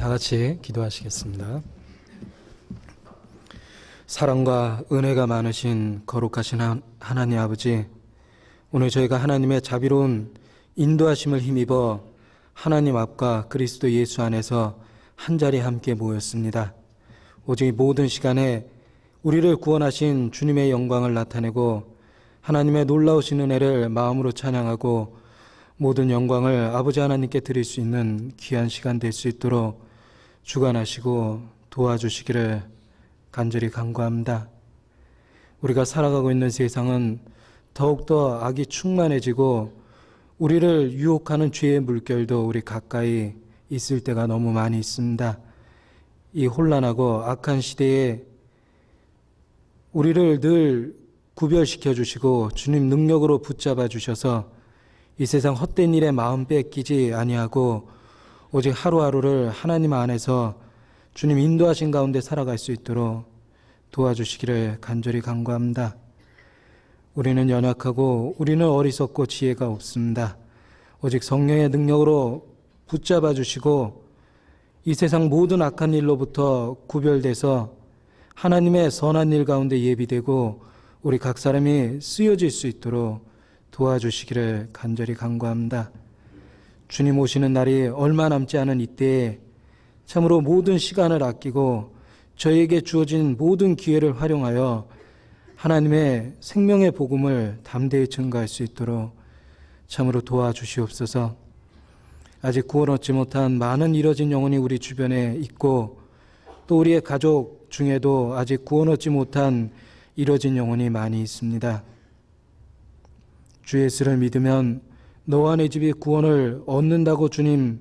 다 같이 기도하시겠습니다. 사랑과 은혜가 많으신 거룩하신 하나님 아버지, 오늘 저희가 하나님의 자비로운 인도하심을 힘입어 하나님 앞과 그리스도 예수 안에서 한자리 함께 모였습니다. 오직 모든 시간에 우리를 구원하신 주님의 영광을 나타내고 하나님의 놀라우신 은혜를 마음으로 찬양하고 모든 영광을 아버지 하나님께 드릴 수 있는 귀한 시간 될 수 있도록 주관하시고 도와주시기를 간절히 간구합니다. 우리가 살아가고 있는 세상은 더욱더 악이 충만해지고 우리를 유혹하는 죄의 물결도 우리 가까이 있을 때가 너무 많이 있습니다. 이 혼란하고 악한 시대에 우리를 늘 구별시켜 주시고 주님 능력으로 붙잡아 주셔서 이 세상 헛된 일에 마음 뺏기지 아니하고 오직 하루하루를 하나님 안에서 주님 인도하신 가운데 살아갈 수 있도록 도와주시기를 간절히 간구합니다. 우리는 연약하고 우리는 어리석고 지혜가 없습니다. 오직 성령의 능력으로 붙잡아 주시고 이 세상 모든 악한 일로부터 구별돼서 하나님의 선한 일 가운데 예비되고 우리 각 사람이 쓰여질 수 있도록 도와주시기를 간절히 간구합니다. 주님 오시는 날이 얼마 남지 않은 이때에 참으로 모든 시간을 아끼고 저에게 주어진 모든 기회를 활용하여 하나님의 생명의 복음을 담대히 증거할 수 있도록 참으로 도와주시옵소서. 아직 구원 얻지 못한 많은 잃어진 영혼이 우리 주변에 있고 또 우리의 가족 중에도 아직 구원 얻지 못한 잃어진 영혼이 많이 있습니다. 주 예수를 믿으면 너와 내 집이 구원을 얻는다고 주님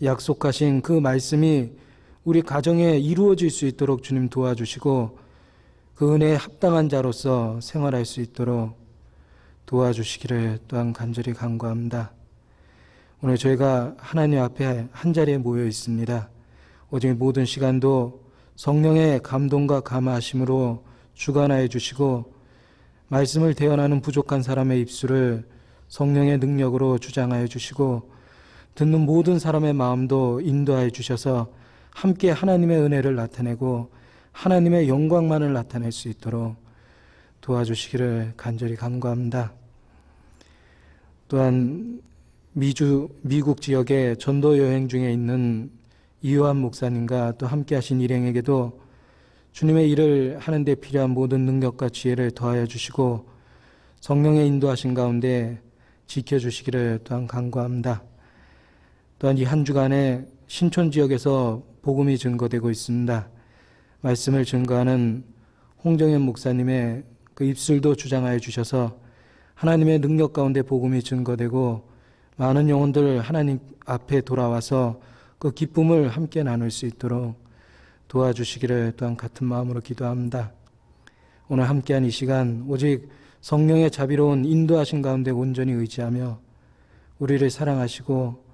약속하신 그 말씀이 우리 가정에 이루어질 수 있도록 주님 도와주시고 그 은혜에 합당한 자로서 생활할 수 있도록 도와주시기를 또한 간절히 간구합니다. 오늘 저희가 하나님 앞에 한자리에 모여 있습니다. 오직 모든 시간도 성령의 감동과 감화하심으로 주관하여 주시고 말씀을 대언하는 부족한 사람의 입술을 성령의 능력으로 주장하여 주시고 듣는 모든 사람의 마음도 인도하여 주셔서 함께 하나님의 은혜를 나타내고 하나님의 영광만을 나타낼 수 있도록 도와주시기를 간절히 간구합니다. 또한 미국 지역에 전도 여행 중에 있는 이요한 목사님과 또 함께 하신 일행에게도 주님의 일을 하는 데 필요한 모든 능력과 지혜를 더하여 주시고 성령의 인도하신 가운데 지켜주시기를 또한 간구합니다. 또한 이 한 주간에 신촌 지역에서 복음이 증거되고 있습니다. 말씀을 증거하는 홍정현 목사님의 그 입술도 주장하여 주셔서 하나님의 능력 가운데 복음이 증거되고 많은 영혼들 하나님 앞에 돌아와서 그 기쁨을 함께 나눌 수 있도록 도와주시기를 또한 같은 마음으로 기도합니다. 오늘 함께한 이 시간 오직 성령의 자비로운 인도하신 가운데 온전히 의지하며 우리를 사랑하시고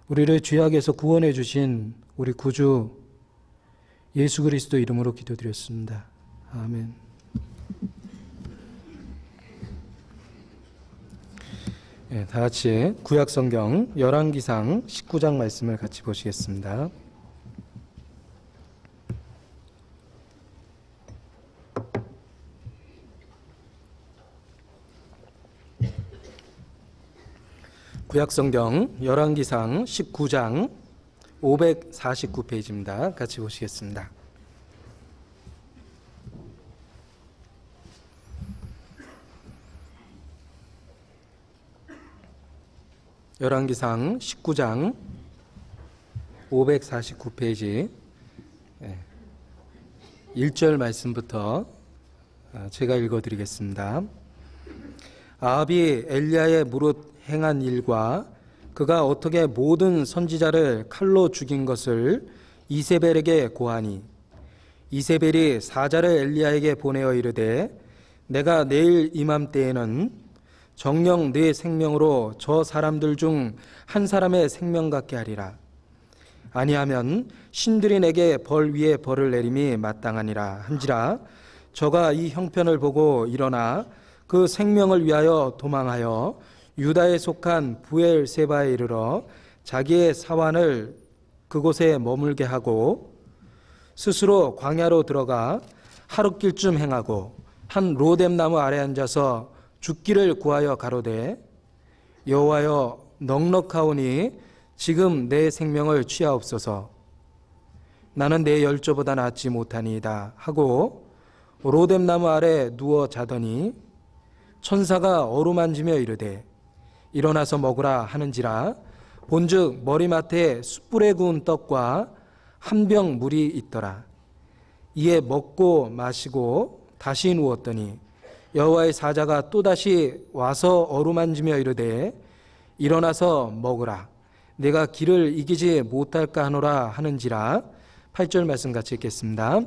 우리를 죄악에서 구원해 주신 우리 구주 예수 그리스도 이름으로 기도드렸습니다. 아멘. 네, 다 같이 구약성경 열왕기상 19장 말씀을 같이 보시겠습니다. 구약성경 열왕기상 19장 549페이지입니다. 같이 보시겠습니다. 열왕기상 19장 549페이지 1절 말씀부터 제가 읽어드리겠습니다. 아합이 엘리야의 무릇 행한 일과 그가 어떻게 모든 선지자를 칼로 죽인 것을 이세벨에게 고하니 이세벨이 사자를 엘리야에게 보내어 이르되 내가 내일 이맘때에는 정녕 네 생명으로 저 사람들 중 한 사람의 생명 같게 하리라. 아니하면 신들이 내게 벌 위에 벌을 내림이 마땅하니라 한지라. 저가 이 형편을 보고 일어나 그 생명을 위하여 도망하여 유다에 속한 부엘세바에 이르러 자기의 사환을 그곳에 머물게 하고 스스로 광야로 들어가 하룻길쯤 행하고 한 로뎀 나무 아래 앉아서 죽기를 구하여 가로되 여호와여 넉넉하오니 지금 내 생명을 취하옵소서. 나는 내 열조보다 낫지 못하니이다 하고 로뎀 나무 아래 누워 자더니 천사가 어루만지며 이르되 일어나서 먹으라 하는지라. 본즉 머리맡에 숯불에 구운 떡과 한 병 물이 있더라. 이에 먹고 마시고 다시 누웠더니 여호와의 사자가 또다시 와서 어루만지며 이르되 일어나서 먹으라. 내가 길을 이기지 못할까 하노라 하는지라. 8절 말씀 같이 읽겠습니다.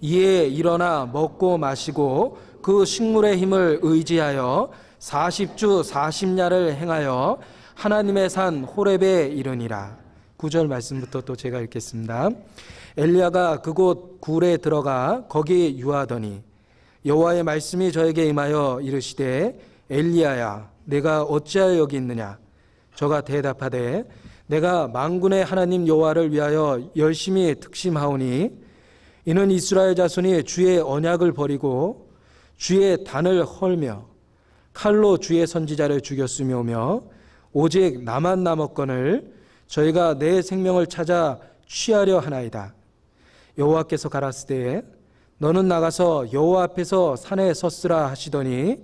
이에 일어나 먹고 마시고 그 식물의 힘을 의지하여 40주 40야를 행하여 하나님의 산 호렙에 이르니라. 9절 말씀부터 또 제가 읽겠습니다. 엘리야가 그곳 굴에 들어가 거기 유하더니 여호와의 말씀이 저에게 임하여 이르시되 엘리야야 내가 어찌하여 여기 있느냐. 저가 대답하되 내가 만군의 하나님 여호와를 위하여 열심히 특심하오니 이는 이스라엘 자손이 주의 언약을 버리고 주의 단을 헐며 칼로 주의 선지자를 죽였으며며 오직 나만 남았거늘 저희가 내 생명을 찾아 취하려 하나이다. 여호와께서 가라사대 너는 나가서 여호와 앞에서 산에 섰으라 하시더니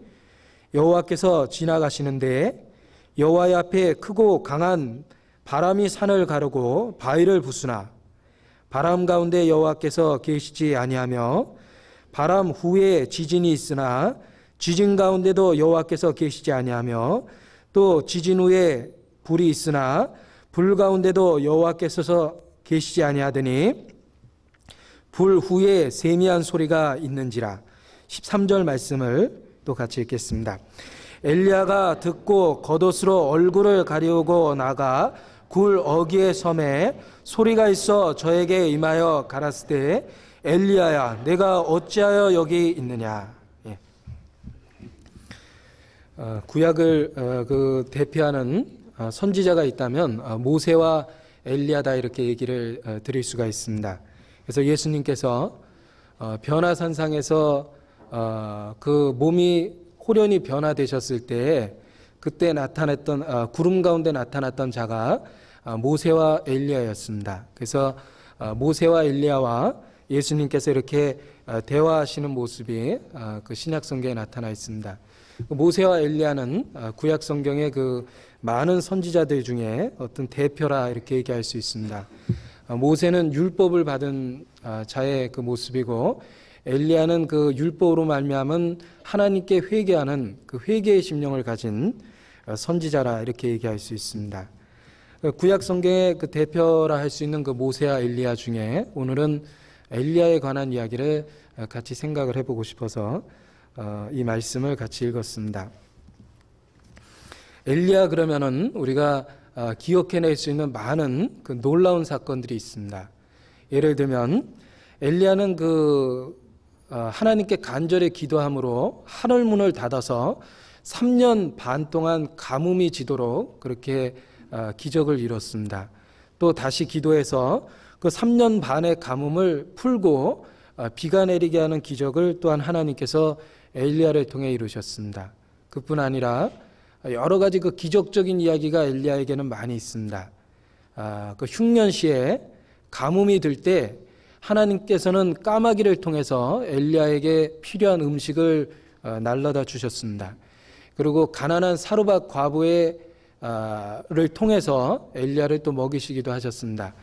여호와께서 지나가시는데 여호와의 앞에 크고 강한 바람이 산을 가르고 바위를 부수나 바람 가운데 여호와께서 계시지 아니하며 바람 후에 지진이 있으나 지진 가운데도 여호와께서 계시지 아니하며 또 지진 후에 불이 있으나 불 가운데도 여호와께서 계시지 아니하더니 불 후에 세미한 소리가 있는지라. 13절 말씀을 또 같이 읽겠습니다. 엘리야가 듣고 겉옷으로 얼굴을 가리우고 나가 굴 어귀에 섬에 소리가 있어 저에게 임하여 가라사대 엘리야야 내가 어찌하여 여기 있느냐. 예. 구약을 대표하는 선지자가 있다면 모세와 엘리야다 이렇게 얘기를 드릴 수가 있습니다. 그래서 예수님께서 변화산상에서 그 몸이 호련히 변화되셨을 때 그때 나타났던 구름 가운데 나타났던 자가 모세와 엘리야였습니다. 그래서 모세와 엘리야와 예수님께서 이렇게 대화하시는 모습이 그 신약 성경에 나타나 있습니다. 모세와 엘리야는 구약 성경의 그 많은 선지자들 중에 어떤 대표라 이렇게 얘기할 수 있습니다. 모세는 율법을 받은 자의 그 모습이고 엘리야는 그 율법으로 말미암은 하나님께 회개하는 그 회개의 심령을 가진 선지자라 이렇게 얘기할 수 있습니다. 구약 성경의 그 대표라 할 수 있는 그 모세와 엘리야 중에 오늘은 엘리야에 관한 이야기를 같이 생각을 해보고 싶어서 이 말씀을 같이 읽었습니다. 엘리야 그러면은 우리가 기억해낼 수 있는 많은 그 놀라운 사건들이 있습니다. 예를 들면 엘리야는 하나님께 간절히 기도함으로 하늘문을 닫아서 3년 반 동안 가뭄이 지도록 그렇게 기적을 이뤘습니다. 또 다시 기도해서 그 3년 반의 가뭄을 풀고 비가 내리게 하는 기적을 또한 하나님께서 엘리야를 통해 이루셨습니다. 그뿐 아니라 여러 가지 그 기적적인 이야기가 엘리야에게는 많이 있습니다. 그 흉년시에 가뭄이 들 때 하나님께서는 까마귀를 통해서 엘리야에게 필요한 음식을 날라다 주셨습니다. 그리고 가난한 사르밧 과부를 통해서 엘리야를 또 먹이시기도 하셨습니다.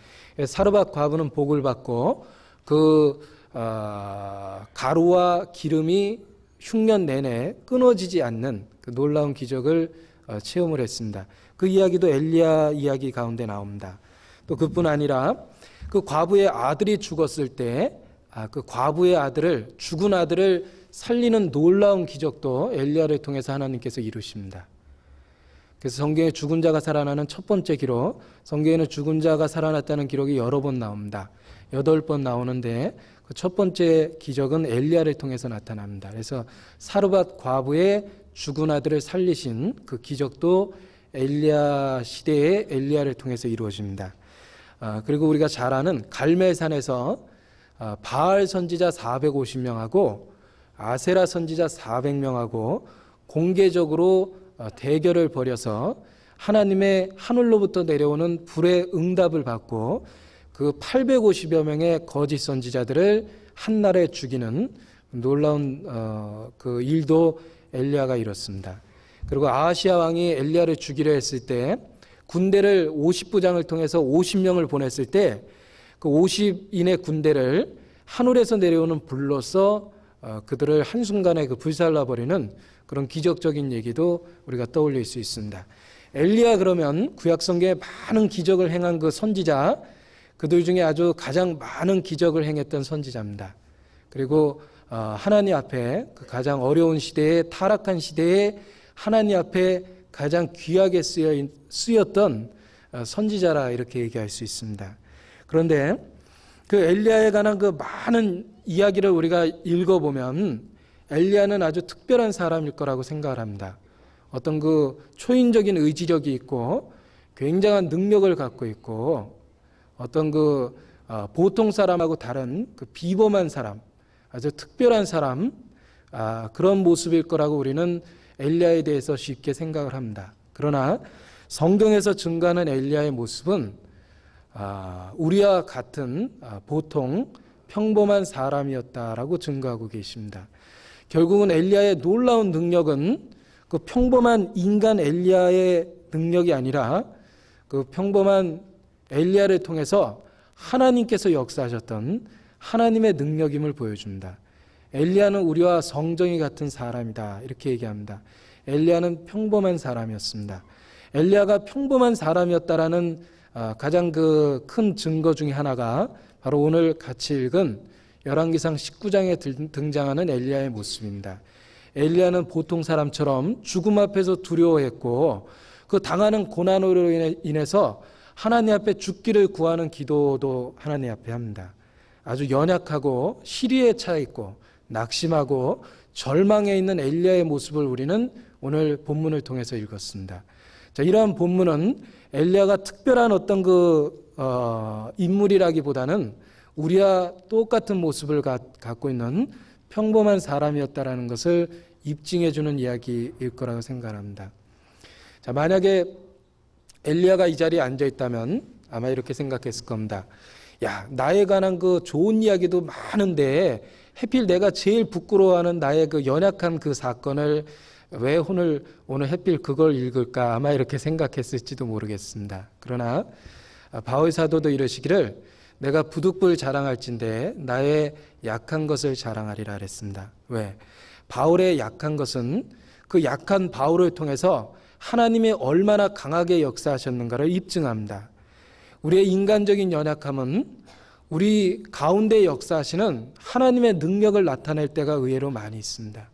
사르밧 과부는 복을 받고 그 가루와 기름이 흉년 내내 끊어지지 않는 그 놀라운 기적을 체험을 했습니다. 그 이야기도 엘리야 이야기 가운데 나옵니다. 또 그뿐 아니라 그 과부의 아들이 죽었을 때 그 과부의 아들을 죽은 아들을 살리는 놀라운 기적도 엘리야를 통해서 하나님께서 이루십니다. 그래서 성경에 죽은 자가 살아나는 첫 번째 기록, 성경에는 죽은 자가 살아났다는 기록이 여러 번 나옵니다. 8번 나오는데 그 첫 번째 기적은 엘리야를 통해서 나타납니다. 그래서 사르밧 과부의 죽은 아들을 살리신 그 기적도 엘리야 시대의 엘리야를 통해서 이루어집니다. 그리고 우리가 잘 아는 갈멜산에서 바알 선지자 450명하고 아세라 선지자 400명하고 공개적으로 대결을 벌여서 하나님의 하늘로부터 내려오는 불의 응답을 받고 그 850여 명의 거짓 선지자들을 한날에 죽이는 놀라운 그 일도 엘리야가 이뤘습니다. 그리고 아하시야 왕이 엘리야를 죽이려 했을 때 군대를 50부장을 통해서 50명을 보냈을 때 그 50인의 군대를 하늘에서 내려오는 불로서 그들을 한순간에 그 불살라버리는 그런 기적적인 얘기도 우리가 떠올릴 수 있습니다. 엘리야 그러면 구약성경에 많은 기적을 행한 그 선지자, 그들 중에 아주 가장 많은 기적을 행했던 선지자입니다. 그리고 하나님 앞에 그 가장 어려운 시대에, 타락한 시대에 하나님 앞에 가장 귀하게 쓰였던 선지자라 이렇게 얘기할 수 있습니다. 그런데 그 엘리야에 관한 그 많은 이야기를 우리가 읽어보면 엘리야는 아주 특별한 사람일 거라고 생각을 합니다. 어떤 그 초인적인 의지력이 있고 굉장한 능력을 갖고 있고 어떤 그 보통 사람하고 다른 그 비범한 사람, 아주 특별한 사람, 그런 모습일 거라고 우리는 엘리야에 대해서 쉽게 생각을 합니다. 그러나 성경에서 증거하는 엘리야의 모습은 우리와 같은 보통 평범한 사람이었다라고 증거하고 계십니다. 결국은 엘리야의 놀라운 능력은 그 평범한 인간 엘리야의 능력이 아니라 그 평범한 엘리야를 통해서 하나님께서 역사하셨던 하나님의 능력임을 보여줍니다. 엘리야는 우리와 성정이 같은 사람이다 이렇게 얘기합니다. 엘리야는 평범한 사람이었습니다. 엘리야가 평범한 사람이었다라는 가장 그 큰 증거 중에 하나가 바로 오늘 같이 읽은 열왕기상 19장에 등장하는 엘리야의 모습입니다. 엘리야는 보통 사람처럼 죽음 앞에서 두려워했고 그 당하는 고난으로 인해서 하나님 앞에 죽기를 구하는 기도도 하나님 앞에 합니다. 아주 연약하고 시리에 차 있고 낙심하고 절망해 있는 엘리야의 모습을 우리는 오늘 본문을 통해서 읽었습니다. 자, 이러한 본문은 엘리야가 특별한 어떤 인물이라기보다는 우리와 똑같은 모습을 갖고 있는 평범한 사람이었다라는 것을 입증해 주는 이야기일 거라고 생각합니다. 자, 만약에 엘리야가 이 자리에 앉아 있다면 아마 이렇게 생각했을 겁니다. 야, 나에 관한 그 좋은 이야기도 많은데 하필 내가 제일 부끄러워하는 나의 그 연약한 그 사건을 왜 오늘 하필 그걸 읽을까? 아마 이렇게 생각했을지도 모르겠습니다. 그러나 바울 사도도 이러시기를 내가 부득불 자랑할진대 나의 약한 것을 자랑하리라 그랬습니다. 왜? 바울의 약한 것은 그 약한 바울을 통해서 하나님이 얼마나 강하게 역사하셨는가를 입증합니다. 우리의 인간적인 연약함은 우리 가운데 역사하시는 하나님의 능력을 나타낼 때가 의외로 많이 있습니다.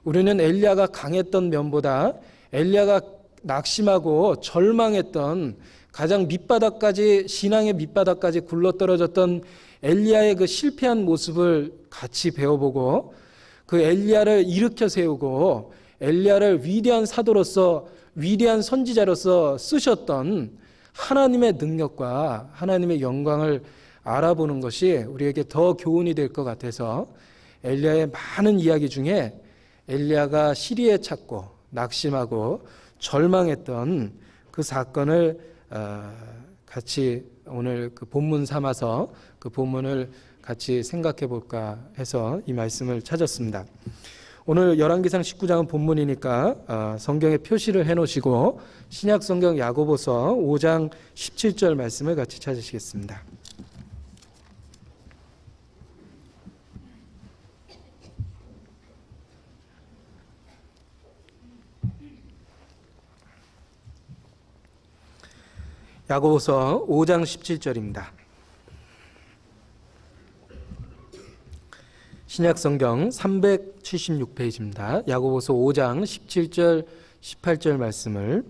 우리는 엘리야가 강했던 면보다 엘리야가 낙심하고 절망했던 가장 밑바닥까지 신앙의 밑바닥까지 굴러떨어졌던 엘리야의 그 실패한 모습을 같이 배워보고 그 엘리야를 일으켜 세우고 엘리야를 위대한 사도로서 위대한 선지자로서 쓰셨던 하나님의 능력과 하나님의 영광을 알아보는 것이 우리에게 더 교훈이 될 것 같아서 엘리야의 많은 이야기 중에 엘리야가 시리에 찼고 낙심하고 절망했던 그 사건을 같이 오늘 그 본문 삼아서 그 본문을 같이 생각해 볼까 해서 이 말씀을 찾았습니다. 오늘 열왕기상 19장은 본문이니까 성경에 표시를 해놓으시고 신약성경 야고보서 5장 17절 말씀을 같이 찾으시겠습니다. 야고보서 5장 17절입니다. 신약성경 376페이지입니다. 야고보서 5장 17절 18절 말씀을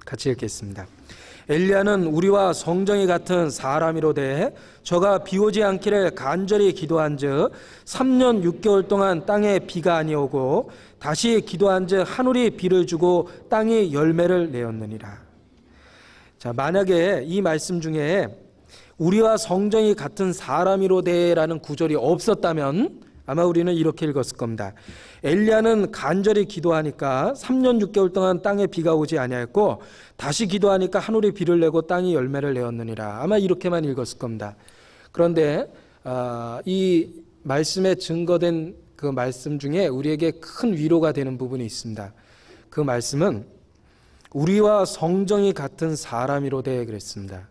같이 읽겠습니다. 엘리야는 우리와 성정이 같은 사람이로되 저가 비 오지 않기를 간절히 기도한즉 3년 6개월 동안 땅에 비가 아니오고 다시 기도한즉 하늘이 비를 주고 땅이 열매를 내었느니라. 자, 만약에 이 말씀 중에 우리와 성정이 같은 사람이로되라는 구절이 없었다면 아마 우리는 이렇게 읽었을 겁니다. 엘리야는 간절히 기도하니까 3년 6개월 동안 땅에 비가 오지 아니하였고 다시 기도하니까 하늘이 비를 내고 땅이 열매를 내었느니라. 아마 이렇게만 읽었을 겁니다. 그런데 이 말씀에 증거된 그 말씀 중에 우리에게 큰 위로가 되는 부분이 있습니다. 그 말씀은 우리와 성정이 같은 사람이로되 그랬습니다.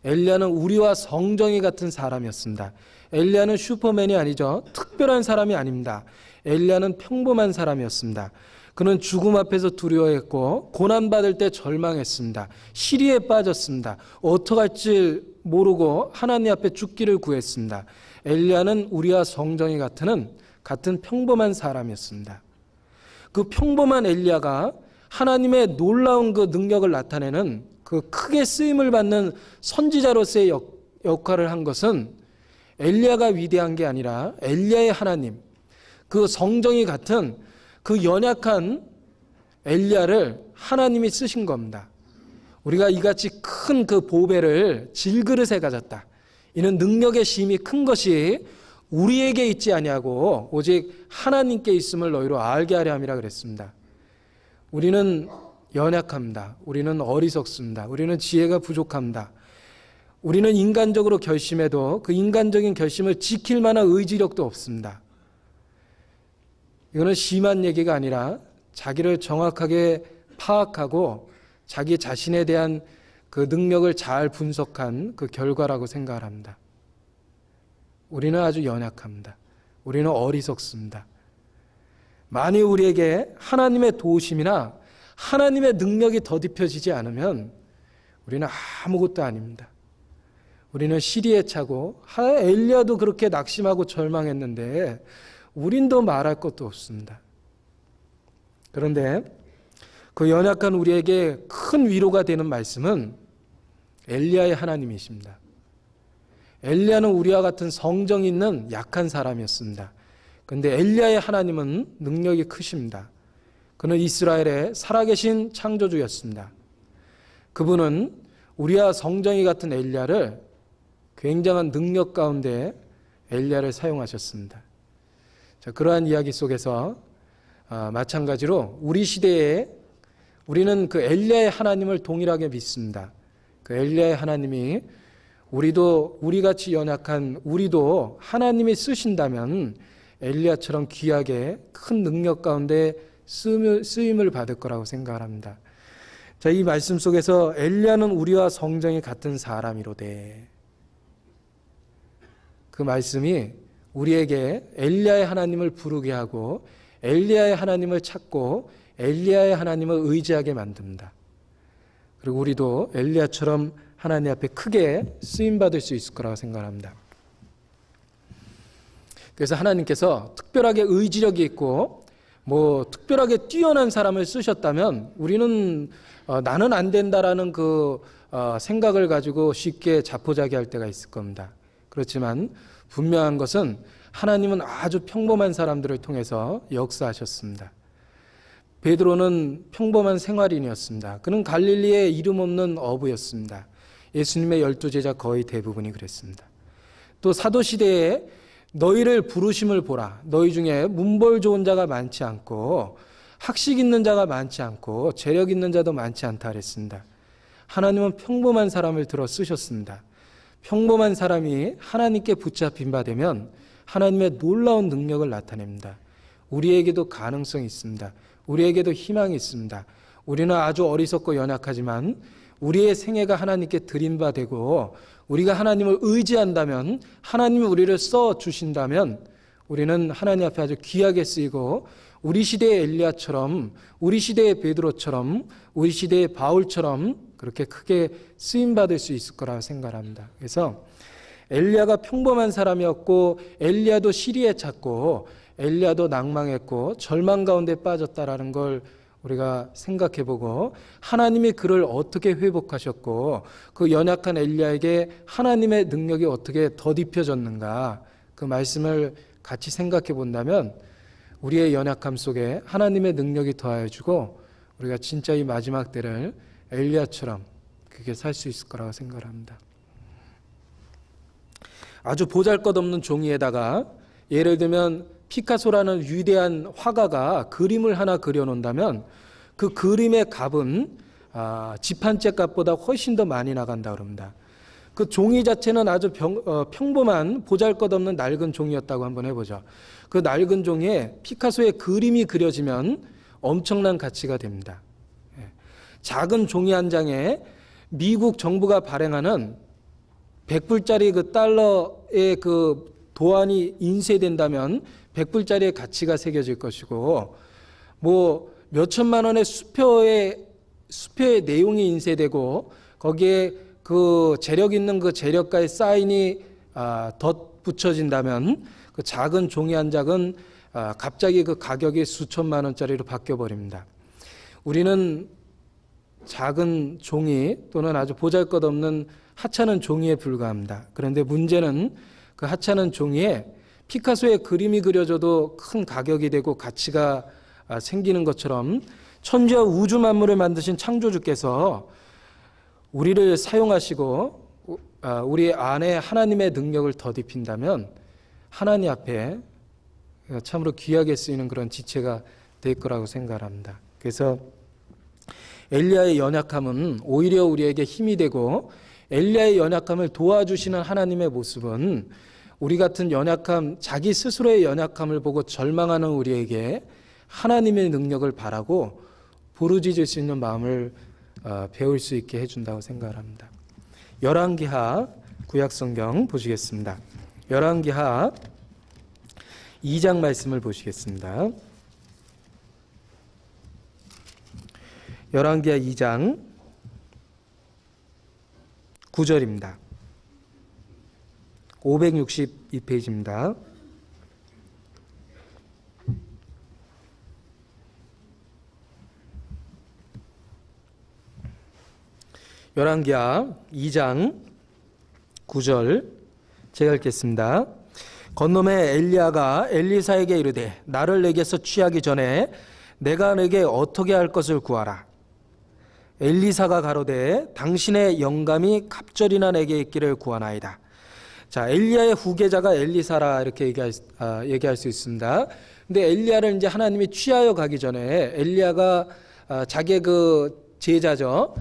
엘리야는 우리와 성정이 같은 사람이었습니다. 엘리야는 슈퍼맨이 아니죠. 특별한 사람이 아닙니다. 엘리야는 평범한 사람이었습니다. 그는 죽음 앞에서 두려워했고 고난받을 때 절망했습니다. 시리에 빠졌습니다. 어떡할지 모르고 하나님 앞에 죽기를 구했습니다. 엘리야는 우리와 성정이 같은 평범한 사람이었습니다. 그 평범한 엘리야가 하나님의 놀라운 그 능력을 나타내는 그 크게 쓰임을 받는 선지자로서의 역할을 한 것은 엘리야가 위대한 게 아니라 엘리야의 하나님, 그 성정이 같은 그 연약한 엘리야를 하나님이 쓰신 겁니다. 우리가 이같이 큰 그 보배를 질그릇에 가졌다. 이는 능력의 심이 큰 것이 우리에게 있지 아니하고 오직 하나님께 있음을 너희로 알게 하려 함이라 그랬습니다. 우리는 연약합니다. 우리는 어리석습니다. 우리는 지혜가 부족합니다. 우리는 인간적으로 결심해도 그 인간적인 결심을 지킬 만한 의지력도 없습니다. 이거는 심한 얘기가 아니라 자기를 정확하게 파악하고 자기 자신에 대한 그 능력을 잘 분석한 그 결과라고 생각을 합니다. 우리는 아주 연약합니다. 우리는 어리석습니다. 만일 우리에게 하나님의 도우심이나 하나님의 능력이 더딥혀지지 않으면 우리는 아무것도 아닙니다. 우리는 시리에 차고 엘리야도 그렇게 낙심하고 절망했는데 우린 더 말할 것도 없습니다. 그런데 그 연약한 우리에게 큰 위로가 되는 말씀은 엘리야의 하나님이십니다. 엘리야는 우리와 같은 성정 있는 약한 사람이었습니다. 그런데 엘리야의 하나님은 능력이 크십니다. 그는 이스라엘의 살아계신 창조주였습니다. 그분은 우리와 성정이 같은 엘리야를 굉장한 능력 가운데 엘리야를 사용하셨습니다. 자, 그러한 이야기 속에서 마찬가지로 우리 시대에 우리는 그 엘리야의 하나님을 동일하게 믿습니다. 그 엘리야의 하나님이 우리같이 연약한 우리도 하나님이 쓰신다면 엘리야처럼 귀하게 큰 능력 가운데 쓰임을 받을 거라고 생각을 합니다. 자, 이 말씀 속에서 엘리야는 우리와 성정이 같은 사람이로되, 그 말씀이 우리에게 엘리야의 하나님을 부르게 하고 엘리야의 하나님을 찾고 엘리야의 하나님을 의지하게 만듭니다. 그리고 우리도 엘리야처럼 하나님 앞에 크게 쓰임받을 수 있을 거라고 생각합니다. 그래서 하나님께서 특별하게 의지력이 있고 특별하게 뛰어난 사람을 쓰셨다면 우리는 나는 안 된다라는 그 생각을 가지고 쉽게 자포자기할 때가 있을 겁니다. 그렇지만 분명한 것은 하나님은 아주 평범한 사람들을 통해서 역사하셨습니다. 베드로는 평범한 생활인이었습니다. 그는 갈릴리의 이름 없는 어부였습니다. 예수님의 12제자 거의 대부분이 그랬습니다. 또 사도시대에 너희를 부르심을 보라. 너희 중에 문벌 좋은 자가 많지 않고 학식 있는 자가 많지 않고 재력 있는 자도 많지 않다 그랬습니다. 하나님은 평범한 사람을 들어 쓰셨습니다. 평범한 사람이 하나님께 붙잡힌 바 되면 하나님의 놀라운 능력을 나타냅니다. 우리에게도 가능성이 있습니다. 우리에게도 희망이 있습니다. 우리는 아주 어리석고 연약하지만 우리의 생애가 하나님께 드린 바 되고 우리가 하나님을 의지한다면, 하나님이 우리를 써주신다면 우리는 하나님 앞에 아주 귀하게 쓰이고 우리 시대의 엘리야처럼, 우리 시대의 베드로처럼, 우리 시대의 바울처럼 그렇게 크게 쓰임받을 수 있을 거라고 생각합니다. 그래서 엘리야가 평범한 사람이었고 엘리야도 시리에 찼고 엘리야도 낭망했고 절망 가운데 빠졌다라는 걸 우리가 생각해보고 하나님이 그를 어떻게 회복하셨고 그 연약한 엘리야에게 하나님의 능력이 어떻게 더딥혀졌는가, 그 말씀을 같이 생각해 본다면 우리의 연약함 속에 하나님의 능력이 더하여주고 우리가 진짜 이 마지막 때를 엘리야처럼 그게 살 수 있을 거라고 생각합니다. 아주 보잘것없는 종이에다가 예를 들면 피카소라는 위대한 화가가 그림을 하나 그려놓는다면 그 그림의 값은 집 한 채 값보다 훨씬 더 많이 나간다 그럽니다. 그 종이 자체는 아주 평범한 보잘것없는 낡은 종이였다고 한번 해보죠. 그 낡은 종이에 피카소의 그림이 그려지면 엄청난 가치가 됩니다. 작은 종이 한 장에 미국 정부가 발행하는 100불짜리 그 달러의 그 도안이 인쇄된다면 100불짜리의 가치가 새겨질 것이고, 뭐 몇천만 원의 수표의 내용이 인쇄되고 거기에 그 재력 있는 그 재력가의 사인이 덧붙여진다면 그 작은 종이 한 장은 갑자기 그 가격이 수천만 원짜리로 바뀌어 버립니다. 우리는 작은 종이 또는 아주 보잘것없는 하찮은 종이에 불과합니다. 그런데 문제는 그 하찮은 종이에 피카소의 그림이 그려져도 큰 가격이 되고 가치가 생기는 것처럼 천지와 우주 만물을 만드신 창조주께서 우리를 사용하시고 우리 안에 하나님의 능력을 덧입힌다면 하나님 앞에 참으로 귀하게 쓰이는 그런 지체가 될 거라고 생각합니다. 그래서 엘리야의 연약함은 오히려 우리에게 힘이 되고, 엘리야의 연약함을 도와주시는 하나님의 모습은 우리 같은 연약함, 자기 스스로의 연약함을 보고 절망하는 우리에게 하나님의 능력을 바라고 부르짖을 수 있는 마음을 배울 수 있게 해준다고 생각합니다. 열왕기하 구약성경 보시겠습니다. 열왕기하 2장 말씀을 보시겠습니다. 열왕기하 2장 9절입니다. 562페이지입니다. 열왕기하 2장 9절 제가 읽겠습니다. 건너매 엘리야가 엘리사에게 이르되 나를 내게서 취하기 전에 내가 내게 어떻게 할 것을 구하라. 엘리사가 가로되 당신의 영감이 갑절이나 내게 있기를 구하나이다. 자, 엘리야의 후계자가 엘리사라 이렇게 얘기할 수 있습니다. 근데 엘리야를 이제 하나님이 취하여 가기 전에 엘리야가 자기의 그 제자죠.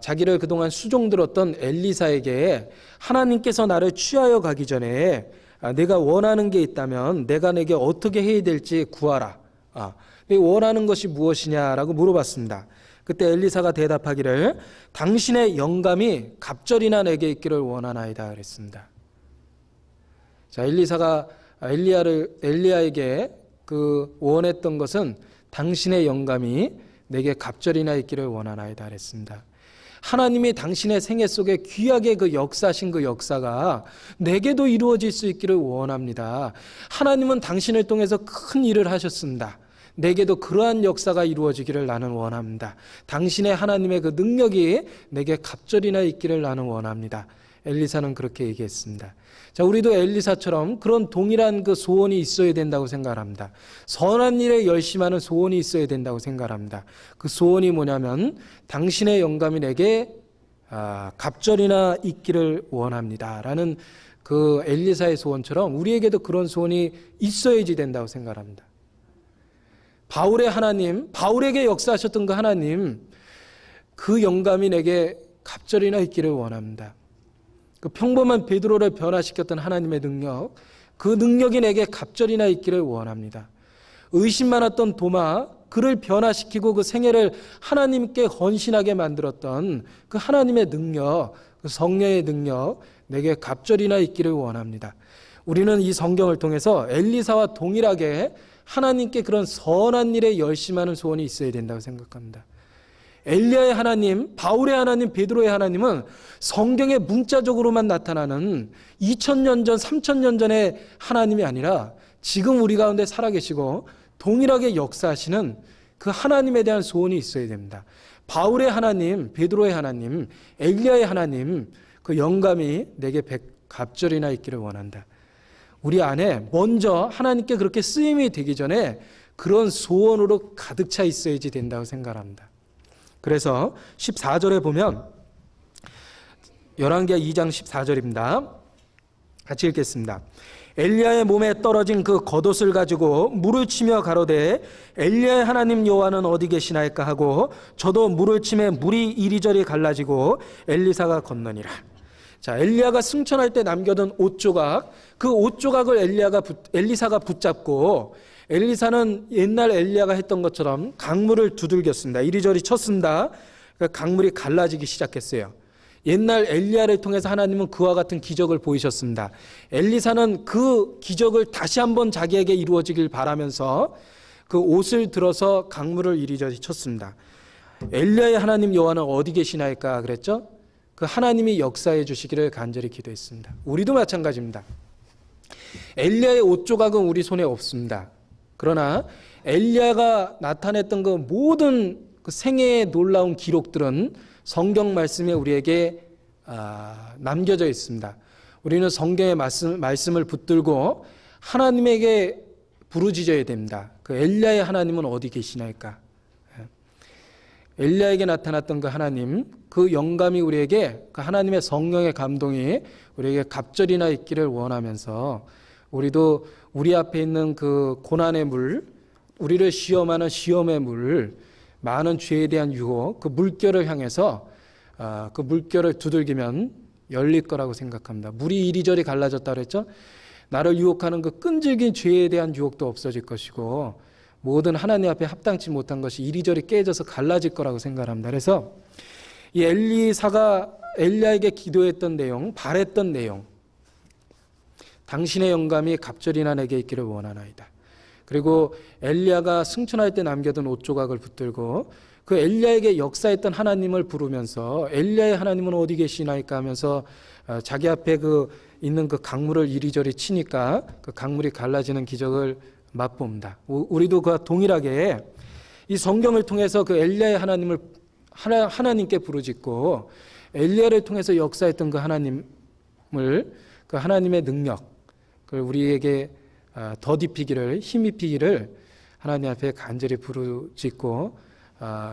자기를 그동안 수종들었던 엘리사에게 하나님께서 나를 취하여 가기 전에 내가 원하는 게 있다면 내가 내게 어떻게 해야 될지 구하라. 내가 원하는 것이 무엇이냐라고 물어봤습니다. 그때 엘리사가 대답하기를 당신의 영감이 갑절이나 내게 있기를 원하나이다 그랬습니다. 자, 엘리사가 엘리야에게 그 원했던 것은 당신의 영감이 내게 갑절이나 있기를 원하나이다 그랬습니다. 하나님이 당신의 생애 속에 귀하게 그 역사하신 그 역사가 내게도 이루어질 수 있기를 원합니다. 하나님은 당신을 통해서 큰 일을 하셨습니다. 내게도 그러한 역사가 이루어지기를 나는 원합니다. 당신의 하나님의 그 능력이 내게 갑절이나 있기를 나는 원합니다. 엘리사는 그렇게 얘기했습니다. 자, 우리도 엘리사처럼 그런 동일한 그 소원이 있어야 된다고 생각합니다. 선한 일에 열심하는 소원이 있어야 된다고 생각합니다. 그 소원이 뭐냐면 당신의 영감이 내게 갑절이나 있기를 원합니다 라는 그 엘리사의 소원처럼 우리에게도 그런 소원이 있어야지 된다고 생각합니다. 바울의 하나님, 바울에게 역사하셨던 그 하나님, 그 영감이 내게 갑절이나 있기를 원합니다. 그 평범한 베드로를 변화시켰던 하나님의 능력, 그 능력이 내게 갑절이나 있기를 원합니다. 의심 많았던 도마, 그를 변화시키고 그 생애를 하나님께 헌신하게 만들었던 그 하나님의 능력, 그 성령의 능력, 내게 갑절이나 있기를 원합니다. 우리는 이 성경을 통해서 엘리사와 동일하게 하나님께 그런 선한 일에 열심하는 소원이 있어야 된다고 생각합니다. 엘리야의 하나님, 바울의 하나님, 베드로의 하나님은 성경에 문자적으로만 나타나는 2000년 전, 3000년 전의 하나님이 아니라 지금 우리 가운데 살아계시고 동일하게 역사하시는 그 하나님에 대한 소원이 있어야 됩니다. 바울의 하나님, 베드로의 하나님, 엘리야의 하나님, 그 영감이 내게 갑절이나 있기를 원한다. 우리 안에 먼저 하나님께 그렇게 쓰임이 되기 전에 그런 소원으로 가득 차 있어야지 된다고 생각합니다. 그래서 14절에 보면 열왕기하 2장 14절입니다. 같이 읽겠습니다. 엘리야의 몸에 떨어진 그 겉옷을 가지고 물을 치며 가로되 엘리야의 하나님 여호와는 어디 계시나이까 하고 저도 물을 치매 물이 이리저리 갈라지고 엘리사가 건너니라. 자, 엘리야가 승천할 때 남겨둔 옷조각, 그 옷조각을 엘리사가 붙잡고 엘리사는 옛날 엘리야가 했던 것처럼 강물을 두들겼습니다. 이리저리 쳤습니다. 그러니까 강물이 갈라지기 시작했어요. 옛날 엘리야를 통해서 하나님은 그와 같은 기적을 보이셨습니다. 엘리사는 그 기적을 다시 한번 자기에게 이루어지길 바라면서 그 옷을 들어서 강물을 이리저리 쳤습니다. 엘리야의 하나님 여호와는 어디 계시나이까 그랬죠? 그 하나님이 역사해 주시기를 간절히 기도했습니다. 우리도 마찬가지입니다. 엘리야의 옷 조각은 우리 손에 없습니다. 그러나 엘리야가 나타냈던 그 모든 그 생애의 놀라운 기록들은 성경 말씀에 우리에게 남겨져 있습니다. 우리는 성경의 말씀을 붙들고 하나님에게 부르짖어야 됩니다. 그 엘리야의 하나님은 어디 계시나이까? 엘리야에게 나타났던 그 하나님, 그 영감이 우리에게, 그 하나님의 성령의 감동이 우리에게 갑절이나 있기를 원하면서 우리도 우리 앞에 있는 그 고난의 물, 우리를 시험하는 시험의 물, 많은 죄에 대한 유혹, 그 물결을 향해서 그 물결을 두들기면 열릴 거라고 생각합니다. 물이 이리저리 갈라졌다 그랬죠? 나를 유혹하는 그 끈질긴 죄에 대한 유혹도 없어질 것이고 모든 하나님 앞에 합당치 못한 것이 이리저리 깨져서 갈라질 거라고 생각합니다. 그래서 이 엘리사가 엘리야에게 기도했던 내용, 바랬던 내용, 당신의 영감이 갑절이나 내게 있기를 원하나이다. 그리고 엘리야가 승천할 때 남겨둔 옷조각을 붙들고 그 엘리야에게 역사했던 하나님을 부르면서 엘리야의 하나님은 어디 계시나이까 하면서 자기 앞에 그 있는 그 강물을 이리저리 치니까 그 강물이 갈라지는 기적을 맛봅니다. 우리도 그와 동일하게 이 성경을 통해서 그 엘리야의 하나님을 하나님께 부르짖고 엘리야를 통해서 역사했던 그 하나님을, 그 하나님의 능력, 그걸 우리에게 더딥히기를, 힘입히기를 하나님 앞에 간절히 부르짖고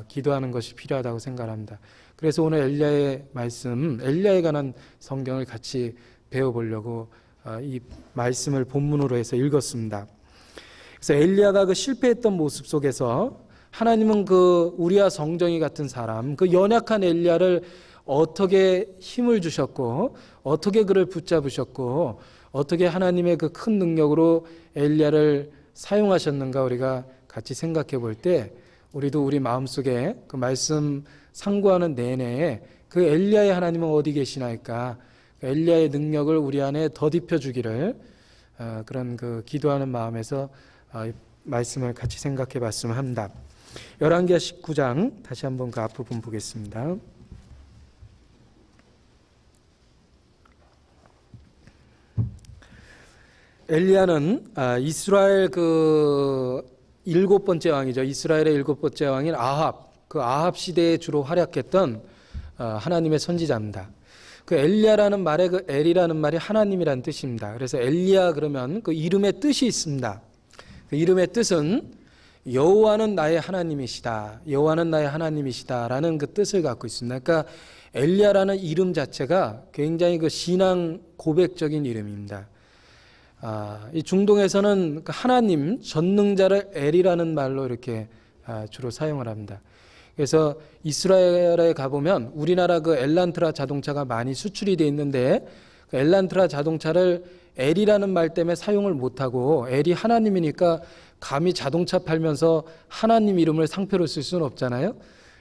기도하는 것이 필요하다고 생각합니다. 그래서 오늘 엘리야의 말씀, 엘리야에 관한 성경을 같이 배워보려고 이 말씀을 본문으로 해서 읽었습니다. 그래서 엘리야가 그 실패했던 모습 속에서 하나님은 그 우리와 성정이 같은 사람, 그 연약한 엘리야를 어떻게 힘을 주셨고 어떻게 그를 붙잡으셨고 어떻게 하나님의 그 큰 능력으로 엘리야를 사용하셨는가 우리가 같이 생각해 볼 때 우리도 우리 마음속에 그 말씀 상고하는 내내에 그 엘리야의 하나님은 어디 계시나이까, 엘리야의 능력을 우리 안에 더딥혀 주기를 그런 그 기도하는 마음에서 말씀을 같이 생각해 봤으면 합니다. 열왕기하 19장 다시 한번 그 앞부분 보겠습니다. 엘리야는 이스라엘 그 7번째 왕이죠. 이스라엘의 7번째 왕인 아합, 그 아합 시대에 주로 활약했던 하나님의 선지자입니다. 그 엘리야라는 말의 그 엘이라는 말이 하나님이라는 뜻입니다. 그래서 엘리야 그러면 그 이름의 뜻이 있습니다. 그 이름의 뜻은 여호와는 나의 하나님이시다, 여호와는 나의 하나님이시다라는 그 뜻을 갖고 있습니다. 그러니까 엘리야라는 이름 자체가 굉장히 그 신앙 고백적인 이름입니다. 이 중동에서는 그 하나님, 전능자를 엘이라는 말로 이렇게 주로 사용을 합니다. 그래서 이스라엘에 가보면 우리나라 그 엘란트라 자동차가 많이 수출이 돼 있는데 그 엘란트라 자동차를 엘이라는 말 때문에 사용을 못하고 엘이 하나님이니까 감히 자동차 팔면서 하나님 이름을 상표로 쓸 수는 없잖아요.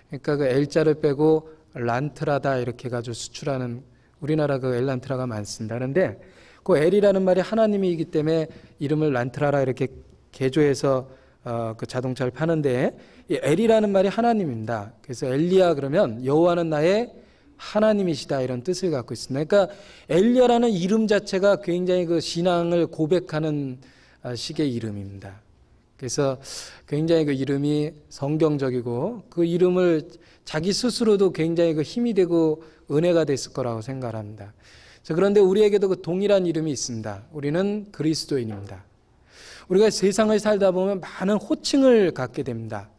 그러니까 그 엘자를 빼고 란트라다 이렇게 해가지고 수출하는 우리나라 그 엘란트라가 많습니다. 그런데 그 엘이라는 말이 하나님이기 때문에 이름을 란트라라 이렇게 개조해서 그 자동차를 파는데 이 엘이라는 말이 하나님입니다. 그래서 엘리야 그러면 여호와는 나의 하나님이시다 이런 뜻을 갖고 있습니다. 그러니까 엘리야라는 이름 자체가 굉장히 그 신앙을 고백하는 식의 이름입니다. 그래서 굉장히 그 이름이 성경적이고 그 이름을 자기 스스로도 굉장히 그 힘이 되고 은혜가 됐을 거라고 생각합니다. 그런데 우리에게도 그 동일한 이름이 있습니다. 우리는 그리스도인입니다. 우리가 세상을 살다 보면 많은 호칭을 갖게 됩니다.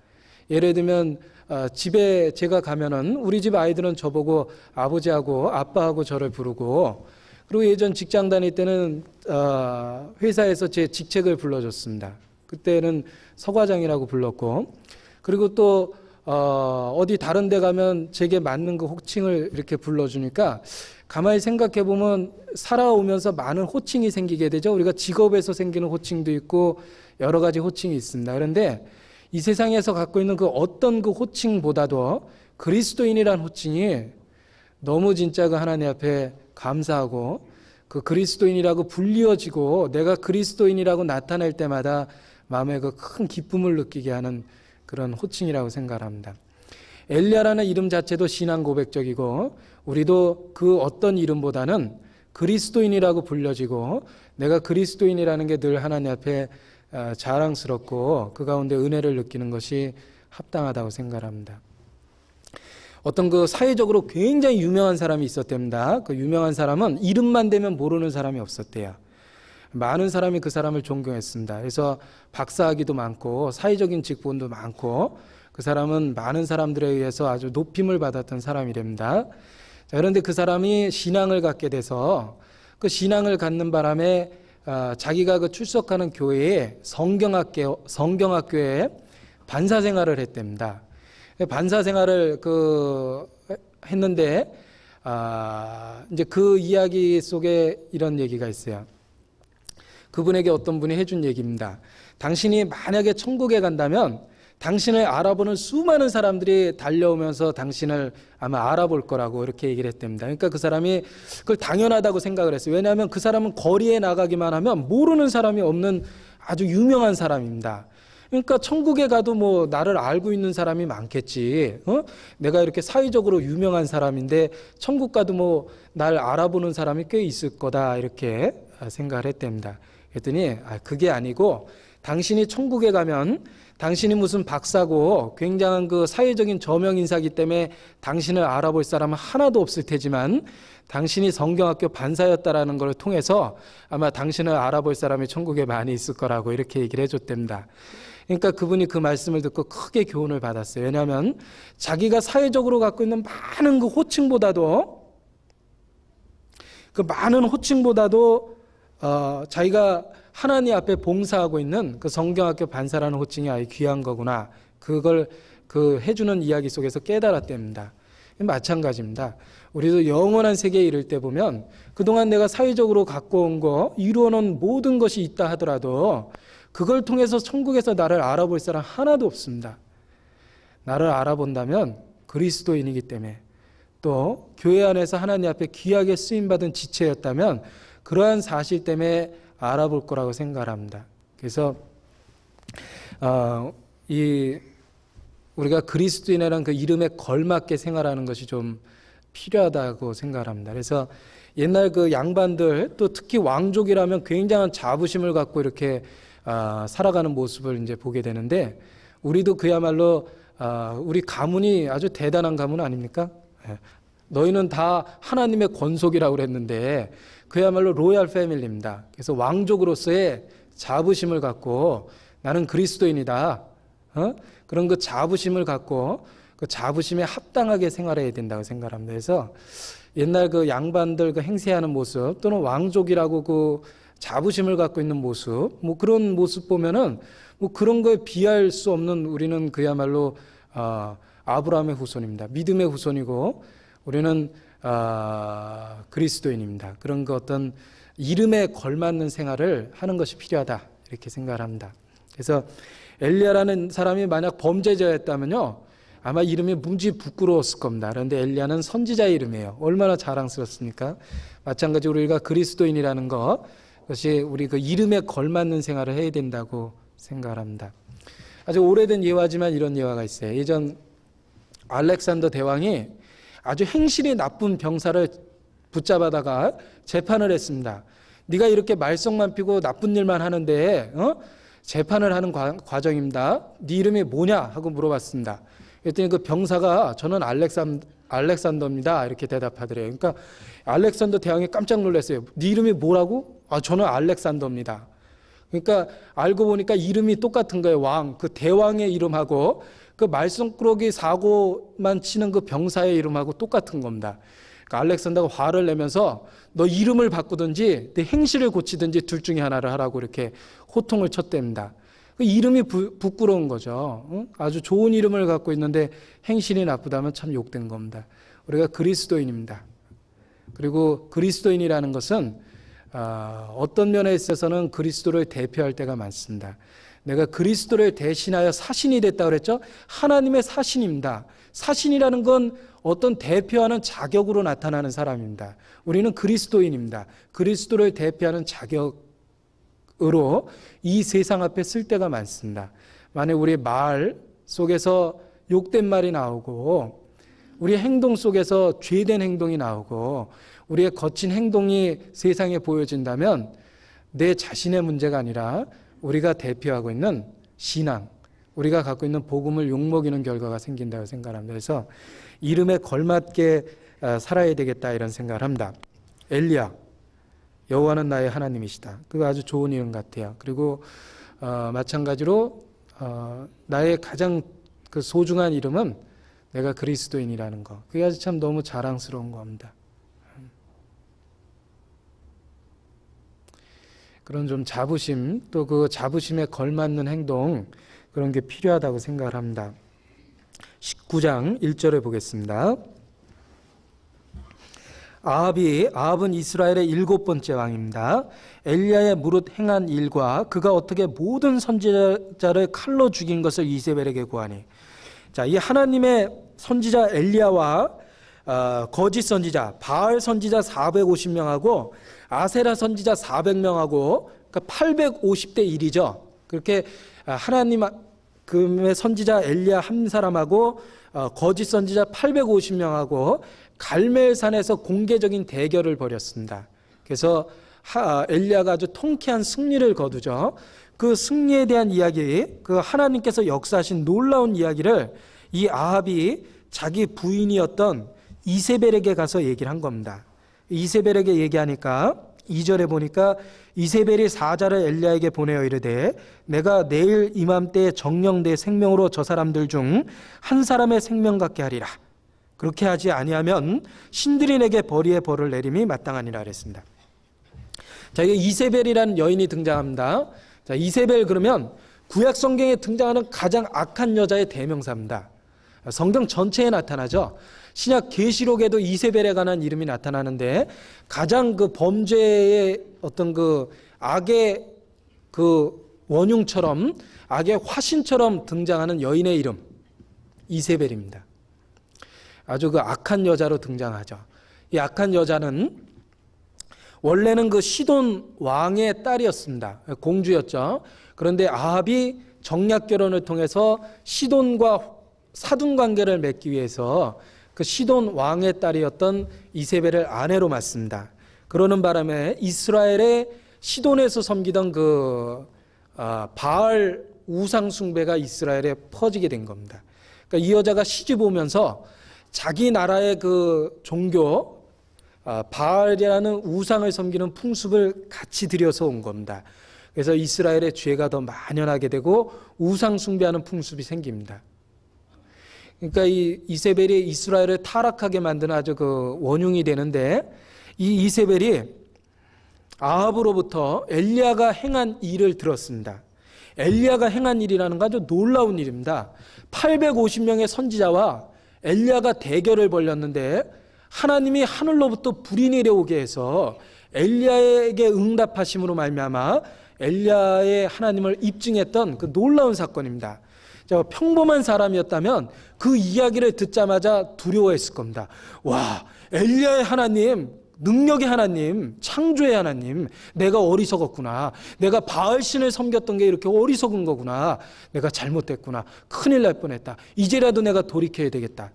예를 들면 집에 제가 가면은 우리 집 아이들은 저보고 아버지하고 아빠하고 저를 부르고, 그리고 예전 직장 다닐 때는 회사에서 제 직책을 불러줬습니다. 그때는 서과장이라고 불렀고, 그리고 또 어디 다른 데 가면 제게 맞는 그 호칭을 이렇게 불러주니까 가만히 생각해 보면 살아오면서 많은 호칭이 생기게 되죠. 우리가 직업에서 생기는 호칭도 있고 여러 가지 호칭이 있습니다. 그런데 이 세상에서 갖고 있는 그 어떤 그 호칭보다도 그리스도인이란 호칭이 너무 진짜 그 하나님 앞에 감사하고, 그 그리스도인이라고 불리어지고 내가 그리스도인이라고 나타낼 때마다 마음에 그 큰 기쁨을 느끼게 하는 그런 호칭이라고 생각합니다. 엘리야라는 이름 자체도 신앙 고백적이고, 우리도 그 어떤 이름보다는 그리스도인이라고 불려지고 내가 그리스도인이라는 게 늘 하나님 앞에 자랑스럽고 그 가운데 은혜를 느끼는 것이 합당하다고 생각합니다. 어떤 그 사회적으로 굉장히 유명한 사람이 있었답니다. 그 유명한 사람은 이름만 대면 모르는 사람이 없었대요. 많은 사람이 그 사람을 존경했습니다. 그래서 박사학위도 많고 사회적인 직분도 많고 그 사람은 많은 사람들에 의해서 아주 높임을 받았던 사람이랍니다. 그런데 그 사람이 신앙을 갖게 돼서 그 신앙을 갖는 바람에 자기가 그 출석하는 교회에 성경학교에 반사 생활을 했답니다. 반사 생활을 했는데 이제 그 이야기 속에 이런 얘기가 있어요. 그분에게 어떤 분이 해준 얘기입니다. 당신이 만약에 천국에 간다면 당신을 알아보는 수많은 사람들이 달려오면서 당신을 아마 알아볼 거라고 이렇게 얘기를 했답니다. 그러니까 그 사람이 그걸 당연하다고 생각을 했어요. 왜냐하면 그 사람은 거리에 나가기만 하면 모르는 사람이 없는 아주 유명한 사람입니다. 그러니까 천국에 가도 뭐 나를 알고 있는 사람이 많겠지. 내가 이렇게 사회적으로 유명한 사람인데 천국 가도 뭐 날 알아보는 사람이 꽤 있을 거다 이렇게 생각을 했답니다. 그랬더니 그게 아니고 당신이 천국에 가면 당신이 무슨 박사고 굉장한 그 사회적인 저명 인사기 때문에 당신을 알아볼 사람은 하나도 없을 테지만 당신이 성경학교 반사였다라는 걸 통해서 아마 당신을 알아볼 사람이 천국에 많이 있을 거라고 이렇게 얘기를 해줬답니다. 그러니까 그분이 그 말씀을 듣고 크게 교훈을 받았어요. 왜냐하면 자기가 사회적으로 갖고 있는 많은 그 호칭보다도 자기가 하나님 앞에 봉사하고 있는 그 성경학교 반사라는 호칭이 아주 귀한 거구나. 그걸 해주는 이야기 속에서 깨달았답니다. 마찬가지입니다. 우리도 영원한 세계에 이를 때 보면 그동안 내가 사회적으로 갖고 온 거, 이루어놓은 모든 것이 있다 하더라도 그걸 통해서 천국에서 나를 알아볼 사람 하나도 없습니다. 나를 알아본다면 그리스도인이기 때문에, 또 교회 안에서 하나님 앞에 귀하게 쓰임받은 지체였다면 그러한 사실 때문에 알아볼 거라고 생각합니다. 그래서 우리가 그리스도인이라는 그 이름에 걸맞게 생활하는 것이 좀 필요하다고 생각합니다. 그래서 옛날 그 양반들, 또 특히 왕족이라면 굉장한 자부심을 갖고 이렇게 살아가는 모습을 이제 보게 되는데, 우리도 그야말로 우리 가문이 아주 대단한 가문 아닙니까? 너희는 다 하나님의 권속이라고 그랬는데 그야말로 로얄 패밀리입니다. 그래서 왕족으로서의 자부심을 갖고 나는 그리스도인이다. 그런 그 자부심을 갖고 그 자부심에 합당하게 생활해야 된다고 생각합니다. 그래서 옛날 그 양반들 그 행세하는 모습, 또는 왕족이라고 그 자부심을 갖고 있는 모습, 뭐 그런 모습 보면은 뭐 그런 거에 비할 수 없는 우리는 그야말로 아브라함의 후손입니다. 믿음의 후손이고 우리는 그리스도인입니다. 그런 그 어떤 이름에 걸맞는 생활을 하는 것이 필요하다 이렇게 생각을 합니다. 그래서 엘리야라는 사람이 만약 범죄자였다면요 아마 이름이 무지 부끄러웠을 겁니다. 그런데 엘리야는 선지자의 이름이에요. 얼마나 자랑스럽습니까? 마찬가지로 우리가 그리스도인이라는 것이 우리 그 이름에 걸맞는 생활을 해야 된다고 생각을 합니다. 아주 오래된 예화지만 이런 예화가 있어요. 예전 알렉산더 대왕이 아주 행실이 나쁜 병사를 붙잡아다가 재판을 했습니다. 네가 이렇게 말썽만 피고 나쁜 일만 하는데 재판을 하는 과정입니다. 네 이름이 뭐냐 하고 물어봤습니다. 그랬더니 그 병사가 저는 알렉산더입니다 이렇게 대답하더래요. 그러니까 알렉산더 대왕이 깜짝 놀랐어요. 네 이름이 뭐라고? 저는 알렉산더입니다. 그러니까 알고 보니까 이름이 똑같은 거예요. 왕, 그 대왕의 이름하고 그 말썽꾸러기 사고만 치는 그 병사의 이름하고 똑같은 겁니다. 그러니까 알렉산더가 화를 내면서 너 이름을 바꾸든지 내 행실을 고치든지 둘 중에 하나를 하라고 이렇게 호통을 쳤답니다. 그 이름이 부끄러운 거죠. 아주 좋은 이름을 갖고 있는데 행실이 나쁘다면 참 욕된 겁니다. 우리가 그리스도인입니다. 그리고 그리스도인이라는 것은 어떤 면에 있어서는 그리스도를 대표할 때가 많습니다. 내가 그리스도를 대신하여 사신이 됐다 그랬죠? 하나님의 사신입니다. 사신이라는 건 어떤 대표하는 자격으로 나타나는 사람입니다. 우리는 그리스도인입니다. 그리스도를 대표하는 자격으로 이 세상 앞에 쓸 때가 많습니다. 만약 우리 말 속에서 욕된 말이 나오고 우리 행동 속에서 죄된 행동이 나오고 우리의 거친 행동이 세상에 보여진다면 내 자신의 문제가 아니라 우리가 대표하고 있는 신앙, 우리가 갖고 있는 복음을 욕먹이는 결과가 생긴다고 생각합니다. 그래서 이름에 걸맞게 살아야 되겠다 이런 생각을 합니다. 엘리야, 여호와는 나의 하나님이시다. 그거 아주 좋은 이름 같아요. 그리고 마찬가지로 나의 가장 그 소중한 이름은 내가 그리스도인이라는 거. 그게 아주 참 너무 자랑스러운 겁니다. 그런 좀 자부심, 또 그 자부심에 걸맞는 행동, 그런 게 필요하다고 생각을 합니다. 19장 1절에 보겠습니다. 아합은 이스라엘의 7번째 왕입니다. 엘리야의 무릇 행한 일과 그가 어떻게 모든 선지자를 칼로 죽인 것을 이세벨에게 고하니. 자, 이 하나님의 선지자 엘리야와 거짓 선지자 바알 선지자 450명하고 아세라 선지자 400명하고 그러니까 850대 1이죠. 그렇게 하나님의 선지자 엘리야 한 사람하고 거짓 선지자 850명하고 갈멜산에서 공개적인 대결을 벌였습니다. 그래서 엘리야가 아주 통쾌한 승리를 거두죠. 그 승리에 대한 이야기, 그 하나님께서 역사하신 놀라운 이야기를 이 아합이 자기 부인이었던 이세벨에게 가서 얘기를 한 겁니다. 이세벨에게 얘기하니까 2절에 보니까 이세벨이 사자를 엘리야에게 보내어 이르되 내가 내일 이맘때에 정령 내 생명으로 저 사람들 중 한 사람의 생명 같게 하리라. 그렇게 하지 아니하면 신들이 내게 벌이의 벌을 내림이 마땅하니라 그랬습니다. 자, 이게 이세벨이라는 여인이 등장합니다. 자, 이세벨 그러면 구약 성경에 등장하는 가장 악한 여자의 대명사입니다. 성경 전체에 나타나죠. 신약 계시록에도 이세벨에 관한 이름이 나타나는데 가장 그 범죄의 어떤 그 악의 그 원흉처럼 악의 화신처럼 등장하는 여인의 이름 이세벨입니다. 아주 그 악한 여자로 등장하죠. 이 악한 여자는 원래는 그 시돈 왕의 딸이었습니다. 공주였죠. 그런데 아합이 정략 결혼을 통해서 시돈과 사돈 관계를 맺기 위해서 그 시돈 왕의 딸이었던 이세벨을 아내로 맞습니다. 그러는 바람에 이스라엘의 시돈에서 섬기던 그 바알 우상 숭배가 이스라엘에 퍼지게 된 겁니다. 그러니까 이 여자가 시집 오면서 자기 나라의 그 종교 바알이라는 우상을 섬기는 풍습을 같이 들여서 온 겁니다. 그래서 이스라엘의 죄가 더 만연하게 되고 우상 숭배하는 풍습이 생깁니다. 그러니까 이 이세벨이 이스라엘을 타락하게 만드는 아주 그 원흉이 되는데 이 이세벨이 아합으로부터 엘리야가 행한 일을 들었습니다. 엘리야가 행한 일이라는 건 아주 놀라운 일입니다. 850명의 선지자와 엘리야가 대결을 벌였는데 하나님이 하늘로부터 불이 내려오게 해서 엘리야에게 응답하심으로 말미암아 엘리야의 하나님을 입증했던 그 놀라운 사건입니다. 평범한 사람이었다면 그 이야기를 듣자마자 두려워했을 겁니다. 와, 엘리야의 하나님, 능력의 하나님, 창조의 하나님, 내가 어리석었구나. 내가 바알신을 섬겼던 게 이렇게 어리석은 거구나. 내가 잘못됐구나. 큰일 날 뻔했다. 이제라도 내가 돌이켜야 되겠다.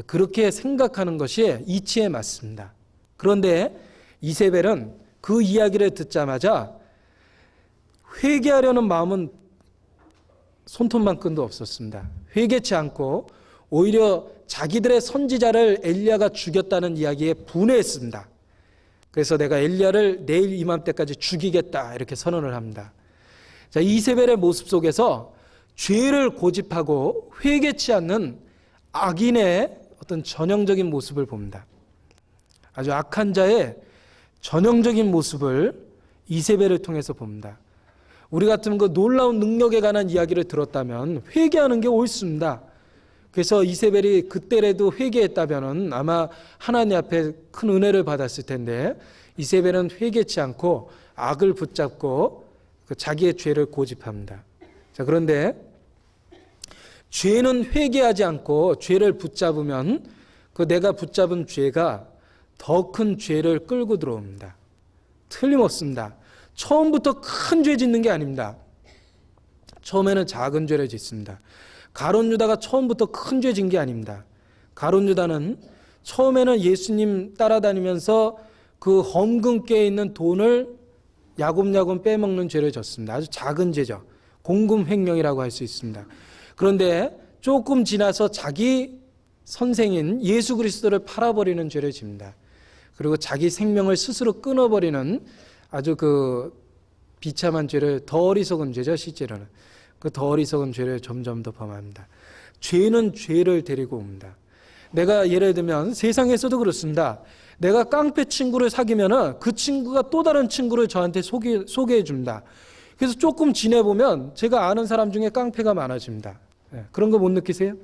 그렇게 생각하는 것이 이치에 맞습니다. 그런데 이세벨은 그 이야기를 듣자마자 회개하려는 마음은 손톱만큼도 없었습니다. 회개치 않고 오히려 자기들의 선지자를 엘리야가 죽였다는 이야기에 분해했습니다. 그래서 내가 엘리야를 내일 이맘때까지 죽이겠다 이렇게 선언을 합니다. 자, 이세벨의 모습 속에서 죄를 고집하고 회개치 않는 악인의 어떤 전형적인 모습을 봅니다. 아주 악한 자의 전형적인 모습을 이세벨을 통해서 봅니다. 우리 같으면 그 놀라운 능력에 관한 이야기를 들었다면 회개하는 게 옳습니다. 그래서 이세벨이 그때라도 회개했다면 아마 하나님 앞에 큰 은혜를 받았을 텐데, 이세벨은 회개치 않고 악을 붙잡고 자기의 죄를 고집합니다. 자, 그런데 죄는 회개하지 않고 죄를 붙잡으면 그 내가 붙잡은 죄가 더 큰 죄를 끌고 들어옵니다. 틀림없습니다. 처음부터 큰 죄 짓는 게 아닙니다. 처음에는 작은 죄를 짓습니다. 가룟 유다가 처음부터 큰 죄 진 게 아닙니다. 가룟 유다는 처음에는 예수님 따라다니면서 그 헌금께에 있는 돈을 야곱야곱 빼먹는 죄를 졌습니다. 아주 작은 죄죠. 공금횡령이라고 할 수 있습니다. 그런데 조금 지나서 자기 선생인 예수 그리스도를 팔아버리는 죄를 집니다. 그리고 자기 생명을 스스로 끊어버리는 아주 그 비참한 죄를, 더 어리석은 죄죠. 실제로는 그 더 어리석은 죄를 점점 더 범합니다. 죄는 죄를 데리고 옵니다. 내가 예를 들면 세상에서도 그렇습니다. 내가 깡패 친구를 사귀면은 그 친구가 또 다른 친구를 저한테 소개해 줍니다. 그래서 조금 지내보면 제가 아는 사람 중에 깡패가 많아집니다. 그런 거 못 느끼세요?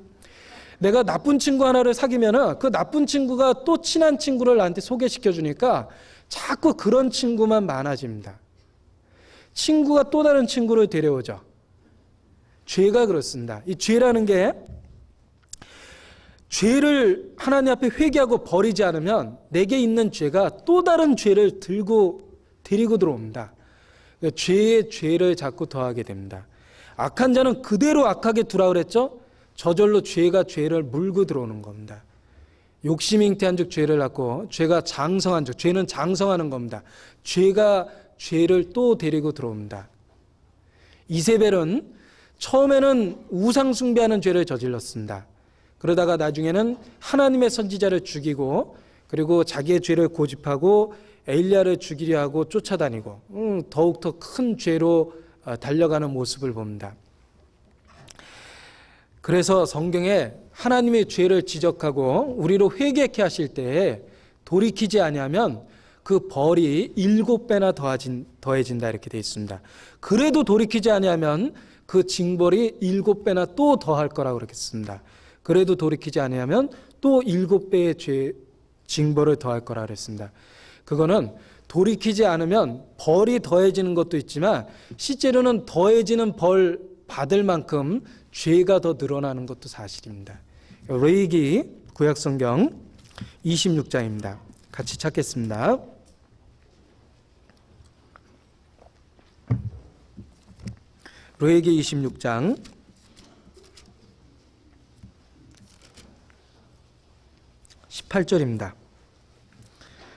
내가 나쁜 친구 하나를 사귀면은 그 나쁜 친구가 또 친한 친구를 나한테 소개시켜 주니까 자꾸 그런 친구만 많아집니다. 친구가 또 다른 친구를 데려오죠. 죄가 그렇습니다. 이 죄라는 게, 죄를 하나님 앞에 회개하고 버리지 않으면 내게 있는 죄가 또 다른 죄를 데리고 들어옵니다. 죄에 죄를 자꾸 더하게 됩니다. 악한 자는 그대로 악하게 두라 그랬죠? 저절로 죄가 죄를 물고 들어오는 겁니다. 욕심이 잉태한 즉 죄를 낳고, 죄가 장성한 즉, 죄는 장성하는 겁니다. 죄가 죄를 또 데리고 들어옵니다. 이세벨은 처음에는 우상 숭배하는 죄를 저질렀습니다. 그러다가 나중에는 하나님의 선지자를 죽이고, 그리고 자기의 죄를 고집하고 엘리야를 죽이려 하고 쫓아다니고 더욱더 큰 죄로 달려가는 모습을 봅니다. 그래서 성경에 하나님의 죄를 지적하고 우리로 회개케 하실 때에 돌이키지 아니하면 그 벌이 7배나 더해진다 이렇게 되어 있습니다. 그래도 돌이키지 아니하면 그 징벌이 7배나 또 더할 거라고 그랬습니다. 그래도 돌이키지 아니하면 또 7배의 징벌을 더할 거라 그랬습니다. 그거는 돌이키지 않으면 벌이 더해지는 것도 있지만 실제로는 더해지는 벌 받을 만큼 죄가 더 늘어나는 것도 사실입니다. 레위기 구약성경 26장입니다. 같이 찾겠습니다. 레위기 26장 18절입니다.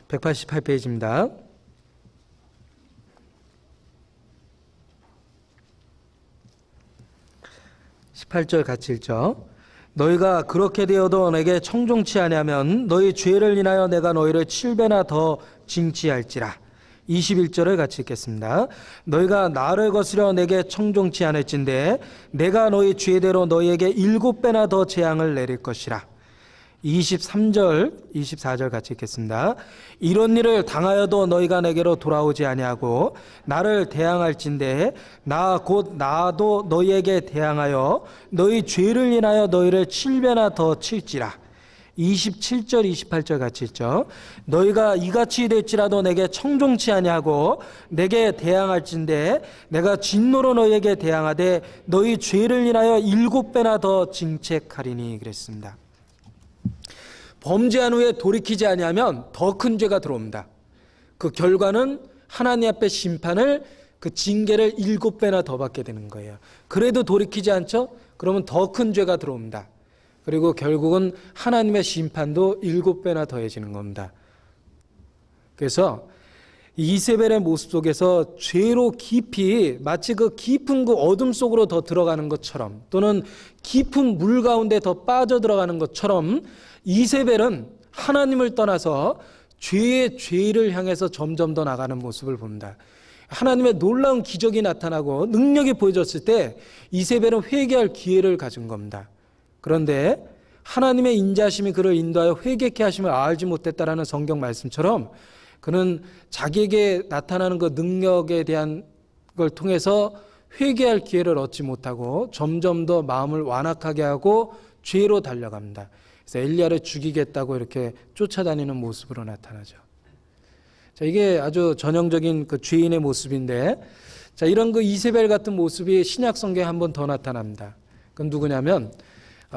188페이지입니다. 18절 같이 읽죠. 너희가 그렇게 되어도 내게 청종치 아니하면 너희 죄를 인하여 내가 너희를 7배나 더 징치할지라. 21절을 같이 읽겠습니다. 너희가 나를 거스려 내게 청종치 않을진대 내가 너희 죄대로 너희에게 7배나 더 재앙을 내릴 것이라. 23절, 24절 같이 읽겠습니다. 이런 일을 당하여도 너희가 내게로 돌아오지 아니하고 나를 대항할진대 나 곧 나도 너희에게 대항하여 너희 죄를 인하여 너희를 7배나 더 칠지라. 27절, 28절 같이 읽죠. 너희가 이같이 될지라도 내게 청종치 아니하고 내게 대항할진대 내가 진노로 너희에게 대항하되 너희 죄를 인하여 7배나 더 징책하리니 그랬습니다. 범죄한 후에 돌이키지 아니하면 더 큰 죄가 들어옵니다. 그 결과는 하나님 앞에 심판을, 그 징계를 7배나 더 받게 되는 거예요. 그래도 돌이키지 않죠? 그러면 더 큰 죄가 들어옵니다. 그리고 결국은 하나님의 심판도 7배나 더해지는 겁니다. 그래서 이세벨의 모습 속에서 죄로 깊이, 마치 그 깊은 그 어둠 속으로 더 들어가는 것처럼, 또는 깊은 물 가운데 더 빠져 들어가는 것처럼 이세벨은 하나님을 떠나서 죄의 죄를 향해서 점점 더 나가는 모습을 봅니다. 하나님의 놀라운 기적이 나타나고 능력이 보여졌을 때 이세벨은 회개할 기회를 가진 겁니다. 그런데 하나님의 인자하심이 그를 인도하여 회개케 하심을 알지 못했다라는 성경 말씀처럼 그는 자기에게 나타나는 그 능력에 대한 걸 통해서 회개할 기회를 얻지 못하고 점점 더 마음을 완악하게 하고 죄로 달려갑니다. 그래서 엘리야를 죽이겠다고 이렇게 쫓아다니는 모습으로 나타나죠. 자, 이게 아주 전형적인 그 죄인의 모습인데, 자, 이런 그 이세벨 같은 모습이 신약 성경에 한 번 더 나타납니다. 그건 누구냐면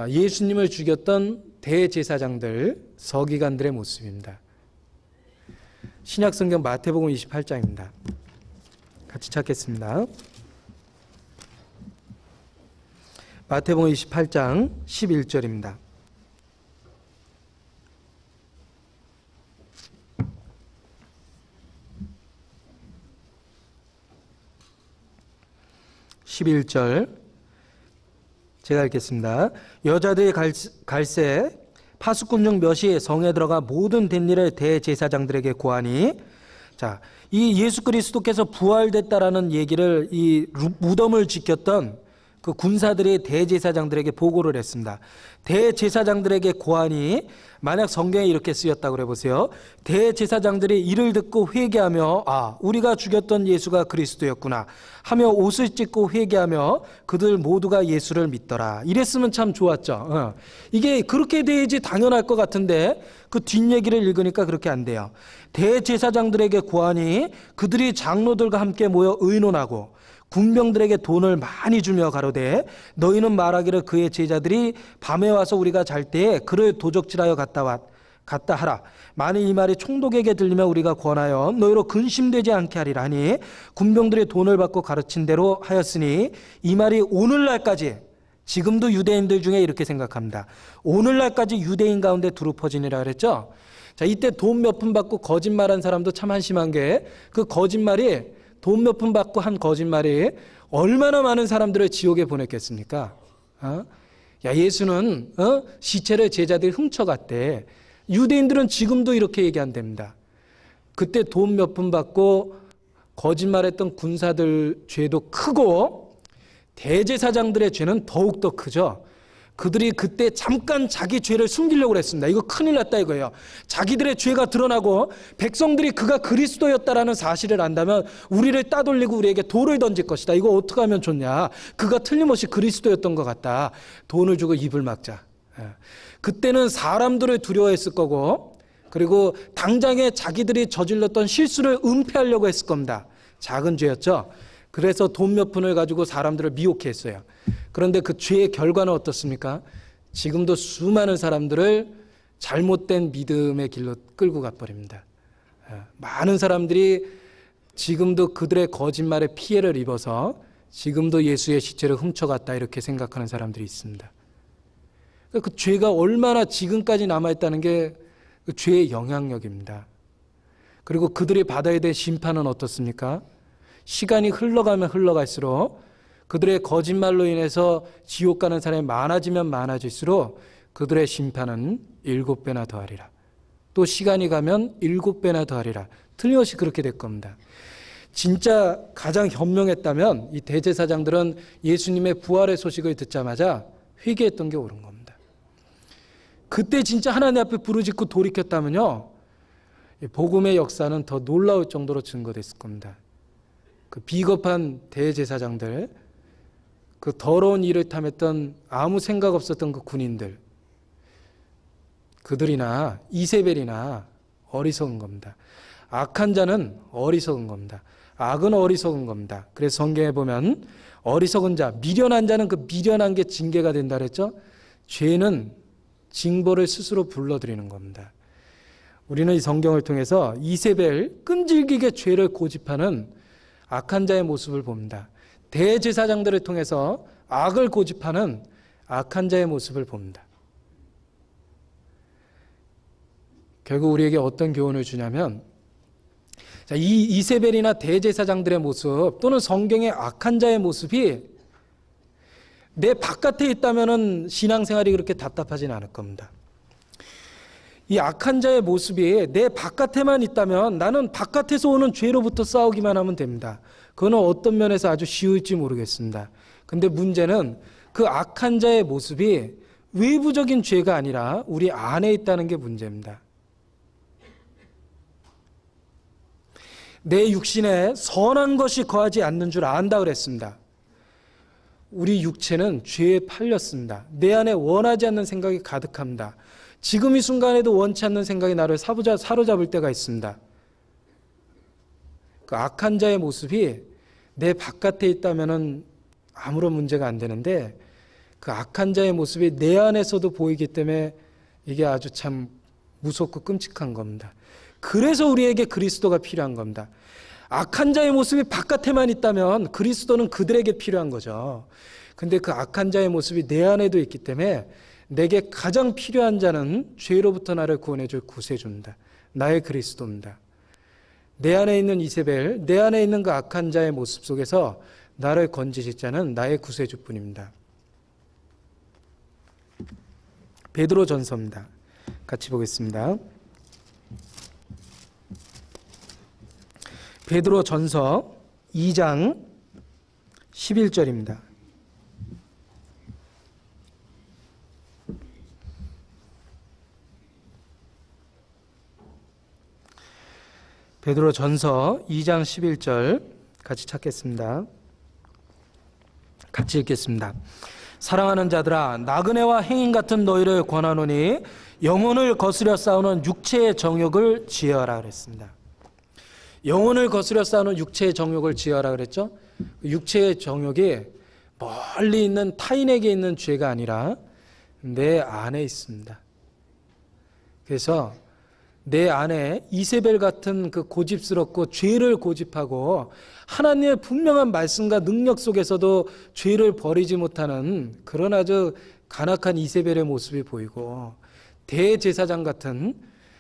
예수님을 죽였던 대제사장들, 서기관들의 모습입니다. 신약 성경 마태복음 28장입니다. 같이 찾겠습니다. 마태복음 28장 11절입니다. 제가 읽겠습니다. 여자들이 갈새 파수꾼 중 몇이 성에 들어가 모든 된 일을 대제사장들에게 고하니, 자, 이 예수 그리스도께서 부활됐다라는 얘기를 이 무덤을 지켰던 그 군사들이 대제사장들에게 보고를 했습니다. 대제사장들에게 고하니, 만약 성경에 이렇게 쓰였다고 해보세요. 대제사장들이 이를 듣고 회개하며 우리가 죽였던 예수가 그리스도였구나 하며 옷을 찢고 회개하며 그들 모두가 예수를 믿더라. 이랬으면 참 좋았죠. 이게 그렇게 돼야지 당연할 것 같은데 그 뒷얘기를 읽으니까 그렇게 안 돼요. 대제사장들에게 고하니 그들이 장로들과 함께 모여 의논하고 군병들에게 돈을 많이 주며 가로되 너희는 말하기를 그의 제자들이 밤에 와서 우리가 잘 때에 그를 도적질하여 갔다 하라. 만일 이 말이 총독에게 들리면 우리가 권하여 너희로 근심되지 않게 하리라 하니 군병들이 돈을 받고 가르친 대로 하였으니 이 말이 오늘날까지, 지금도 유대인들 중에 이렇게 생각합니다. 오늘날까지 유대인 가운데 두루 퍼지니라 그랬죠. 자, 이때 돈 몇 푼 받고 거짓말한 사람도 참 한심한 게, 그 거짓말이, 돈 몇 푼 받고 한 거짓말이 얼마나 많은 사람들을 지옥에 보냈겠습니까? 야, 예수는 시체를 제자들이 훔쳐갔대. 유대인들은 지금도 이렇게 얘기한답니다. 그때 돈 몇 푼 받고 거짓말했던 군사들 죄도 크고 대제사장들의 죄는 더욱더 크죠. 그들이 그때 잠깐 자기 죄를 숨기려고 했습니다. 이거 큰일 났다 이거예요. 자기들의 죄가 드러나고 백성들이 그가 그리스도였다라는 사실을 안다면 우리를 따돌리고 우리에게 돌을 던질 것이다. 이거 어떻게 하면 좋냐. 그가 틀림없이 그리스도였던 것 같다. 돈을 주고 입을 막자. 그때는 사람들을 두려워했을 거고, 그리고 당장에 자기들이 저질렀던 실수를 은폐하려고 했을 겁니다. 작은 죄였죠. 그래서 돈 몇 푼을 가지고 사람들을 미혹해 했어요. 그런데 그 죄의 결과는 어떻습니까? 지금도 수많은 사람들을 잘못된 믿음의 길로 끌고 가버립니다. 많은 사람들이 지금도 그들의 거짓말에 피해를 입어서 지금도 예수의 시체를 훔쳐갔다 이렇게 생각하는 사람들이 있습니다. 그 죄가 얼마나 지금까지 남아있다는 게 그 죄의 영향력입니다. 그리고 그들이 받아야 될 심판은 어떻습니까? 시간이 흘러가면 흘러갈수록 그들의 거짓말로 인해서 지옥 가는 사람이 많아지면 많아질수록 그들의 심판은 7배나 더하리라. 또 시간이 가면 7배나 더하리라. 틀림없이 그렇게 될 겁니다. 진짜 가장 현명했다면 이 대제사장들은 예수님의 부활의 소식을 듣자마자 회개했던 게 옳은 겁니다. 그때 진짜 하나님 앞에 부르짖고 돌이켰다면요, 복음의 역사는 더 놀라울 정도로 증거됐을 겁니다. 그 비겁한 대제사장들, 그 더러운 일을 탐했던 아무 생각 없었던 그 군인들, 그들이나 이세벨이나 어리석은 겁니다. 악한 자는 어리석은 겁니다. 악은 어리석은 겁니다. 그래서 성경에 보면 어리석은 자, 미련한 자는 그 미련한 게 징계가 된다 그랬죠. 죄는 징벌을 스스로 불러들이는 겁니다. 우리는 이 성경을 통해서 이세벨, 끈질기게 죄를 고집하는 악한 자의 모습을 봅니다. 대제사장들을 통해서 악을 고집하는 악한 자의 모습을 봅니다. 결국 우리에게 어떤 교훈을 주냐면, 이 이세벨이나 대제사장들의 모습 또는 성경의 악한 자의 모습이 내 바깥에 있다면 신앙생활이 그렇게 답답하진 않을 겁니다. 이 악한 자의 모습이 내 바깥에만 있다면 나는 바깥에서 오는 죄로부터 싸우기만 하면 됩니다. 그거는 어떤 면에서 아주 쉬울지 모르겠습니다. 근데 문제는 그 악한 자의 모습이 외부적인 죄가 아니라 우리 안에 있다는 게 문제입니다. 내 육신에 선한 것이 거하지 않는 줄 안다 그랬습니다. 우리 육체는 죄에 팔렸습니다. 내 안에 원하지 않는 생각이 가득합니다. 지금 이 순간에도 원치 않는 생각이 나를 사로잡을 때가 있습니다. 그 악한 자의 모습이 내 바깥에 있다면 아무런 문제가 안 되는데 그 악한 자의 모습이 내 안에서도 보이기 때문에 이게 아주 참 무섭고 끔찍한 겁니다. 그래서 우리에게 그리스도가 필요한 겁니다. 악한 자의 모습이 바깥에만 있다면 그리스도는 그들에게 필요한 거죠. 근데 그 악한 자의 모습이 내 안에도 있기 때문에 내게 가장 필요한 자는 죄로부터 나를 구원해 줄 구세주입니다. 나의 그리스도입니다. 내 안에 있는 이세벨, 내 안에 있는 그 악한 자의 모습 속에서 나를 건지실 자는 나의 구세주뿐입니다. 베드로전서입니다. 같이 보겠습니다. 베드로전서 2장 11절입니다. 베드로전서 2장 11절 같이 찾겠습니다. 같이 읽겠습니다. 사랑하는 자들아, 나그네와 행인 같은 너희를 권하노니 영혼을 거스려 싸우는 육체의 정욕을 지어라 그랬습니다. 영혼을 거스려 싸우는 육체의 정욕을 지어라 그랬죠. 육체의 정욕이 멀리 있는 타인에게 있는 죄가 아니라 내 안에 있습니다. 그래서 내 안에 이세벨 같은 그 고집스럽고 죄를 고집하고 하나님의 분명한 말씀과 능력 속에서도 죄를 버리지 못하는 그런 아주 간악한 이세벨의 모습이 보이고, 대제사장 같은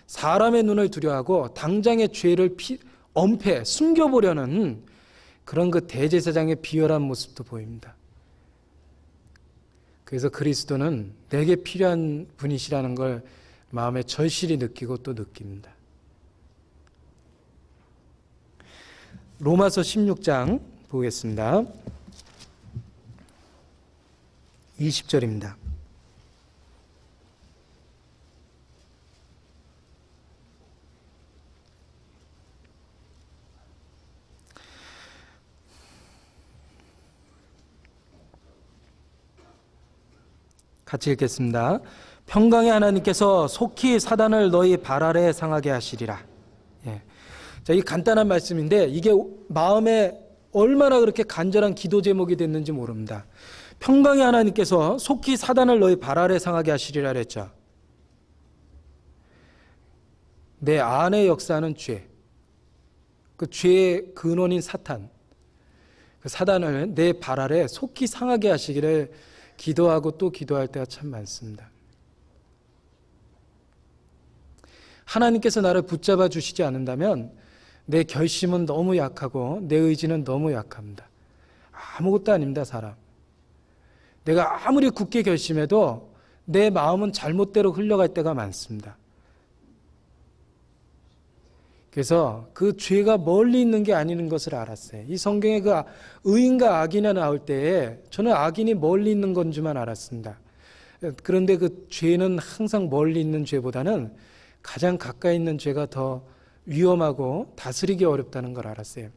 사람의 눈을 두려워하고 당장의 죄를 엄폐 숨겨보려는 그런 그 대제사장의 비열한 모습도 보입니다. 그래서 그리스도는 내게 필요한 분이시라는 걸 마음에 절실히 느끼고 또 느낍니다. 로마서 16장 보겠습니다. 20절입니다. 같이 읽겠습니다. 평강의 하나님께서 속히 사단을 너희 발 아래에 상하게 하시리라. 예. 자, 이 간단한 말씀인데 이게 마음에 얼마나 그렇게 간절한 기도 제목이 됐는지 모릅니다. 평강의 하나님께서 속히 사단을 너희 발 아래에 상하게 하시리라 그랬죠. 내 안에 역사하는 죄, 그 죄의 근원인 사탄, 그 사단을 내 발 아래 속히 상하게 하시기를 기도하고 또 기도할 때가 참 많습니다. 하나님께서 나를 붙잡아 주시지 않는다면 내 결심은 너무 약하고 내 의지는 너무 약합니다. 아무것도 아닙니다, 사람. 내가 아무리 굳게 결심해도 내 마음은 잘못대로 흘러갈 때가 많습니다. 그래서 그 죄가 멀리 있는 게 아닌 것을 알았어요. 이 성경에 그 의인과 악인이 나올 때에 저는 악인이 멀리 있는 건 줄만 알았습니다. 그런데 그 죄는 항상 멀리 있는 죄보다는 가장 가까이 있는 죄가 더 위험하고 다스리기 어렵다는 걸 알았어요.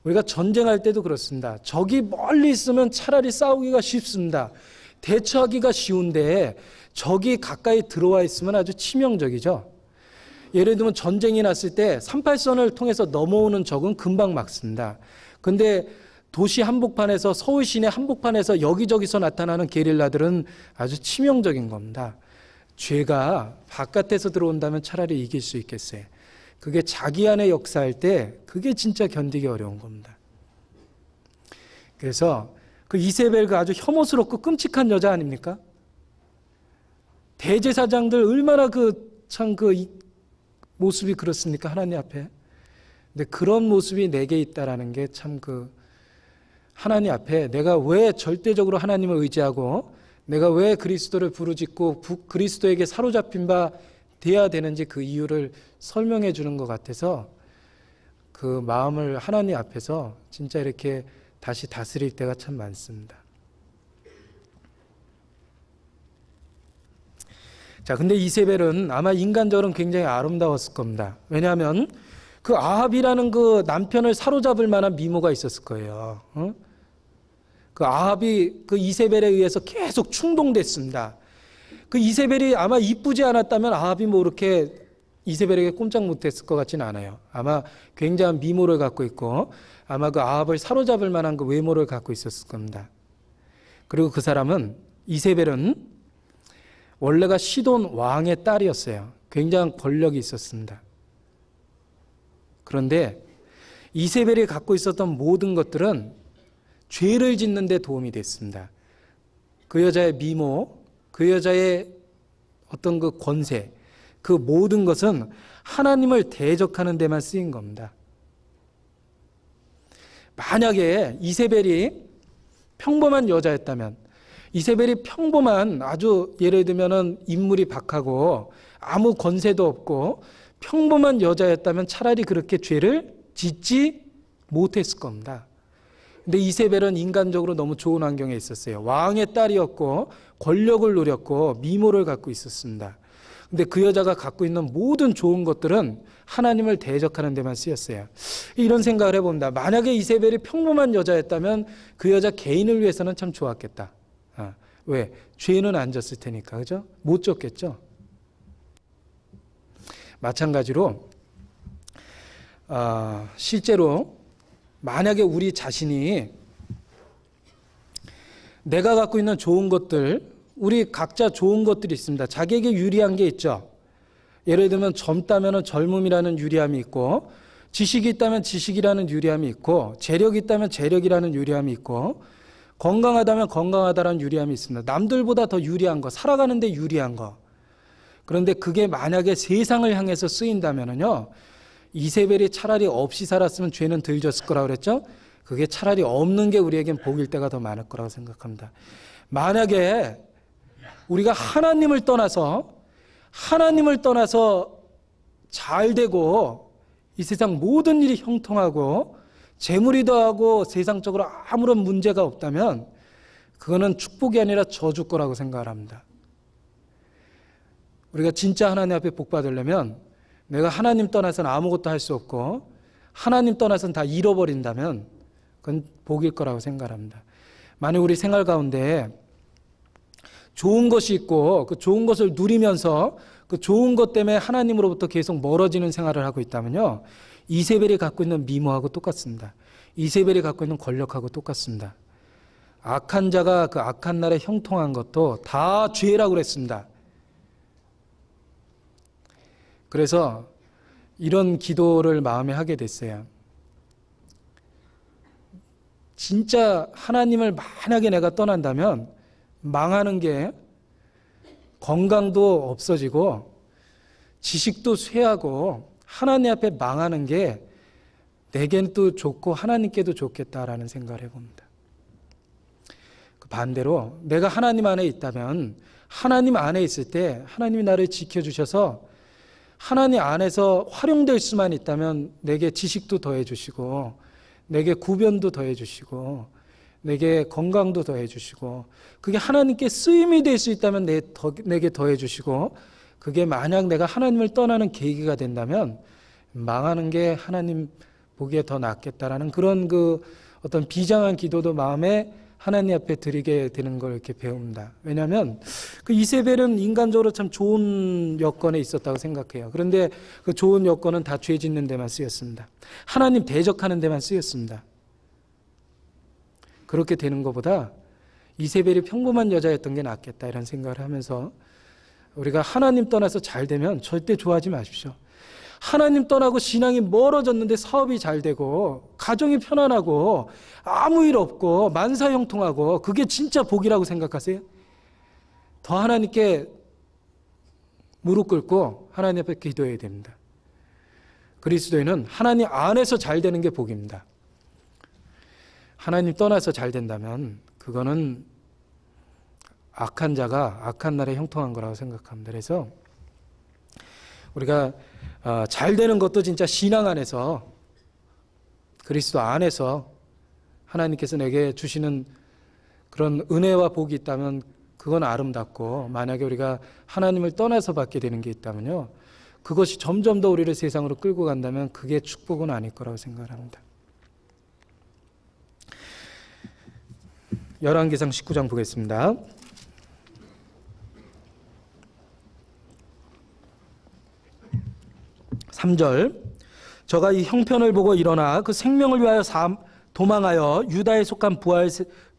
우리가 전쟁할 때도 그렇습니다. 적이 멀리 있으면 차라리 싸우기가 쉽습니다. 대처하기가 쉬운데 적이 가까이 들어와 있으면 아주 치명적이죠. 예를 들면 전쟁이 났을 때 38선을 통해서 넘어오는 적은 금방 막습니다. 그런데 도시 한복판에서, 서울 시내 한복판에서 여기저기서 나타나는 게릴라들은 아주 치명적인 겁니다. 죄가 바깥에서 들어온다면 차라리 이길 수 있겠어요. 그게 자기 안에 역사할 때 그게 진짜 견디기 어려운 겁니다. 그래서 그 이세벨 그 아주 혐오스럽고 끔찍한 여자 아닙니까? 대제사장들 얼마나 참 모습이 그렇습니까? 하나님 앞에. 근데 그런 모습이 내게 있다라는 게 참 하나님 앞에 내가 왜 절대적으로 하나님을 의지하고 내가 왜 그리스도를 부르짖고 그리스도에게 사로잡힌 바 돼야 되는지 그 이유를 설명해 주는 것 같아서 그 마음을 하나님 앞에서 진짜 이렇게 다시 다스릴 때가 참 많습니다. 자, 근데 이세벨은 아마 인간적으로는 굉장히 아름다웠을 겁니다. 왜냐하면 그 아합이라는 그 남편을 사로잡을 만한 미모가 있었을 거예요. 그 아합이 그 이세벨에 의해서 계속 충동됐습니다. 그 이세벨이 아마 이쁘지 않았다면 아합이 뭐 이렇게 이세벨에게 꼼짝 못했을 것 같지는 않아요. 아마 굉장한 미모를 갖고 있고 아마 그 아합을 사로잡을 만한 그 외모를 갖고 있었을 겁니다. 그리고 그 사람은 이세벨은 원래가 시돈 왕의 딸이었어요. 굉장한 권력이 있었습니다. 그런데 이세벨이 갖고 있었던 모든 것들은 죄를 짓는 데 도움이 됐습니다. 그 여자의 미모, 그 여자의 어떤 그 권세, 그 모든 것은 하나님을 대적하는 데만 쓰인 겁니다. 만약에 이세벨이 평범한 여자였다면, 이세벨이 평범한 아주 예를 들면은 인물이 박하고 아무 권세도 없고 평범한 여자였다면 차라리 그렇게 죄를 짓지 못했을 겁니다. 근데 이세벨은 인간적으로 너무 좋은 환경에 있었어요. 왕의 딸이었고 권력을 누렸고 미모를 갖고 있었습니다. 근데 그 여자가 갖고 있는 모든 좋은 것들은 하나님을 대적하는 데만 쓰였어요. 이런 생각을 해봅니다. 만약에 이세벨이 평범한 여자였다면 그 여자 개인을 위해서는 참 좋았겠다. 왜? 죄는 안 졌을 테니까. 그죠? 못 졌겠죠? 마찬가지로 실제로 만약에 우리 자신이 내가 갖고 있는 좋은 것들, 우리 각자 좋은 것들이 있습니다. 자기에게 유리한 게 있죠. 예를 들면 젊다면 젊음이라는 유리함이 있고, 지식이 있다면 지식이라는 유리함이 있고, 재력이 있다면 재력이라는 유리함이 있고, 건강하다면 건강하다라는 유리함이 있습니다. 남들보다 더 유리한 거, 살아가는 데 유리한 거. 그런데 그게 만약에 세상을 향해서 쓰인다면요, 이세벨이 차라리 없이 살았으면 죄는 덜 졌을 거라고 그랬죠? 그게 차라리 없는 게 우리에겐 복일 때가 더 많을 거라고 생각합니다. 만약에 우리가 하나님을 떠나서 잘 되고 이 세상 모든 일이 형통하고 재물이 더하고 세상적으로 아무런 문제가 없다면 그거는 축복이 아니라 저주 거라고 생각을 합니다. 우리가 진짜 하나님 앞에 복 받으려면 내가 하나님 떠나서는 아무것도 할 수 없고 하나님 떠나서는 다 잃어버린다면 그건 복일 거라고 생각합니다. 만약 우리 생활 가운데 좋은 것이 있고 그 좋은 것을 누리면서 그 좋은 것 때문에 하나님으로부터 계속 멀어지는 생활을 하고 있다면요, 이세벨이 갖고 있는 미모하고 똑같습니다. 이세벨이 갖고 있는 권력하고 똑같습니다. 악한 자가 그 악한 날에 형통한 것도 다 죄라고 그랬습니다. 그래서 이런 기도를 마음에 하게 됐어요. 진짜 하나님을 만약에 내가 떠난다면 망하는 게 건강도 없어지고 지식도 쇠하고 하나님 앞에 망하는 게 내게도 좋고 하나님께도 좋겠다라는 생각을 해봅니다. 그 반대로 내가 하나님 안에 있다면 하나님 안에 있을 때 하나님이 나를 지켜주셔서 하나님 안에서 활용될 수만 있다면 내게 지식도 더해 주시고 내게 구변도 더해 주시고 내게 건강도 더해 주시고 그게 하나님께 쓰임이 될 수 있다면 내게 더해 주시고 그게 만약 내가 하나님을 떠나는 계기가 된다면 망하는 게 하나님 보기에 더 낫겠다라는 그런 그 어떤 비장한 기도도 마음에 하나님 앞에 드리게 되는 걸 이렇게 배웁니다. 왜냐하면 그 이세벨은 인간적으로 참 좋은 여건에 있었다고 생각해요. 그런데 그 좋은 여건은 다 죄 짓는 데만 쓰였습니다. 하나님 대적하는 데만 쓰였습니다. 그렇게 되는 것보다 이세벨이 평범한 여자였던 게 낫겠다 이런 생각을 하면서 우리가 하나님 떠나서 잘 되면 절대 좋아하지 마십시오. 하나님 떠나고 신앙이 멀어졌는데 사업이 잘 되고 가정이 편안하고 아무 일 없고 만사형통하고 그게 진짜 복이라고 생각하세요? 더 하나님께 무릎 꿇고 하나님 앞에 기도해야 됩니다. 그리스도인은 하나님 안에서 잘 되는 게 복입니다. 하나님 떠나서 잘 된다면 그거는 악한 자가 악한 날에 형통한 거라고 생각합니다. 그래서 우리가 잘 되는 것도 진짜 신앙 안에서, 그리스도 안에서 하나님께서 내게 주시는 그런 은혜와 복이 있다면 그건 아름답고, 만약에 우리가 하나님을 떠나서 받게 되는 게 있다면요, 그것이 점점 더 우리를 세상으로 끌고 간다면 그게 축복은 아닐 거라고 생각합니다. 열왕기상 19장 보겠습니다. 3절, 저가 이 형편을 보고 일어나 그 생명을 위하여 도망하여 유다에 속한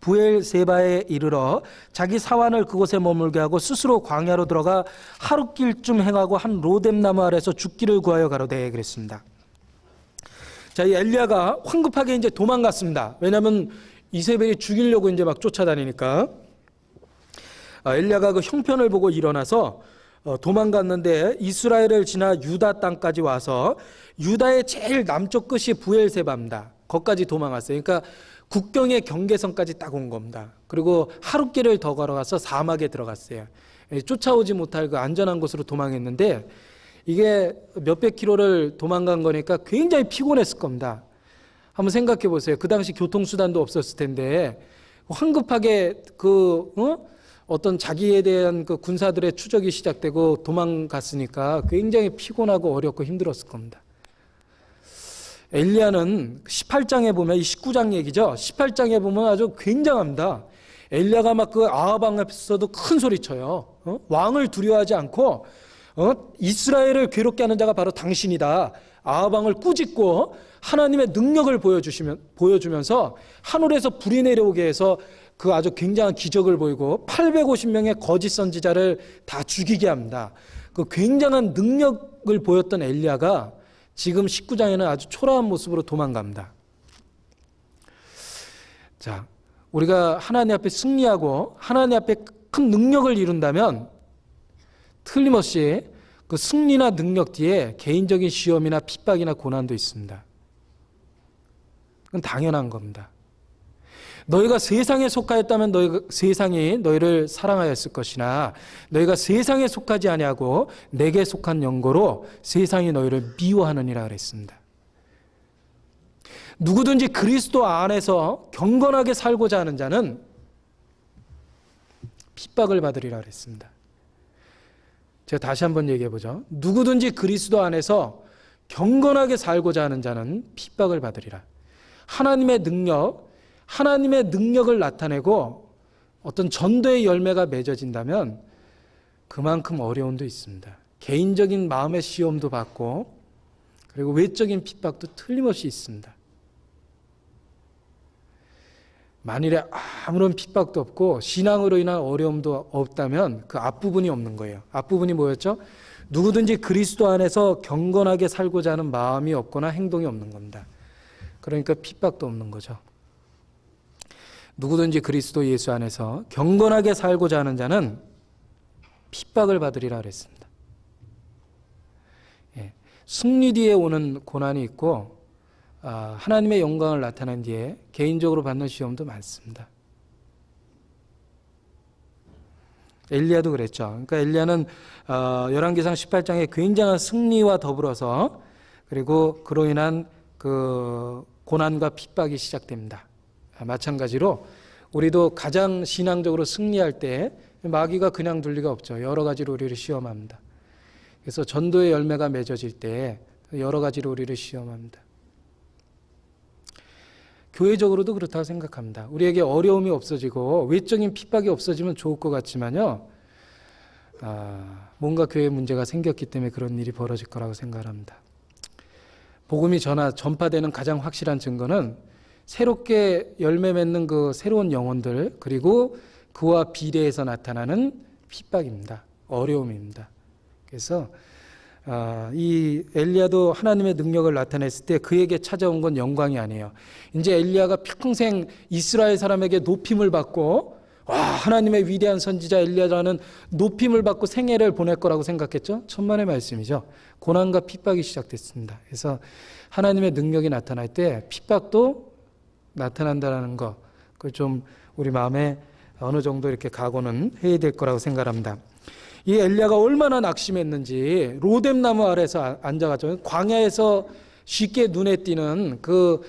부엘세바에 이르러 자기 사환을 그곳에 머물게 하고 스스로 광야로 들어가 하룻길쯤 행하고 한 로뎀나무 아래서 죽기를 구하여 가로되 그랬습니다. 자, 이 엘리야가 황급하게 이제 도망갔습니다. 왜냐하면 이세벨이 죽이려고 이제 막 쫓아다니니까. 엘리야가 그 형편을 보고 일어나서 도망갔는데 이스라엘을 지나 유다 땅까지 와서 유다의 제일 남쪽 끝이 부엘세바입니다. 거기까지 도망갔어요. 그러니까 국경의 경계선까지 딱 온 겁니다. 그리고 하룻길을 더 걸어가서 사막에 들어갔어요. 쫓아오지 못할 그 안전한 곳으로 도망했는데 이게 몇백 킬로를 도망간 거니까 굉장히 피곤했을 겁니다. 한번 생각해 보세요. 그 당시 교통수단도 없었을 텐데 황급하게 어떤 자기에 대한 그 군사들의 추적이 시작되고 도망갔으니까 굉장히 피곤하고 어렵고 힘들었을 겁니다. 엘리야는 18장에 보면, 이 19장 얘기죠. 18장에 보면 아주 굉장합니다. 엘리야가 막 그 아합 앞에서도 큰 소리 쳐요. 왕을 두려워하지 않고 이스라엘을 괴롭게 하는 자가 바로 당신이다. 아합 왕을 꾸짖고 하나님의 능력을 보여주면서 하늘에서 불이 내려오게 해서 그 아주 굉장한 기적을 보이고 850명의 거짓 선지자를 다 죽이게 합니다. 그 굉장한 능력을 보였던 엘리야가 지금 19장에는 아주 초라한 모습으로 도망갑니다. 자, 우리가 하나님 앞에 승리하고 하나님 앞에 큰 능력을 이룬다면 틀림없이 그 승리나 능력 뒤에 개인적인 시험이나 핍박이나 고난도 있습니다. 그건 당연한 겁니다. 너희가 세상에 속하였다면 세상이 너희를 사랑하였을 것이나 너희가 세상에 속하지 아니하고 내게 속한 영고로 세상이 너희를 미워하느니라 그랬습니다. 누구든지 그리스도 안에서 경건하게 살고자 하는 자는 핍박을 받으리라 그랬습니다. 제가 다시 한번 얘기해 보죠. 누구든지 그리스도 안에서 경건하게 살고자 하는 자는 핍박을 받으리라. 하나님의 능력을 나타내고 어떤 전도의 열매가 맺어진다면 그만큼 어려움도 있습니다. 개인적인 마음의 시험도 받고 그리고 외적인 핍박도 틀림없이 있습니다. 만일에 아무런 핍박도 없고 신앙으로 인한 어려움도 없다면 그 앞부분이 없는 거예요. 앞부분이 뭐였죠? 누구든지 그리스도 안에서 경건하게 살고자 하는 마음이 없거나 행동이 없는 겁니다. 그러니까 핍박도 없는 거죠. 누구든지 그리스도 예수 안에서 경건하게 살고자 하는 자는 핍박을 받으리라 그랬습니다. 승리 뒤에 오는 고난이 있고 하나님의 영광을 나타낸 뒤에 개인적으로 받는 시험도 많습니다. 엘리야도 그랬죠. 그러니까 엘리야는 열왕기상 18장에 굉장한 승리와 더불어서 그리고 그로 인한 그 고난과 핍박이 시작됩니다. 마찬가지로 우리도 가장 신앙적으로 승리할 때 마귀가 그냥 둘 리가 없죠. 여러 가지로 우리를 시험합니다. 그래서 전도의 열매가 맺어질 때 여러 가지로 우리를 시험합니다. 교회적으로도 그렇다고 생각합니다. 우리에게 어려움이 없어지고 외적인 핍박이 없어지면 좋을 것 같지만요, 뭔가 교회에 문제가 생겼기 때문에 그런 일이 벌어질 거라고 생각합니다. 복음이 전파되는 가장 확실한 증거는 새롭게 열매 맺는 그 새로운 영혼들, 그리고 그와 비례해서 나타나는 핍박입니다. 어려움입니다. 그래서 이 엘리야도 하나님의 능력을 나타냈을 때 그에게 찾아온 건 영광이 아니에요. 이제 엘리야가 평생 이스라엘 사람에게 높임을 받고 하나님의 위대한 선지자 엘리야라는 높임을 받고 생애를 보낼 거라고 생각했죠. 천만의 말씀이죠. 고난과 핍박이 시작됐습니다. 그래서 하나님의 능력이 나타날 때 핍박도 나타난다는 거, 그걸 좀 우리 마음에 어느 정도 이렇게 각오는 해야 될 거라고 생각합니다. 이 엘리야가 얼마나 낙심했는지 로뎀나무 아래서 앉아가지고 광야에서 쉽게 눈에 띄는 그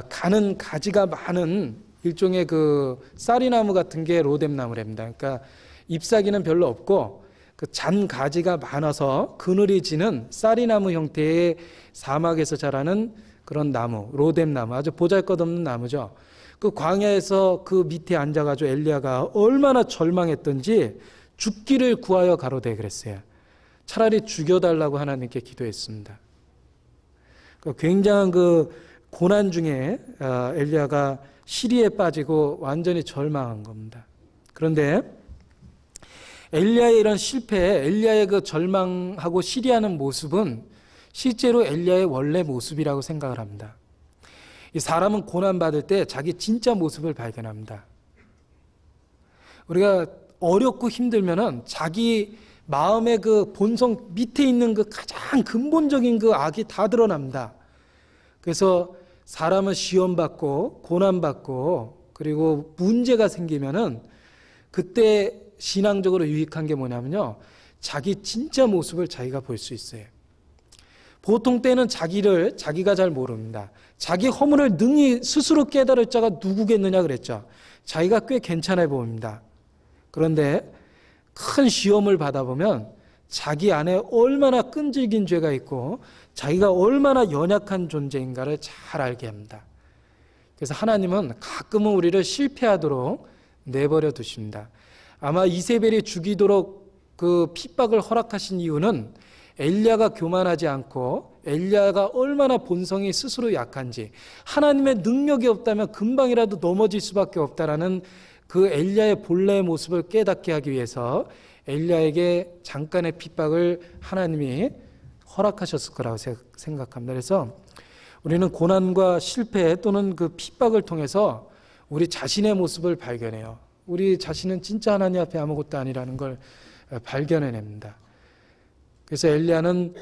가는 가지가 많은 일종의 그 쌀이나무 같은 게 로뎀나무랍니다. 그러니까 잎사귀는 별로 없고 그 잔 가지가 많아서 그늘이 지는 쌀이나무 형태의 사막에서 자라는 그런 나무, 로뎀나무, 아주 보잘것없는 나무죠. 그 광야에서 그 밑에 앉아가지고 엘리야가 얼마나 절망했던지 죽기를 구하여 가로되 그랬어요. 차라리 죽여달라고 하나님께 기도했습니다. 굉장한 그 고난 중에 엘리야가 시리에 빠지고 완전히 절망한 겁니다. 그런데 엘리야의 이런 실패, 엘리야의 그 절망하고 시리하는 모습은 실제로 엘리야의 원래 모습이라고 생각을 합니다. 이 사람은 고난받을 때 자기 진짜 모습을 발견합니다. 우리가 어렵고 힘들면은 자기 마음의 그 본성 밑에 있는 그 가장 근본적인 그 악이 다 드러납니다. 그래서 사람은 시험받고 고난받고 그리고 문제가 생기면은 그때 신앙적으로 유익한 게 뭐냐면요, 자기 진짜 모습을 자기가 볼 수 있어요. 보통 때는 자기가 잘 모릅니다. 자기 허물을 능히 스스로 깨달을 자가 누구겠느냐 그랬죠. 자기가 꽤 괜찮아 보입니다. 그런데 큰 시험을 받아보면 자기 안에 얼마나 끈질긴 죄가 있고 자기가 얼마나 연약한 존재인가를 잘 알게 합니다. 그래서 하나님은 가끔은 우리를 실패하도록 내버려 두십니다. 아마 이세벨이 죽이도록 그 핍박을 허락하신 이유는 엘리야가 교만하지 않고 엘리야가 얼마나 본성이 스스로 약한지, 하나님의 능력이 없다면 금방이라도 넘어질 수밖에 없다라는 그 엘리야의 본래의 모습을 깨닫게 하기 위해서 엘리야에게 잠깐의 핍박을 하나님이 허락하셨을 거라고 생각합니다. 그래서 우리는 고난과 실패 또는 그 핍박을 통해서 우리 자신의 모습을 발견해요. 우리 자신은 진짜 하나님 앞에 아무것도 아니라는 걸 발견해냅니다. 그래서 엘리야는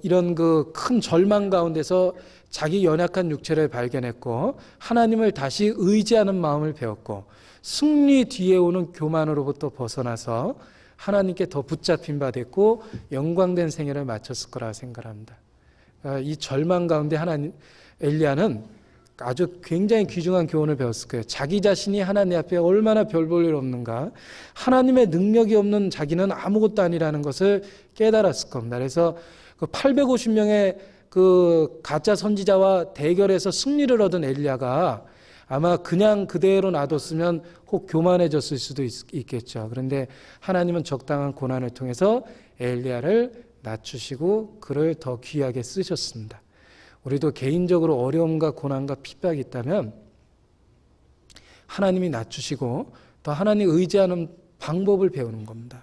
이런 그 큰 절망 가운데서 자기 연약한 육체를 발견했고 하나님을 다시 의지하는 마음을 배웠고 승리 뒤에 오는 교만으로부터 벗어나서 하나님께 더 붙잡힌 바 됐고 영광된 생애를 마쳤을 거라 생각합니다. 이 절망 가운데 엘리야는 아주 굉장히 귀중한 교훈을 배웠을 거예요. 자기 자신이 하나님 앞에 얼마나 별 볼 일 없는가, 하나님의 능력이 없는 자기는 아무것도 아니라는 것을 깨달았을 겁니다. 그래서 그 850명의 그 가짜 선지자와 대결해서 승리를 얻은 엘리야가 아마 그냥 그대로 놔뒀으면 혹 교만해졌을 수도 있겠죠. 그런데 하나님은 적당한 고난을 통해서 엘리야를 낮추시고 그를 더 귀하게 쓰셨습니다. 우리도 개인적으로 어려움과 고난과 핍박이 있다면 하나님이 낮추시고 또 하나님 의지하는 방법을 배우는 겁니다.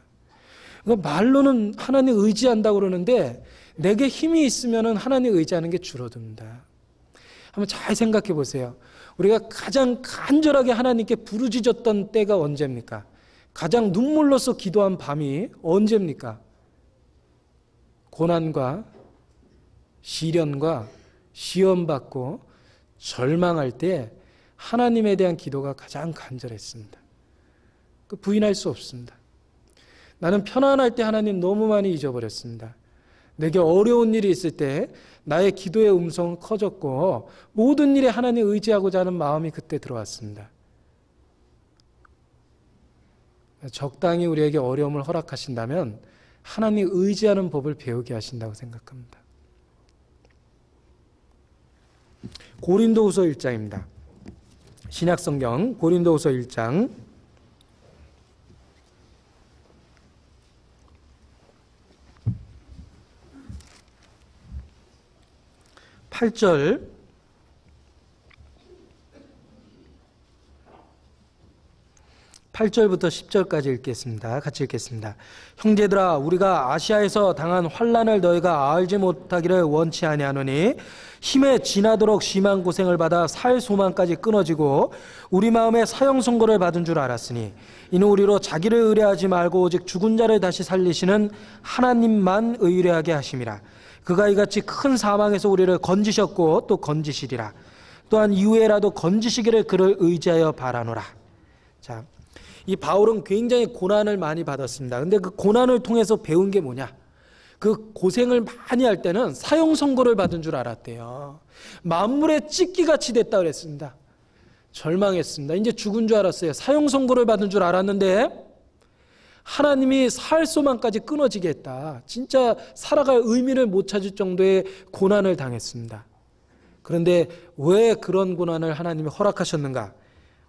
그러니까 말로는 하나님 의지한다고 그러는데 내게 힘이 있으면 하나님 의지하는 게 줄어듭니다. 한번 잘 생각해 보세요. 우리가 가장 간절하게 하나님께 부르짖었던 때가 언제입니까? 가장 눈물로써 기도한 밤이 언제입니까? 고난과 시련과 시험받고 절망할 때 하나님에 대한 기도가 가장 간절했습니다. 부인할 수 없습니다. 나는 편안할 때 하나님 너무 많이 잊어버렸습니다. 내게 어려운 일이 있을 때 나의 기도의 음성은 커졌고 모든 일에 하나님 의지하고자 하는 마음이 그때 들어왔습니다. 적당히 우리에게 어려움을 허락하신다면 하나님 의지하는 법을 배우게 하신다고 생각합니다. 고린도후서 1장입니다. 신약성경 고린도후서 1장 8절 8절부터 10절까지 읽겠습니다. 같이 읽겠습니다. 형제들아, 우리가 아시아에서 당한 환난을 너희가 알지 못하기를 원치 아니하노니 힘에 지나도록 심한 고생을 받아 살 소망까지 끊어지고 우리 마음에 사형 선고를 받은 줄 알았으니 이는 우리로 자기를 의뢰하지 말고 오직 죽은 자를 다시 살리시는 하나님만 의뢰하게 하심이라. 그가 이같이 큰 사망에서 우리를 건지셨고 또 건지시리라. 또한 이후에라도 건지시기를 그를 의지하여 바라노라. 자, 이 바울은 굉장히 고난을 많이 받았습니다. 근데 그 고난을 통해서 배운 게 뭐냐? 그 고생을 많이 할 때는 사형 선고를 받은 줄 알았대요. 만물의 찢기같이 됐다 그랬습니다. 절망했습니다. 이제 죽은 줄 알았어요. 사형 선고를 받은 줄 알았는데 하나님이 살 소망까지 끊어지게 했다. 진짜 살아갈 의미를 못 찾을 정도의 고난을 당했습니다. 그런데 왜 그런 고난을 하나님이 허락하셨는가?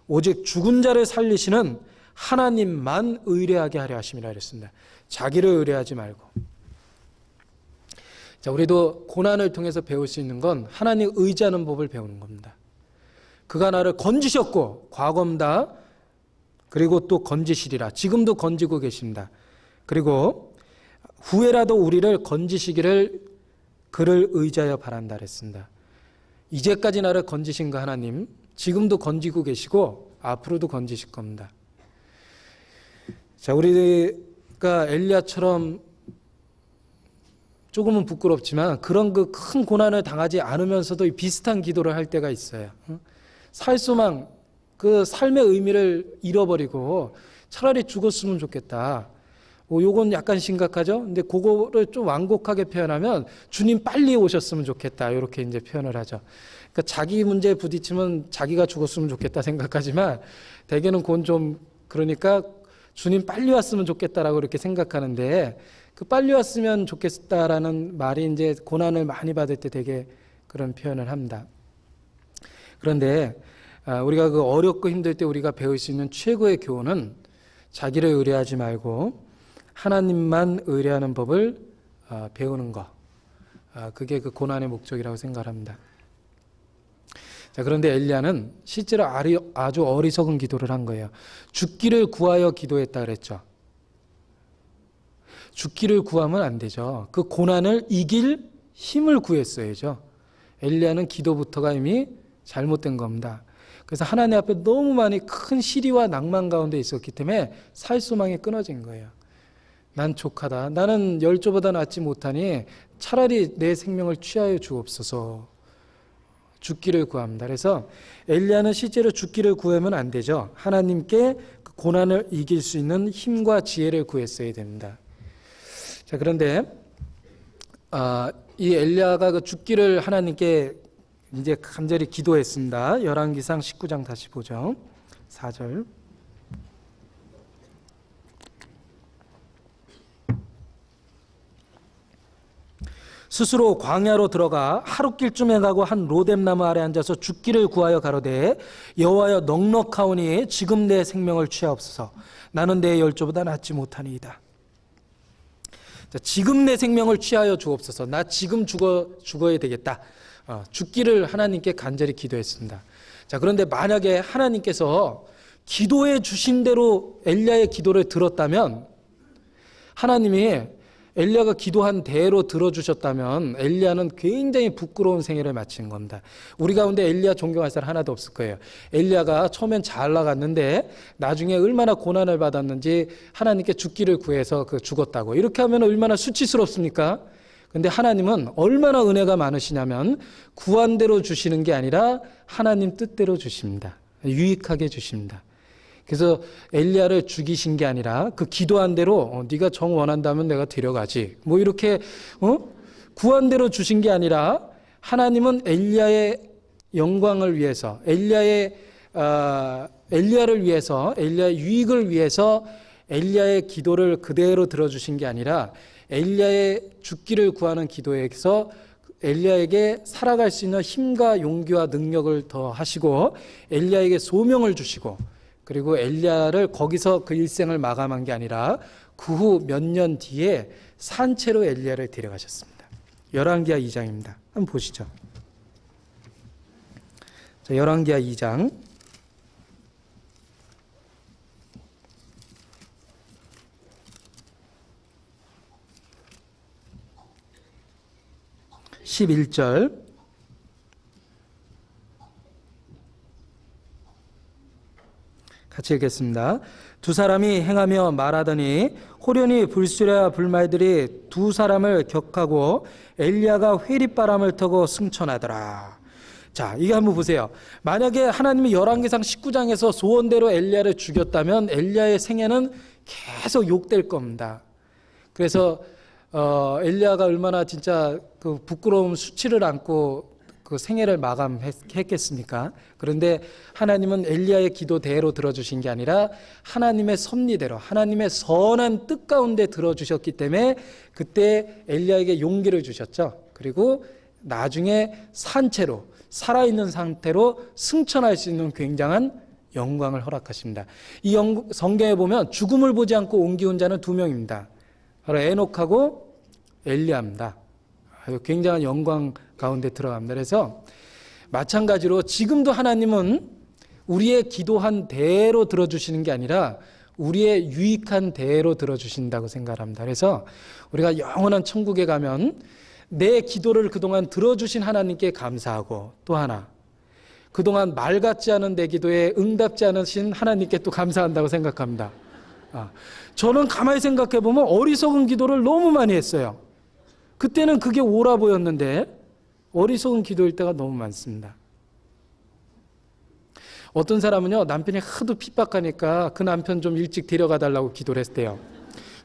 오직 죽은 자를 살리시는 하나님만 의뢰하게 하려 하심이라 그랬습니다. 자기를 의뢰하지 말고. 자, 우리도 고난을 통해서 배울 수 있는 건 하나님 의지하는 법을 배우는 겁니다. 그가 나를 건지셨고 과거입니다. 그리고 또 건지시리라. 지금도 건지고 계십니다. 그리고 후에라도 우리를 건지시기를 그를 의지하여 바란다 그랬습니다. 이제까지 나를 건지신 그 하나님, 지금도 건지고 계시고 앞으로도 건지실 겁니다. 자, 우리가 엘리야처럼 조금은 부끄럽지만 그런 그 큰 고난을 당하지 않으면서도 비슷한 기도를 할 때가 있어요. 살소망, 그 삶의 의미를 잃어버리고 차라리 죽었으면 좋겠다. 요건 약간 심각하죠? 근데 그거를 좀 완곡하게 표현하면 주님 빨리 오셨으면 좋겠다. 이렇게 이제 표현을 하죠. 그러니까 자기 문제에 부딪히면 자기가 죽었으면 좋겠다 생각하지만 대개는 그건 좀 그러니까 주님 빨리 왔으면 좋겠다라고 이렇게 생각하는데 그 빨리 왔으면 좋겠다라는 말이 이제 고난을 많이 받을 때 되게 그런 표현을 합니다. 그런데 우리가 그 어렵고 힘들 때 우리가 배울 수 있는 최고의 교훈은 자기를 의뢰하지 말고 하나님만 의뢰하는 법을 배우는 것. 그게 그 고난의 목적이라고 생각합니다. 자, 그런데 엘리야는 실제로 아주 어리석은 기도를 한 거예요. 죽기를 구하여 기도했다 그랬죠. 죽기를 구하면 안 되죠. 그 고난을 이길 힘을 구했어야죠. 엘리야는 기도부터가 이미 잘못된 겁니다. 그래서 하나님 앞에 너무 많이 큰 시리와 낭만 가운데 있었기 때문에 살 소망이 끊어진 거예요. 난 족하다. 나는 열조보다 낫지 못하니 차라리 내 생명을 취하여 주옵소서. 죽기를 구합니다. 그래서 엘리야는 실제로 죽기를 구하면 안 되죠. 하나님께 그 고난을 이길 수 있는 힘과 지혜를 구했어야 됩니다. 자, 그런데 이 엘리야가 그 죽기를 하나님께 이제 간절히 기도했습니다. 열왕기상 19장 다시 보죠. 4절. 스스로 광야로 들어가 하룻길쯤에 가고 한 로뎀나무 아래 앉아서 죽기를 구하여 가로되 여호와여 넉넉하오니 지금 내 생명을 취하옵소서. 나는 내 열조보다 낫지 못하니이다. 자, 지금 내 생명을 취하여 주옵소서. 나 지금 죽어야 되겠다. 죽기를 하나님께 간절히 기도했습니다. 자, 그런데 만약에 하나님께서 기도해 주신 대로 엘리야의 기도를 들었다면, 하나님이 엘리야가 기도한 대로 들어주셨다면 엘리야는 굉장히 부끄러운 생애를 마친 겁니다. 우리 가운데 엘리야 존경할 사람 하나도 없을 거예요. 엘리야가 처음엔 잘 나갔는데 나중에 얼마나 고난을 받았는지 하나님께 죽기를 구해서 죽었다고. 이렇게 하면 얼마나 수치스럽습니까? 근데 하나님은 얼마나 은혜가 많으시냐면 구한 대로 주시는 게 아니라 하나님 뜻대로 주십니다. 유익하게 주십니다. 그래서 엘리야를 죽이신 게 아니라 그 기도한 대로 네가 정 원한다면 내가 데려가지. 뭐 이렇게 구한 대로 주신 게 아니라 하나님은 엘리야의 영광을 위해서, 엘리야를 위해서, 엘리야의 유익을 위해서 엘리야의 기도를 그대로 들어주신 게 아니라 엘리야의 죽기를 구하는 기도에서 엘리야에게 살아갈 수 있는 힘과 용기와 능력을 더 하시고 엘리야에게 소명을 주시고 그리고 엘리야를 거기서 그 일생을 마감한 게 아니라 그 후 몇 년 뒤에 산채로 엘리야를 데려가셨습니다. 열왕기하 2장입니다. 한번 보시죠. 자, 열왕기하 2장 11절 같이 읽겠습니다. 두 사람이 행하며 말하더니 호련히 불수레와 불말들이 두 사람을 격하고 엘리야가 회립바람을 타고 승천하더라. 자, 이게 한번 보세요. 만약에 하나님이 열왕기상 19장에서 소원대로 엘리야를 죽였다면 엘리야의 생애는 계속 욕될 겁니다. 그래서 엘리야가 얼마나 진짜 그 부끄러움 수치를 안고 그 생애를 마감했겠습니까? 그런데 하나님은 엘리야의 기도대로 들어주신 게 아니라 하나님의 섭리대로 하나님의 선한 뜻 가운데 들어주셨기 때문에 그때 엘리야에게 용기를 주셨죠. 그리고 나중에 산채로 살아있는 상태로 승천할 수 있는 굉장한 영광을 허락하십니다. 이 성경에 보면 죽음을 보지 않고 옮기운 자는 2명입니다. 바로 에녹하고 엘리야입니다. 굉장한 영광 가운데 들어갑니다. 그래서 마찬가지로 지금도 하나님은 우리의 기도한 대로 들어주시는 게 아니라 우리의 유익한 대로 들어주신다고 생각합니다. 그래서 우리가 영원한 천국에 가면 내 기도를 그동안 들어주신 하나님께 감사하고, 또 하나 그동안 말 같지 않은 내 기도에 응답지 않으신 하나님께 또 감사한다고 생각합니다. 저는 가만히 생각해 보면 어리석은 기도를 너무 많이 했어요. 그때는 그게 옳아 보였는데 어리석은 기도일 때가 너무 많습니다. 어떤 사람은요, 남편이 하도 핍박하니까 그 남편 좀 일찍 데려가 달라고 기도를 했대요.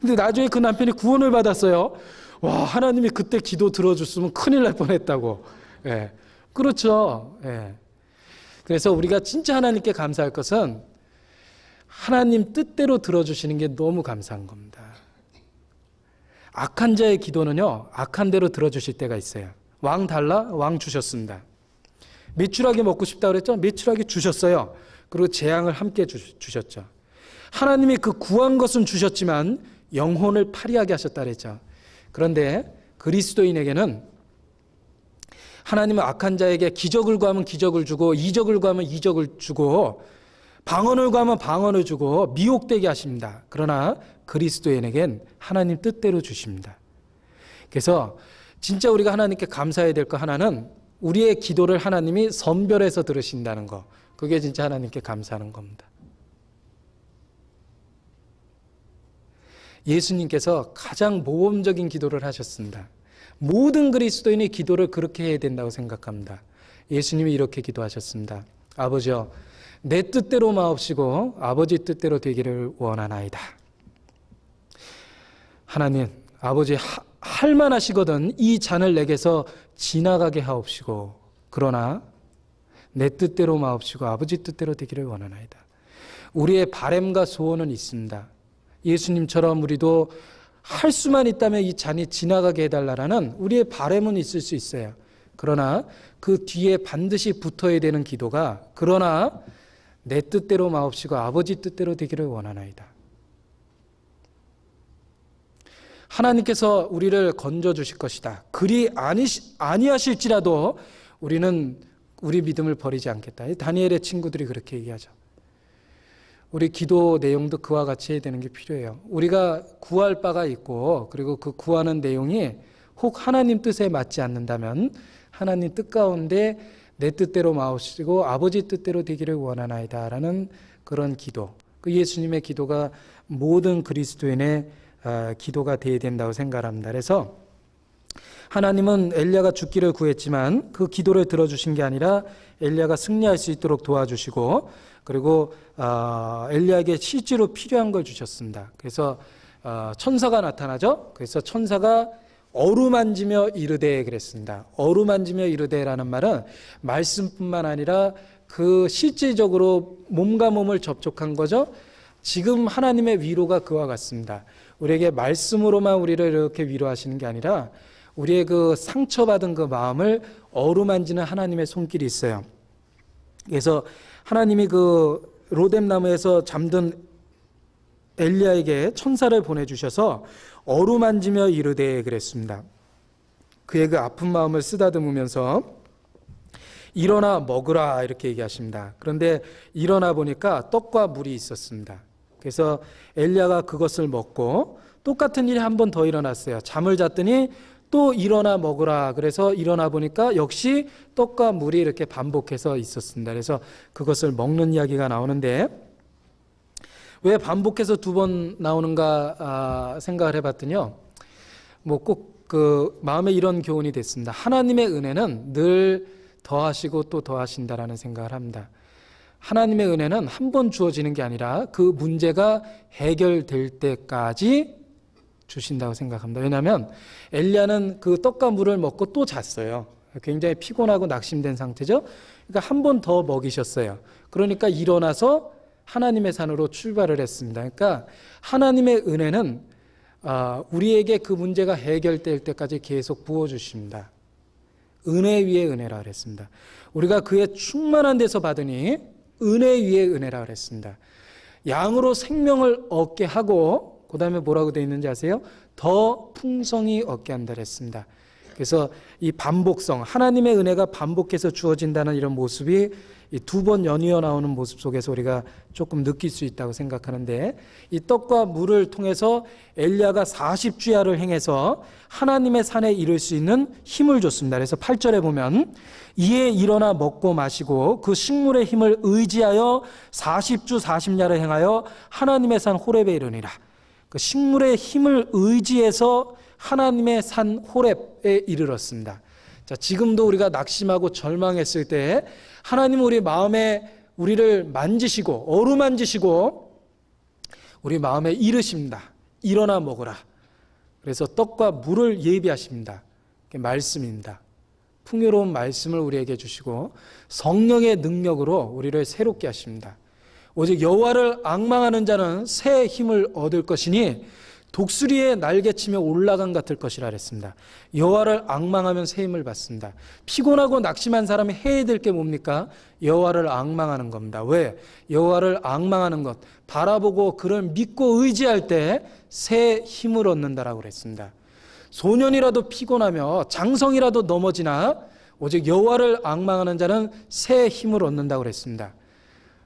근데 나중에 그 남편이 구원을 받았어요. 와, 하나님이 그때 기도 들어줬으면 큰일 날 뻔했다고. 예, 그렇죠. 예. 그래서 우리가 진짜 하나님께 감사할 것은 하나님 뜻대로 들어주시는 게 너무 감사한 겁니다. 악한 자의 기도는요, 악한 대로 들어주실 때가 있어요. 왕 달라? 왕 주셨습니다. 메추라기 먹고 싶다 그랬죠? 메추라기 주셨어요. 그리고 재앙을 함께 주셨죠. 하나님이 그 구한 것은 주셨지만 영혼을 파리하게 하셨다 그랬죠. 그런데 그리스도인에게는 하나님은 악한 자에게 기적을 구하면 기적을 주고, 이적을 구하면 이적을 주고, 방언을 구하면 방언을 주고 미혹되게 하십니다. 그러나 그리스도인에겐 하나님 뜻대로 주십니다. 그래서 진짜 우리가 하나님께 감사해야 될 거 하나는 우리의 기도를 하나님이 선별해서 들으신다는 거. 그게 진짜 하나님께 감사하는 겁니다. 예수님께서 가장 모범적인 기도를 하셨습니다. 모든 그리스도인이 기도를 그렇게 해야 된다고 생각합니다. 예수님이 이렇게 기도하셨습니다. 아버지여, 내 뜻대로 마옵시고 아버지 뜻대로 되기를 원하나이다. 하나님, 아버지 할만하시거든 이 잔을 내게서 지나가게 하옵시고, 그러나 내 뜻대로 마옵시고 아버지 뜻대로 되기를 원하나이다. 우리의 바램과 소원은 있습니다. 예수님처럼 우리도 할 수만 있다면 이 잔이 지나가게 해달라는 우리의 바램은 있을 수 있어요. 그러나 그 뒤에 반드시 붙어야 되는 기도가, 그러나 내 뜻대로 마옵시고 아버지 뜻대로 되기를 원하나이다. 하나님께서 우리를 건져주실 것이다. 그리 아니하실지라도 우리는 우리 믿음을 버리지 않겠다. 다니엘의 친구들이 그렇게 얘기하죠. 우리 기도 내용도 그와 같이 해야 되는 게 필요해요. 우리가 구할 바가 있고, 그리고 그 구하는 내용이 혹 하나님 뜻에 맞지 않는다면 하나님 뜻 가운데 내 뜻대로 마옵시고 아버지 뜻대로 되기를 원하나이다 라는 그런 기도, 그 예수님의 기도가 모든 그리스도인의 기도가 되어야 된다고 생각합니다. 그래서 하나님은 엘리야가 죽기를 구했지만 그 기도를 들어주신 게 아니라 엘리야가 승리할 수 있도록 도와주시고, 그리고 엘리야에게 실제로 필요한 걸 주셨습니다. 그래서 천사가 나타나죠. 그래서 천사가 어루만지며 이르되 그랬습니다. 어루만지며 이르되라는 말은 말씀뿐만 아니라 그 실질적으로 몸과 몸을 접촉한 거죠. 지금 하나님의 위로가 그와 같습니다. 우리에게 말씀으로만 우리를 이렇게 위로하시는 게 아니라 우리의 그 상처받은 그 마음을 어루만지는 하나님의 손길이 있어요. 그래서 하나님이 그 로뎀나무에서 잠든 엘리야에게 천사를 보내주셔서 어루만지며 이르되 그랬습니다. 그의 그 아픈 마음을 쓰다듬으면서 일어나 먹으라 이렇게 얘기하십니다. 그런데 일어나 보니까 떡과 물이 있었습니다. 그래서 엘리야가 그것을 먹고 똑같은 일이 한 번 더 일어났어요. 잠을 잤더니 또 일어나 먹으라. 그래서 일어나 보니까 역시 떡과 물이 이렇게 반복해서 있었습니다. 그래서 그것을 먹는 이야기가 나오는데, 왜 반복해서 2번 나오는가 생각을 해봤더니요, 뭐 꼭 그 마음에 이런 교훈이 됐습니다. 하나님의 은혜는 늘 더하시고 또 더하신다라는 생각을 합니다. 하나님의 은혜는 한 번 주어지는 게 아니라 그 문제가 해결될 때까지 주신다고 생각합니다. 왜냐하면 엘리야는 그 떡과 물을 먹고 또 잤어요. 굉장히 피곤하고 낙심된 상태죠. 그러니까 한 번 더 먹이셨어요. 그러니까 일어나서 하나님의 산으로 출발을 했습니다. 그러니까 하나님의 은혜는 우리에게 그 문제가 해결될 때까지 계속 부어주십니다. 은혜 위에 은혜라 그랬습니다. 우리가 그의 충만한 데서 받으니 은혜 위에 은혜라 그랬습니다. 양으로 생명을 얻게 하고 그 다음에 뭐라고 되어 있는지 아세요? 더 풍성히 얻게 한다 그랬습니다. 그래서 이 반복성, 하나님의 은혜가 반복해서 주어진다는 이런 모습이 이 두 번 연이어 나오는 모습 속에서 우리가 조금 느낄 수 있다고 생각하는데, 이 떡과 물을 통해서 엘리야가 40주야를 행해서 하나님의 산에 이를 수 있는 힘을 줬습니다. 그래서 8절에 보면 이에 일어나 먹고 마시고 그 식물의 힘을 의지하여 40주 40야를 행하여 하나님의 산 호렙에 이르니라. 그 식물의 힘을 의지해서 하나님의 산 호렙에 이르렀습니다. 자, 지금도 우리가 낙심하고 절망했을 때 하나님 우리 마음에 우리를 만지시고 어루만지시고 우리 마음에 이르십니다. 일어나 먹으라. 그래서 떡과 물을 예비하십니다. 그게 말씀입니다. 풍요로운 말씀을 우리에게 주시고 성령의 능력으로 우리를 새롭게 하십니다. 오직 여호와를 앙망하는 자는 새 힘을 얻을 것이니 독수리에 날개치며 올라간 같을 것이라 그랬습니다. 여호와를 앙망하면 새 힘을 받습니다. 피곤하고 낙심한 사람이 해야 될 게 뭡니까? 여호와를 앙망하는 겁니다. 왜? 여호와를 앙망하는 것, 바라보고 그를 믿고 의지할 때 새 힘을 얻는다라고 그랬습니다. 소년이라도 피곤하며 장성이라도 넘어지나 오직 여호와를 앙망하는 자는 새 힘을 얻는다고 그랬습니다.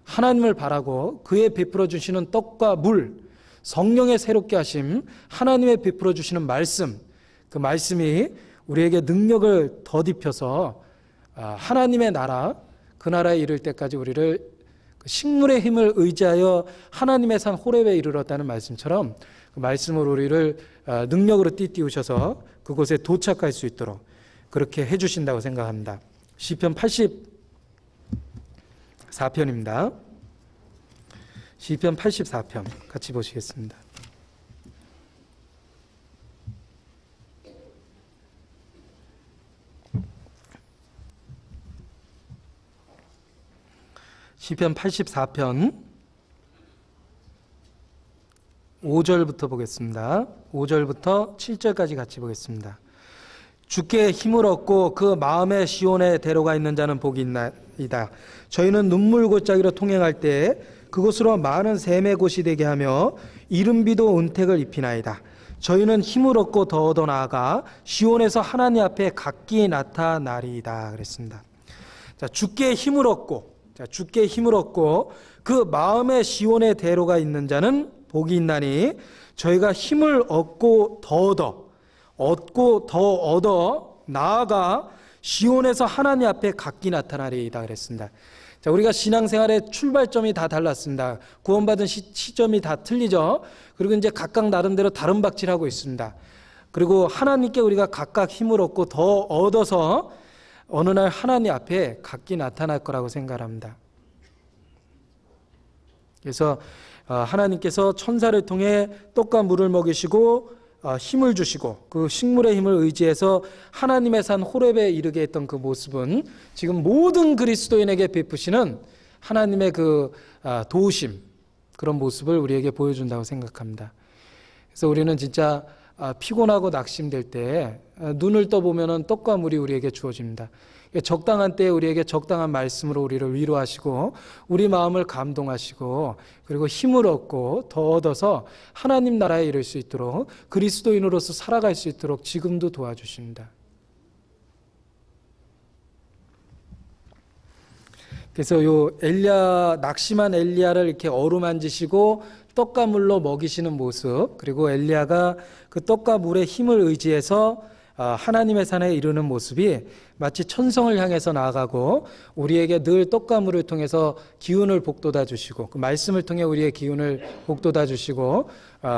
하나님을 바라고 그의 베풀어 주시는 떡과 물, 성령의 새롭게 하심, 하나님의 베풀어 주시는 말씀, 그 말씀이 우리에게 능력을 덧입혀서 하나님의 나라, 그 나라에 이를 때까지 우리를 식물의 힘을 의지하여 하나님의 산 호렙에 이르렀다는 말씀처럼 그 말씀으로 우리를 능력으로 띠띠우셔서 그곳에 도착할 수 있도록 그렇게 해주신다고 생각합니다. 시편 84편입니다. 시편 84편 같이 보시겠습니다. 시편 84편 5절부터 보겠습니다. 5절부터 7절까지 같이 보겠습니다. 주께 힘을 얻고 그 마음의 시온에 데려가 있는 자는 복이 있나이다. 저희는 눈물 골짜기로 통행할 때 그곳으로 많은 샘의 곳이 되게 하며 이른비도 은택을 입히나이다. 저희는 힘을 얻고 더 얻어 나아가 시온에서 하나님 앞에 각기 나타나리이다 그랬습니다. 자, 주께 힘을 얻고, 주께 힘을 얻고 그 마음의 시온에 데려가 있는 자는 복이 있나니 저희가 힘을 얻고 더 얻어 나아가 시온에서 하나님 앞에 각기 나타나리이다 그랬습니다. 자, 우리가 신앙생활의 출발점이 다 달랐습니다. 구원받은 시점이 다 틀리죠. 그리고 이제 각각 나름대로 다른 박질하고 있습니다. 그리고 하나님께 우리가 각각 힘을 얻고 더 얻어서 어느 날 하나님 앞에 각기 나타날 거라고 생각합니다. 그래서 하나님께서 천사를 통해 떡과 물을 먹이시고 힘을 주시고 그 식물의 힘을 의지해서 하나님의 산 호렙에 이르게 했던 그 모습은 지금 모든 그리스도인에게 베푸시는 하나님의 그 도우심, 그런 모습을 우리에게 보여준다고 생각합니다. 그래서 우리는 진짜 피곤하고 낙심될 때 눈을 떠보면 떡과 물이 우리에게 주어집니다. 적당한 때에 우리에게 적당한 말씀으로 우리를 위로하시고 우리 마음을 감동하시고 그리고 힘을 얻고 더 얻어서 하나님 나라에 이를 수 있도록 그리스도인으로서 살아갈 수 있도록 지금도 도와주십니다. 그래서 요 낙심한 엘리야를 이렇게 어루만지시고 떡과 물로 먹이시는 모습, 그리고 엘리야가 그 떡과 물의 힘을 의지해서 하나님의 산에 이르는 모습이 마치 천성을 향해서 나아가고 우리에게 늘 떡과 물을 통해서 기운을 복돋아 주시고 그 말씀을 통해 우리의 기운을 복돋아 주시고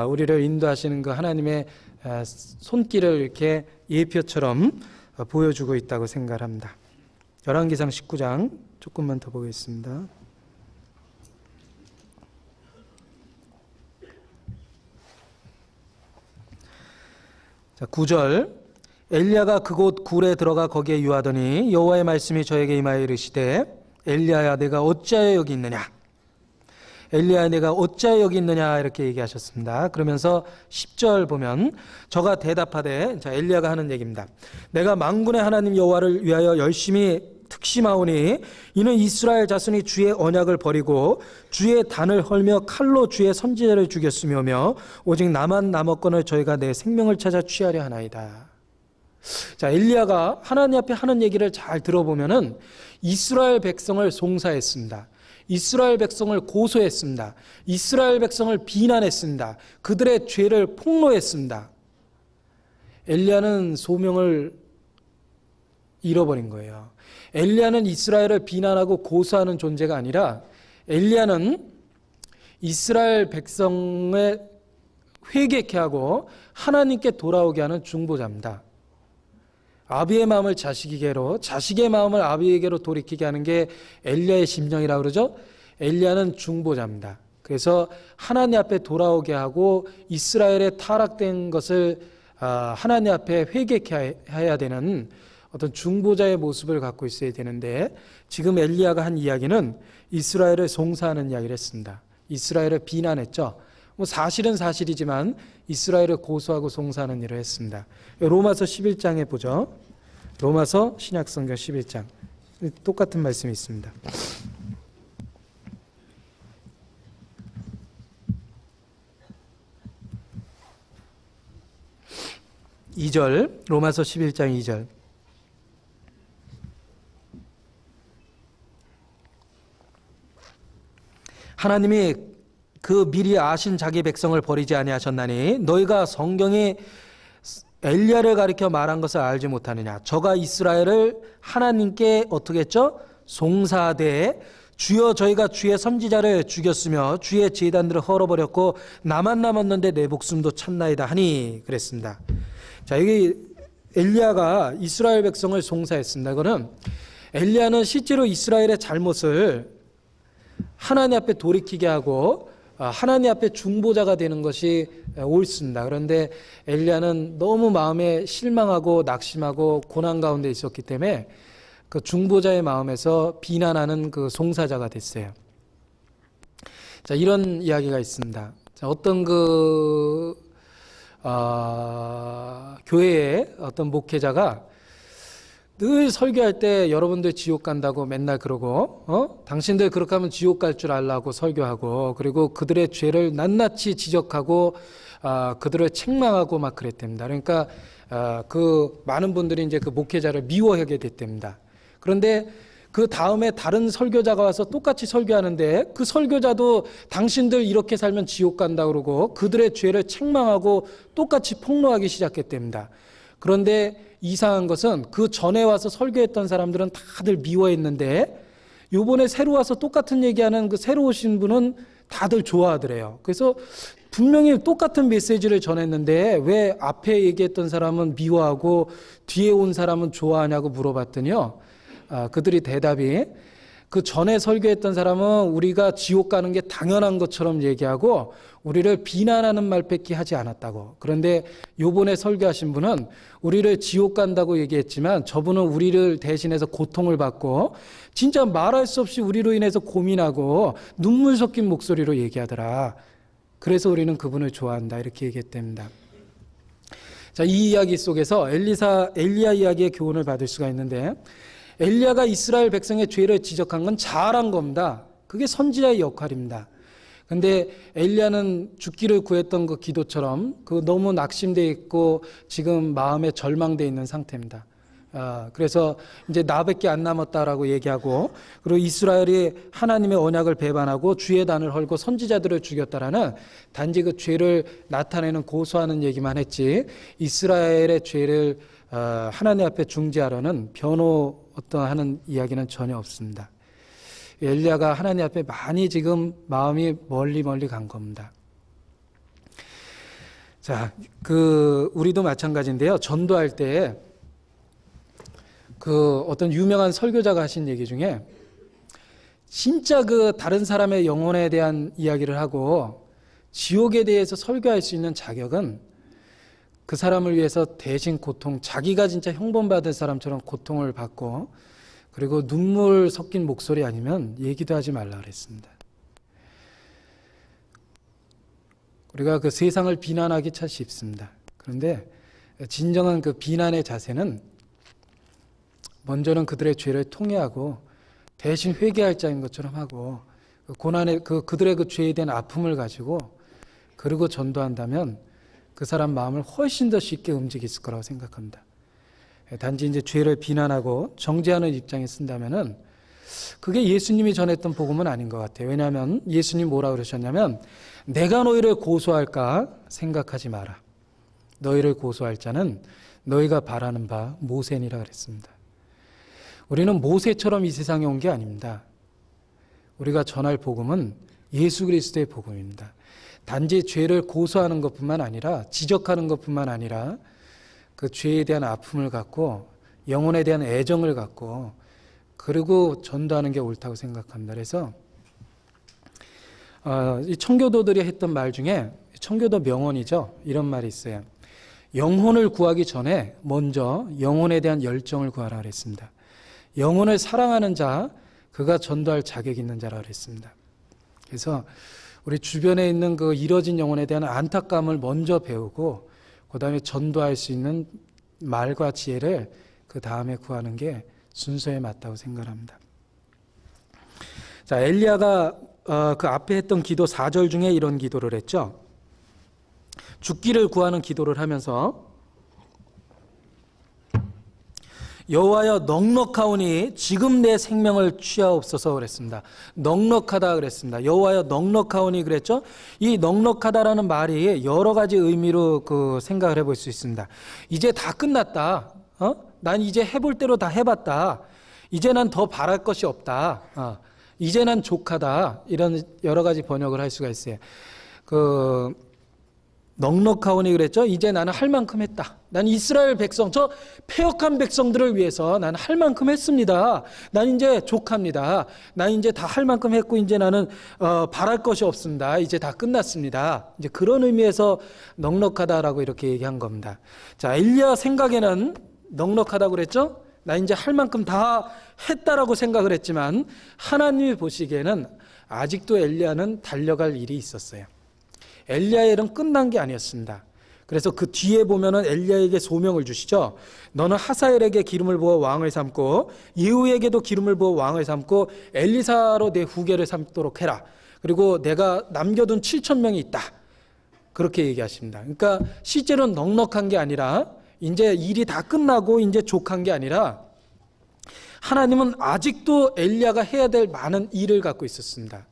우리를 인도하시는 그 하나님의 손길을 이렇게 예표처럼 보여주고 있다고 생각합니다. 열왕기상 19장 조금만 더 보겠습니다. 자, 9절. 엘리야가 그곳 굴에 들어가 거기에 유하더니 여호와의 말씀이 저에게 임하여 이르시되 엘리야야 내가 어찌하여 여기 있느냐, 엘리야야 내가 어찌하여 여기 있느냐, 이렇게 얘기하셨습니다. 그러면서 10절 보면 저가 대답하되, 자, 엘리야가 하는 얘기입니다. 내가 만군의 하나님 여호와를 위하여 열심히 특심하오니 이는 이스라엘 자손이 주의 언약을 버리고 주의 단을 헐며 칼로 주의 선지자를 죽였으며 오직 나만 남았거늘 저희가 내 생명을 찾아 취하려 하나이다. 자, 엘리야가 하나님 앞에 하는 얘기를 잘 들어보면은 이스라엘 백성을 송사했습니다. 이스라엘 백성을 고소했습니다. 이스라엘 백성을 비난했습니다. 그들의 죄를 폭로했습니다. 엘리야는 소명을 잃어버린 거예요. 엘리야는 이스라엘을 비난하고 고소하는 존재가 아니라 엘리야는 이스라엘 백성을 회개케 하고 하나님께 돌아오게 하는 중보자입니다. 아비의 마음을 자식에게로, 자식의 마음을 아비에게로 돌이키게 하는 게 엘리야의 심정이라고 그러죠. 엘리야는 중보자입니다. 그래서 하나님 앞에 돌아오게 하고 이스라엘의 타락된 것을 하나님 앞에 회개케 해야 되는 어떤 중보자의 모습을 갖고 있어야 되는데, 지금 엘리야가 한 이야기는 이스라엘을 송사하는 이야기를 했습니다. 이스라엘을 비난했죠. 사실은 사실이지만 이스라엘을 고소하고 송사하는 일을 했습니다. 로마서 11장에 보죠. 로마서 신약성경 11장 똑같은 말씀이 있습니다. 2절, 로마서 11장 2절. 하나님이 그 미리 아신 자기 백성을 버리지 아니하셨나니 너희가 성경이 엘리야를 가리켜 말한 것을 알지 못하느냐. 저가 이스라엘을 하나님께 어떻게 했죠? 송사하되 주여 저희가 주의 선지자를 죽였으며 주의 제단들을 헐어버렸고 나만 남았는데 내 목숨도 찾나이다 하니 그랬습니다. 자, 여기 엘리야가 이스라엘 백성을 송사했습니다. 이거는 엘리야는 실제로 이스라엘의 잘못을 하나님 앞에 돌이키게 하고 하나님 앞에 중보자가 되는 것이 옳습니다. 그런데 엘리야는 너무 마음에 실망하고 낙심하고 고난 가운데 있었기 때문에 그 중보자의 마음에서 비난하는 그 송사자가 됐어요. 자, 이런 이야기가 있습니다. 자, 어떤 교회의 어떤 목회자가 늘 설교할 때 여러분들 지옥 간다고 맨날 그러고 당신들 그렇게 하면 지옥 갈 줄 알라고 설교하고, 그리고 그들의 죄를 낱낱이 지적하고 그들을 책망하고 막 그랬답니다. 그러니까 그 많은 분들이 이제 그 목회자를 미워하게 됐답니다. 그런데 그 다음에 다른 설교자가 와서 똑같이 설교하는데 그 설교자도 당신들 이렇게 살면 지옥 간다 그러고 그들의 죄를 책망하고 똑같이 폭로하기 시작했답니다. 그런데 이상한 것은 그 전에 와서 설교했던 사람들은 다들 미워했는데 요번에 새로 와서 똑같은 얘기하는 그 새로 오신 분은 다들 좋아하더래요. 그래서 분명히 똑같은 메시지를 전했는데 왜 앞에 얘기했던 사람은 미워하고 뒤에 온 사람은 좋아하냐고 물어봤더니요, 그들이 대답이 그 전에 설교했던 사람은 우리가 지옥 가는 게 당연한 것처럼 얘기하고 우리를 비난하는 말밖에 하지 않았다고. 그런데 요번에 설교하신 분은 우리를 지옥 간다고 얘기했지만 저분은 우리를 대신해서 고통을 받고 진짜 말할 수 없이 우리로 인해서 고민하고 눈물 섞인 목소리로 얘기하더라. 그래서 우리는 그분을 좋아한다. 이렇게 얘기했답니다. 자, 이 이야기 속에서 엘리야 이야기의 교훈을 받을 수가 있는데, 엘리야가 이스라엘 백성의 죄를 지적한 건 잘한 겁니다. 그게 선지자의 역할입니다. 근데 엘리야는 죽기를 구했던 그 기도처럼 그 너무 낙심되어 있고 지금 마음에 절망되어 있는 상태입니다. 그래서 이제 나밖에 안 남았다라고 얘기하고, 그리고 이스라엘이 하나님의 언약을 배반하고 주의 단을 헐고 선지자들을 죽였다라는 단지 그 죄를 나타내는 고소하는 얘기만 했지 이스라엘의 죄를 하나님 앞에 중재하려는 하는 이야기는 전혀 없습니다. 엘리야가 하나님 앞에 많이 지금 마음이 멀리 간 겁니다. 자, 우리도 마찬가지인데요. 전도할 때 그 어떤 유명한 설교자가 하신 얘기 중에 진짜 그 다른 사람의 영혼에 대한 이야기를 하고 지옥에 대해서 설교할 수 있는 자격은 그 사람을 위해서 대신 고통, 자기가 진짜 형벌받은 사람처럼 고통을 받고 그리고 눈물 섞인 목소리 아니면 얘기도 하지 말라 그랬습니다. 우리가 그 세상을 비난하기 참 쉽습니다. 그런데 진정한 그 비난의 자세는 먼저는 그들의 죄를 통회하고 대신 회개할 자인 것처럼 하고 고난의 그들의 그 죄에 대한 아픔을 가지고 그리고 전도한다면 그 사람 마음을 훨씬 더 쉽게 움직일 거라고 생각합니다. 단지 이제 죄를 비난하고 정죄하는 입장에 쓴다면은 그게 예수님이 전했던 복음은 아닌 것 같아요. 왜냐하면 예수님 뭐라 그러셨냐면 내가 너희를 고소할까 생각하지 마라. 너희를 고소할 자는 너희가 바라는 바 모세니라 그랬습니다. 우리는 모세처럼 이 세상에 온 게 아닙니다. 우리가 전할 복음은 예수 그리스도의 복음입니다. 단지 죄를 고소하는 것뿐만 아니라 지적하는 것뿐만 아니라 그 죄에 대한 아픔을 갖고 영혼에 대한 애정을 갖고 그리고 전도하는 게 옳다고 생각합니다. 그래서 이 청교도들이 했던 말 중에 청교도 명언이죠. 이런 말이 있어요. 영혼을 구하기 전에 먼저 영혼에 대한 열정을 구하라 그랬습니다. 영혼을 사랑하는 자, 그가 전도할 자격이 있는 자라 그랬습니다. 그래서 우리 주변에 있는 그 잃어진 영혼에 대한 안타까움을 먼저 배우고 그 다음에 전도할 수 있는 말과 지혜를 그 다음에 구하는 게 순서에 맞다고 생각합니다. 자, 엘리야가 그 앞에 했던 기도 4절 중에 이런 기도를 했죠. 죽기를 구하는 기도를 하면서 여호와여 넉넉하오니 지금 내 생명을 취하옵소서 그랬습니다. 넉넉하다 그랬습니다. 여호와여 넉넉하오니 그랬죠. 이 넉넉하다라는 말이 여러 가지 의미로 그 생각을 해볼 수 있습니다. 이제 다 끝났다. 난 이제 해볼 대로 다 해봤다. 이제 난 더 바랄 것이 없다. 이제 난 족하다. 이런 여러 가지 번역을 할 수가 있어요. 그 넉넉하오니 그랬죠. 이제 나는 할 만큼 했다. 난 이스라엘 백성, 저 패역한 백성들을 위해서 나는 할 만큼 했습니다. 난 이제 족합니다. 난 이제 다 할 만큼 했고 이제 나는 바랄 것이 없습니다. 이제 다 끝났습니다. 이제 그런 의미에서 넉넉하다라고 이렇게 얘기한 겁니다. 자, 엘리야 생각에는 넉넉하다고 그랬죠. 나 이제 할 만큼 다 했다라고 생각을 했지만 하나님이 보시기에는 아직도 엘리야는 달려갈 일이 있었어요. 엘리야의 일은 끝난 게 아니었습니다. 그래서 그 뒤에 보면은 엘리야에게 소명을 주시죠. 너는 하사엘에게 기름을 부어 왕을 삼고 예후에게도 기름을 부어 왕을 삼고 엘리사로 내 후계를 삼도록 해라. 그리고 내가 남겨둔 7,000명이 있다. 그렇게 얘기하십니다. 그러니까 실제로는 넉넉한 게 아니라 이제 일이 다 끝나고 이제 족한 게 아니라 하나님은 아직도 엘리야가 해야 될 많은 일을 갖고 있었습니다.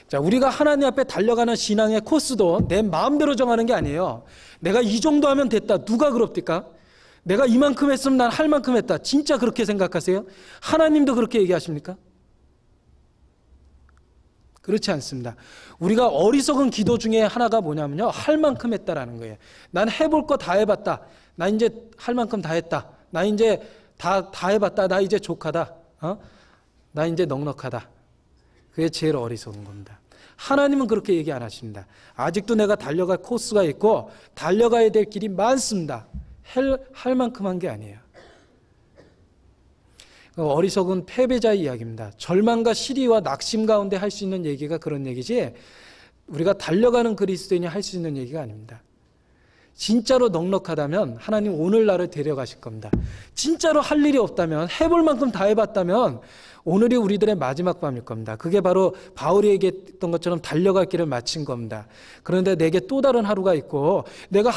자, 우리가 하나님 앞에 달려가는 신앙의 코스도 내 마음대로 정하는 게 아니에요. 내가 이 정도 하면 됐다. 누가 그럽니까? 내가 이만큼 했으면 난 할 만큼 했다. 진짜 그렇게 생각하세요? 하나님도 그렇게 얘기하십니까? 그렇지 않습니다. 우리가 어리석은 기도 중에 하나가 뭐냐면요. 할 만큼 했다라는 거예요. 난 해볼 거 다 해봤다. 나 이제 할 만큼 다 했다. 나 이제 다 해봤다. 나 이제 족하다. 나 이제 넉넉하다. 그게 제일 어리석은 겁니다. 하나님은 그렇게 얘기 안 하십니다. 아직도 내가 달려갈 코스가 있고 달려가야 될 길이 많습니다. 할 만큼 한 게 아니에요. 어리석은 패배자의 이야기입니다. 절망과 시리와 낙심 가운데 할 수 있는 얘기가 그런 얘기지 우리가 달려가는 그리스도인이 할 수 있는 얘기가 아닙니다. 진짜로 넉넉하다면 하나님 오늘 나를 데려가실 겁니다. 진짜로 할 일이 없다면 해볼 만큼 다 해봤다면 오늘이 우리들의 마지막 밤일 겁니다. 그게 바로 바울이 얘기했던 것처럼 달려갈 길을 마친 겁니다. 그런데 내게 또 다른 하루가 있고 내가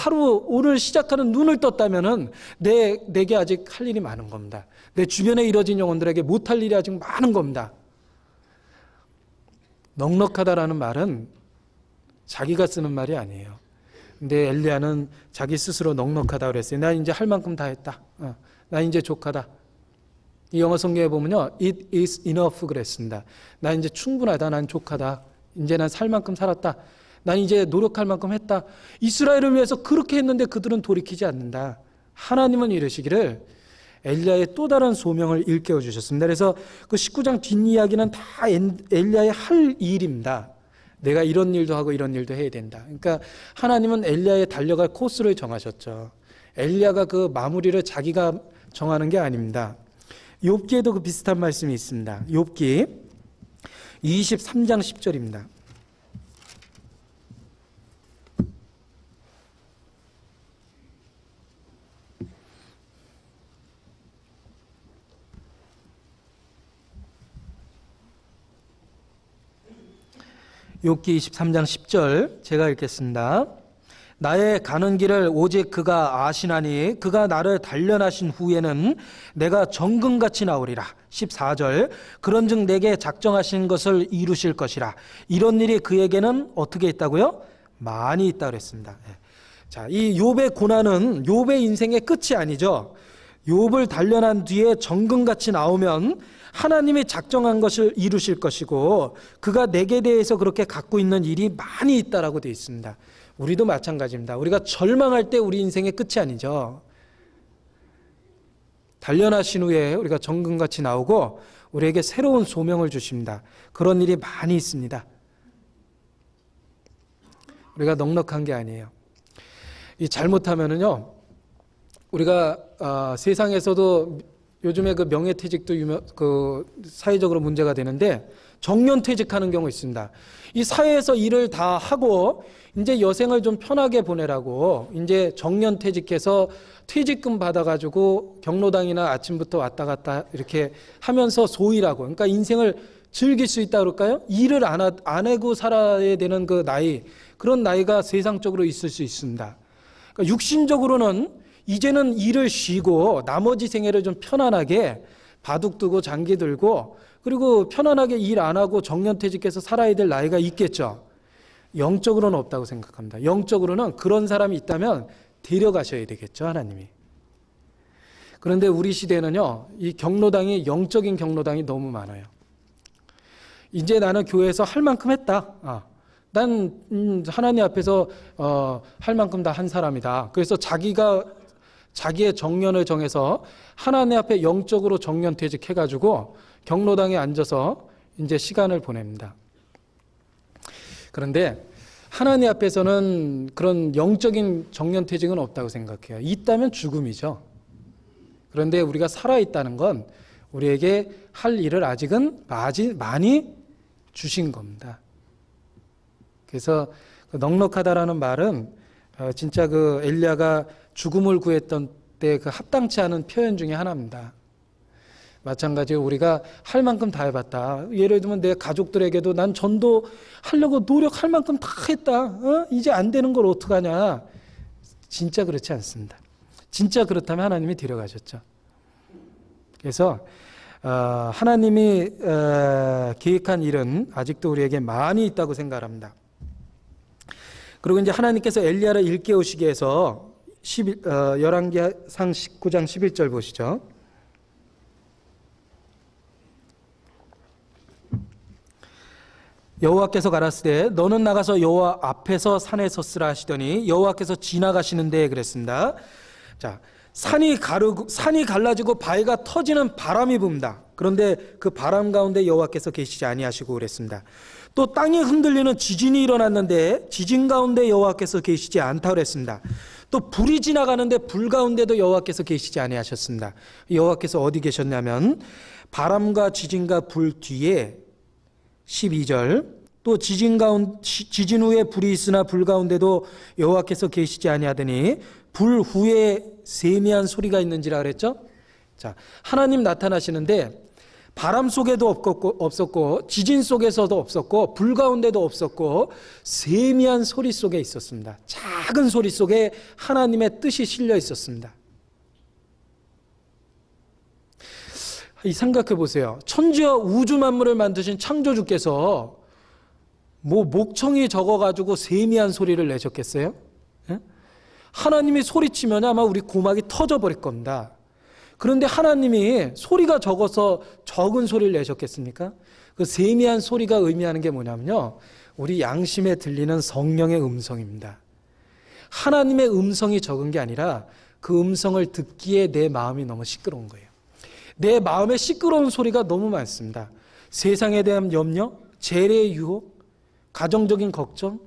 오늘 시작하는 눈을 떴다면은 내게 아직 할 일이 많은 겁니다. 내 주변에 이뤄진 영혼들에게 못할 일이 아직 많은 겁니다. 넉넉하다라는 말은 자기가 쓰는 말이 아니에요. 근데 엘리야는 자기 스스로 넉넉하다 그랬어요. 나 이제 할 만큼 다 했다. 나 이제 족하다. 이 영어 성경에 보면요. It is enough 그랬습니다. 나 이제 충분하다. 난 족하다. 이제 난 살 만큼 살았다. 난 이제 노력할 만큼 했다. 이스라엘을 위해서 그렇게 했는데 그들은 돌이키지 않는다. 하나님은 이러시기를 엘리야의 또 다른 소명을 일깨워 주셨습니다. 그래서 그 19장 뒷이야기는 다 엘리야의 할 일입니다. 내가 이런 일도 하고 이런 일도 해야 된다. 그러니까 하나님은 엘리야의 달려갈 코스를 정하셨죠. 엘리야가 그 마무리를 자기가 정하는 게 아닙니다. 욥기에도 그 비슷한 말씀이 있습니다. 욥기 23장 10절입니다. 욥기 23장 10절 제가 읽겠습니다. 나의 가는 길을 오직 그가 아시나니 그가 나를 단련하신 후에는 내가 정금같이 나오리라. 14절 그런즉 내게 작정하신 것을 이루실 것이라. 이런 일이 그에게는 어떻게 있다고요? 많이 있다 그랬습니다. 자, 이 욥의 고난은 욥의 인생의 끝이 아니죠. 욥을 단련한 뒤에 정금같이 나오면 하나님이 작정한 것을 이루실 것이고 그가 내게 대해서 그렇게 갖고 있는 일이 많이 있다라고 되어 있습니다. 우리도 마찬가지입니다. 우리가 절망할 때 우리 인생의 끝이 아니죠. 단련하신 후에 우리가 정금같이 나오고 우리에게 새로운 소명을 주십니다. 그런 일이 많이 있습니다. 우리가 넉넉한 게 아니에요. 이 잘못하면은요, 우리가 세상에서도 요즘에 그 명예퇴직도 사회적으로 문제가 되는데 정년퇴직하는 경우 있습니다. 이 사회에서 일을 다 하고 이제 여생을 좀 편하게 보내라고 이제 정년퇴직해서 퇴직금 받아가지고 경로당이나 아침부터 왔다 갔다 이렇게 하면서 소일하고, 그러니까 인생을 즐길 수 있다 그럴까요? 일을 안 하고 살아야 되는 그 나이, 그런 나이가 세상적으로 있을 수 있습니다. 그러니까 육신적으로는 이제는 일을 쉬고 나머지 생애를 좀 편안하게 바둑 두고 장기 들고 그리고 편안하게 일 안 하고 정년퇴직해서 살아야 될 나이가 있겠죠. 영적으로는 없다고 생각합니다. 영적으로는 그런 사람이 있다면 데려가셔야 되겠죠, 하나님이. 그런데 우리 시대는요, 이 경로당이, 영적인 경로당이 너무 많아요. 이제 나는 교회에서 할 만큼 했다. 난 하나님 앞에서 할 만큼 다 한 사람이다. 그래서 자기의 정년을 정해서 하나님 앞에 영적으로 정년퇴직해가지고 경로당에 앉아서 이제 시간을 보냅니다. 그런데 하나님 앞에서는 그런 영적인 정년퇴직은 없다고 생각해요. 있다면 죽음이죠. 그런데 우리가 살아있다는 건 우리에게 할 일을 아직은 많이 주신 겁니다. 그래서 넉넉하다라는 말은 진짜 그 엘리야가 죽음을 구했던 때 그 합당치 않은 표현 중에 하나입니다. 마찬가지로 우리가 할 만큼 다 해봤다. 예를 들면 내 가족들에게도 난 전도 하려고 노력할 만큼 다 했다. 이제 안 되는 걸 어떡하냐. 진짜 그렇지 않습니다. 진짜 그렇다면 하나님이 데려가셨죠. 그래서 하나님이 계획한 일은 아직도 우리에게 많이 있다고 생각합니다. 그리고 이제 하나님께서 엘리야를 일깨우시기 위해서 열왕기상 19장 11절 보시죠. 여호와께서 가라사대 너는 나가서 여호와 앞에서 산에 섰으라 하시더니 여호와께서 지나가시는데 그랬습니다. 자, 산이 갈라지고 바위가 터지는 바람이 붑니다. 그런데 그 바람 가운데 여호와께서 계시지 아니하시고 그랬습니다. 또 땅이 흔들리는 지진이 일어났는데 지진 가운데 여호와께서 계시지 않다 그랬습니다. 또 불이 지나가는데 불 가운데도 여호와께서 계시지 아니하셨습니다. 여호와께서 어디 계셨냐면 바람과 지진과 불 뒤에 12절 또 지진 후에 불이 있으나 불 가운데도 여호와께서 계시지 아니하더니 불 후에 세미한 소리가 있는지라 그랬죠. 자, 하나님 나타나시는데 바람 속에도 없었고 지진 속에서도 없었고 불 가운데도 없었고 세미한 소리 속에 있었습니다. 작은 소리 속에 하나님의 뜻이 실려 있었습니다. 생각해 보세요. 천지와 우주 만물을 만드신 창조주께서 뭐 목청이 적어가지고 세미한 소리를 내셨겠어요? 예? 하나님이 소리치면 아마 우리 고막이 터져버릴 겁니다. 그런데 하나님이 소리가 적어서 적은 소리를 내셨겠습니까? 그 세미한 소리가 의미하는 게 뭐냐면요, 우리 양심에 들리는 성령의 음성입니다. 하나님의 음성이 적은 게 아니라 그 음성을 듣기에 내 마음이 너무 시끄러운 거예요. 내 마음에 시끄러운 소리가 너무 많습니다. 세상에 대한 염려, 재래의 유혹, 가정적인 걱정,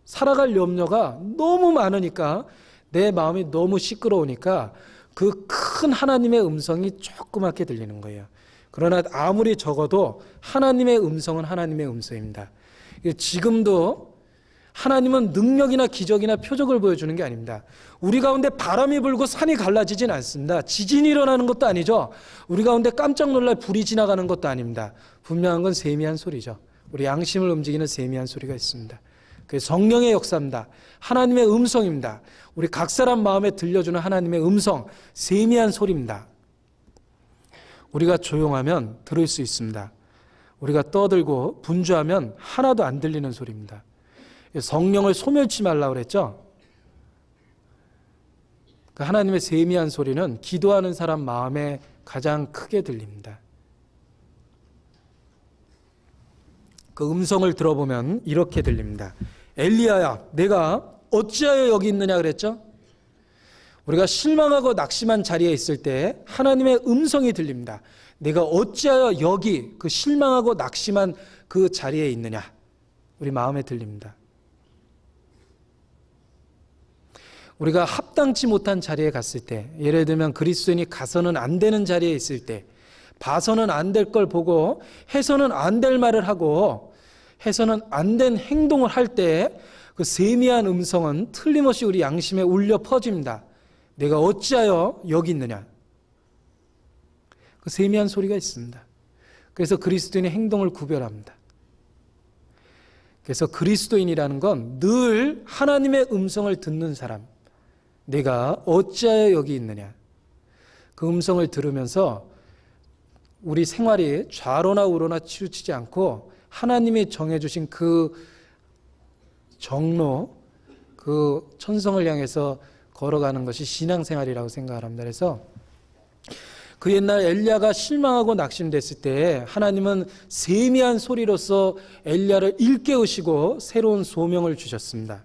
살아갈 염려가 너무 많으니까 내 마음이 너무 시끄러우니까 그 큰 하나님의 음성이 조그맣게 들리는 거예요. 그러나 아무리 적어도 하나님의 음성은 하나님의 음성입니다. 지금도 하나님은 능력이나 기적이나 표적을 보여주는 게 아닙니다. 우리 가운데 바람이 불고 산이 갈라지진 않습니다. 지진이 일어나는 것도 아니죠. 우리 가운데 깜짝 놀랄 불이 지나가는 것도 아닙니다. 분명한 건 세미한 소리죠. 우리 양심을 움직이는 세미한 소리가 있습니다. 그게 성령의 역사입니다. 하나님의 음성입니다. 우리 각 사람 마음에 들려주는 하나님의 음성, 세미한 소리입니다. 우리가 조용하면 들을 수 있습니다. 우리가 떠들고 분주하면 하나도 안 들리는 소리입니다. 성령을 소멸치 말라고 그랬죠. 하나님의 세미한 소리는 기도하는 사람 마음에 가장 크게 들립니다. 그 음성을 들어보면 이렇게 들립니다. 엘리야야, 내가 어찌하여 여기 있느냐 그랬죠? 우리가 실망하고 낙심한 자리에 있을 때 하나님의 음성이 들립니다. 내가 어찌하여 여기 그 실망하고 낙심한 그 자리에 있느냐, 우리 마음에 들립니다. 우리가 합당치 못한 자리에 갔을 때, 예를 들면 그리스도인이 가서는 안 되는 자리에 있을 때, 봐서는 안 될 걸 보고 해서는 안 될 말을 하고 해서는 안 된 행동을 할 때 그 세미한 음성은 틀림없이 우리 양심에 울려 퍼집니다. 내가 어찌하여 여기 있느냐. 그 세미한 소리가 있습니다. 그래서 그리스도인의 행동을 구별합니다. 그래서 그리스도인이라는 건 늘 하나님의 음성을 듣는 사람, 내가 어찌하여 여기 있느냐, 그 음성을 들으면서 우리 생활이 좌로나 우로나 치우치지 않고 하나님이 정해주신 그 정로, 그 천성을 향해서 걸어가는 것이 신앙생활이라고 생각을 합니다. 그래서 그 옛날 엘리야가 실망하고 낙심됐을 때 하나님은 세미한 소리로서 엘리야를 일깨우시고 새로운 소명을 주셨습니다.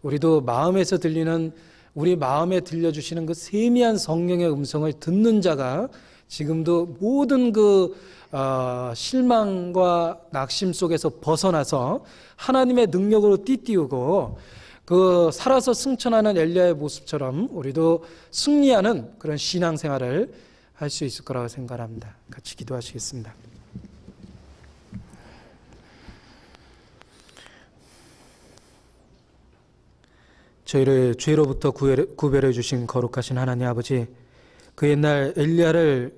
우리도 마음에서 들리는, 우리 마음에 들려주시는 그 세미한 성령의 음성을 듣는 자가 지금도 모든 그 실망과 낙심 속에서 벗어나서 하나님의 능력으로 띠띠우고 그 살아서 승천하는 엘리야의 모습처럼 우리도 승리하는 그런 신앙생활을 할 수 있을 거라고 생각합니다. 같이 기도하시겠습니다. 저희를 죄로부터 구별해 주신 거룩하신 하나님 아버지, 그 옛날 엘리야를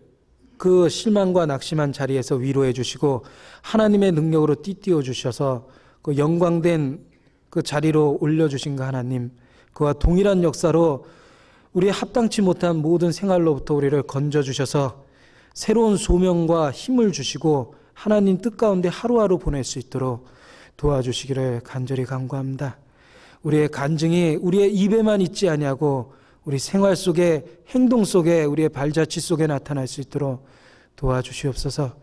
그 실망과 낙심한 자리에서 위로해 주시고 하나님의 능력으로 띠띠워 주셔서 그 영광된 그 자리로 올려주신 그 하나님, 그와 동일한 역사로 우리의 합당치 못한 모든 생활로부터 우리를 건져주셔서 새로운 소명과 힘을 주시고 하나님 뜻 가운데 하루하루 보낼 수 있도록 도와주시기를 간절히 간구합니다. 우리의 간증이 우리의 입에만 있지 아니하고 우리 생활 속에, 행동 속에, 우리의 발자취 속에 나타날 수 있도록 도와주시옵소서.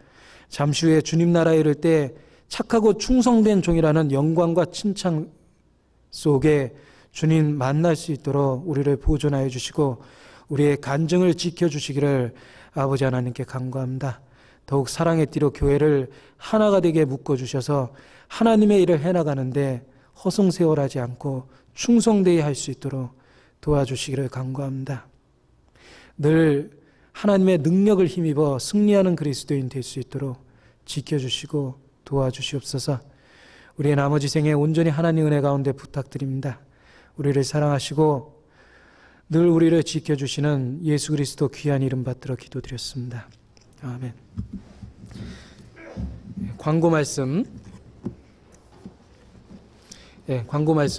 잠시 후에 주님 나라에 이를 때 착하고 충성된 종이라는 영광과 칭찬 속에 주님 만날 수 있도록 우리를 보존하여 주시고 우리의 간증을 지켜주시기를 아버지 하나님께 간구합니다. 더욱 사랑의 띠로 교회를 하나가 되게 묶어주셔서 하나님의 일을 해나가는데 허송세월하지 않고 충성되게 할 수 있도록 도와주시기를 간구합니다. 늘 하나님의 능력을 힘입어 승리하는 그리스도인 될 수 있도록 지켜주시고 도와주시옵소서. 우리의 나머지 생에 온전히 하나님 은혜 가운데 부탁드립니다. 우리를 사랑하시고 늘 우리를 지켜주시는 예수 그리스도 귀한 이름 받들어 기도드렸습니다. 아멘. 광고 말씀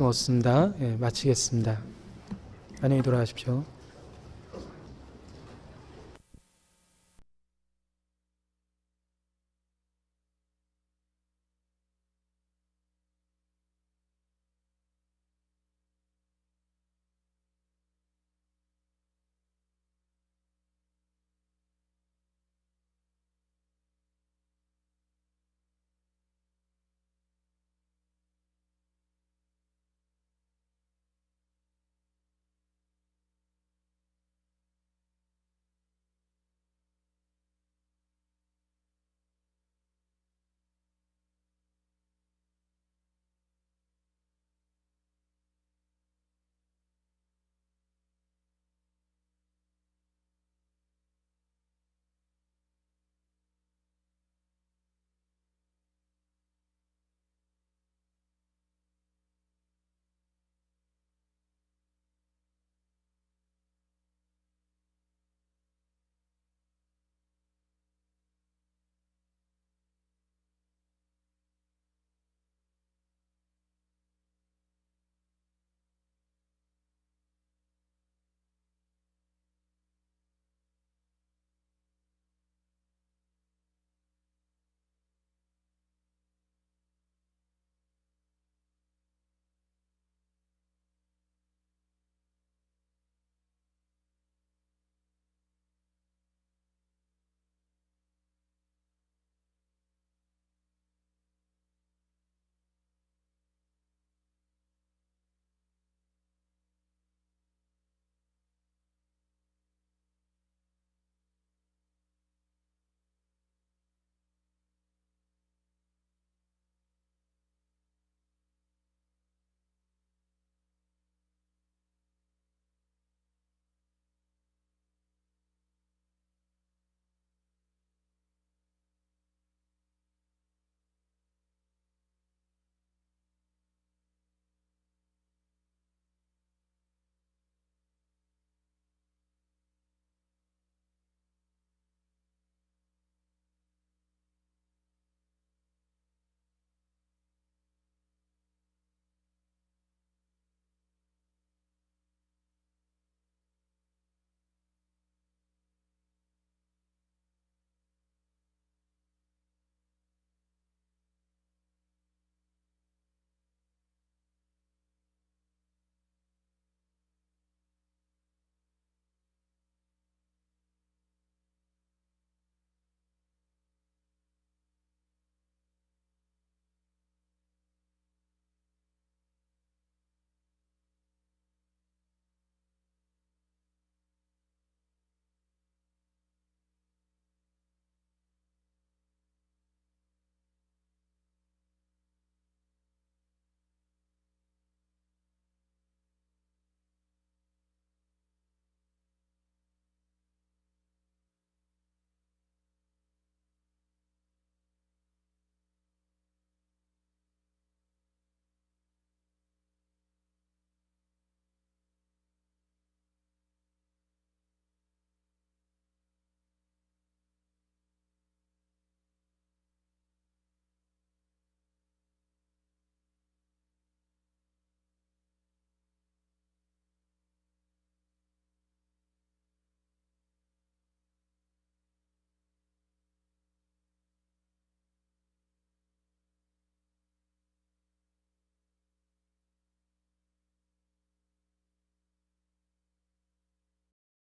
없습니다. 마치겠습니다. 안녕히 돌아가십시오.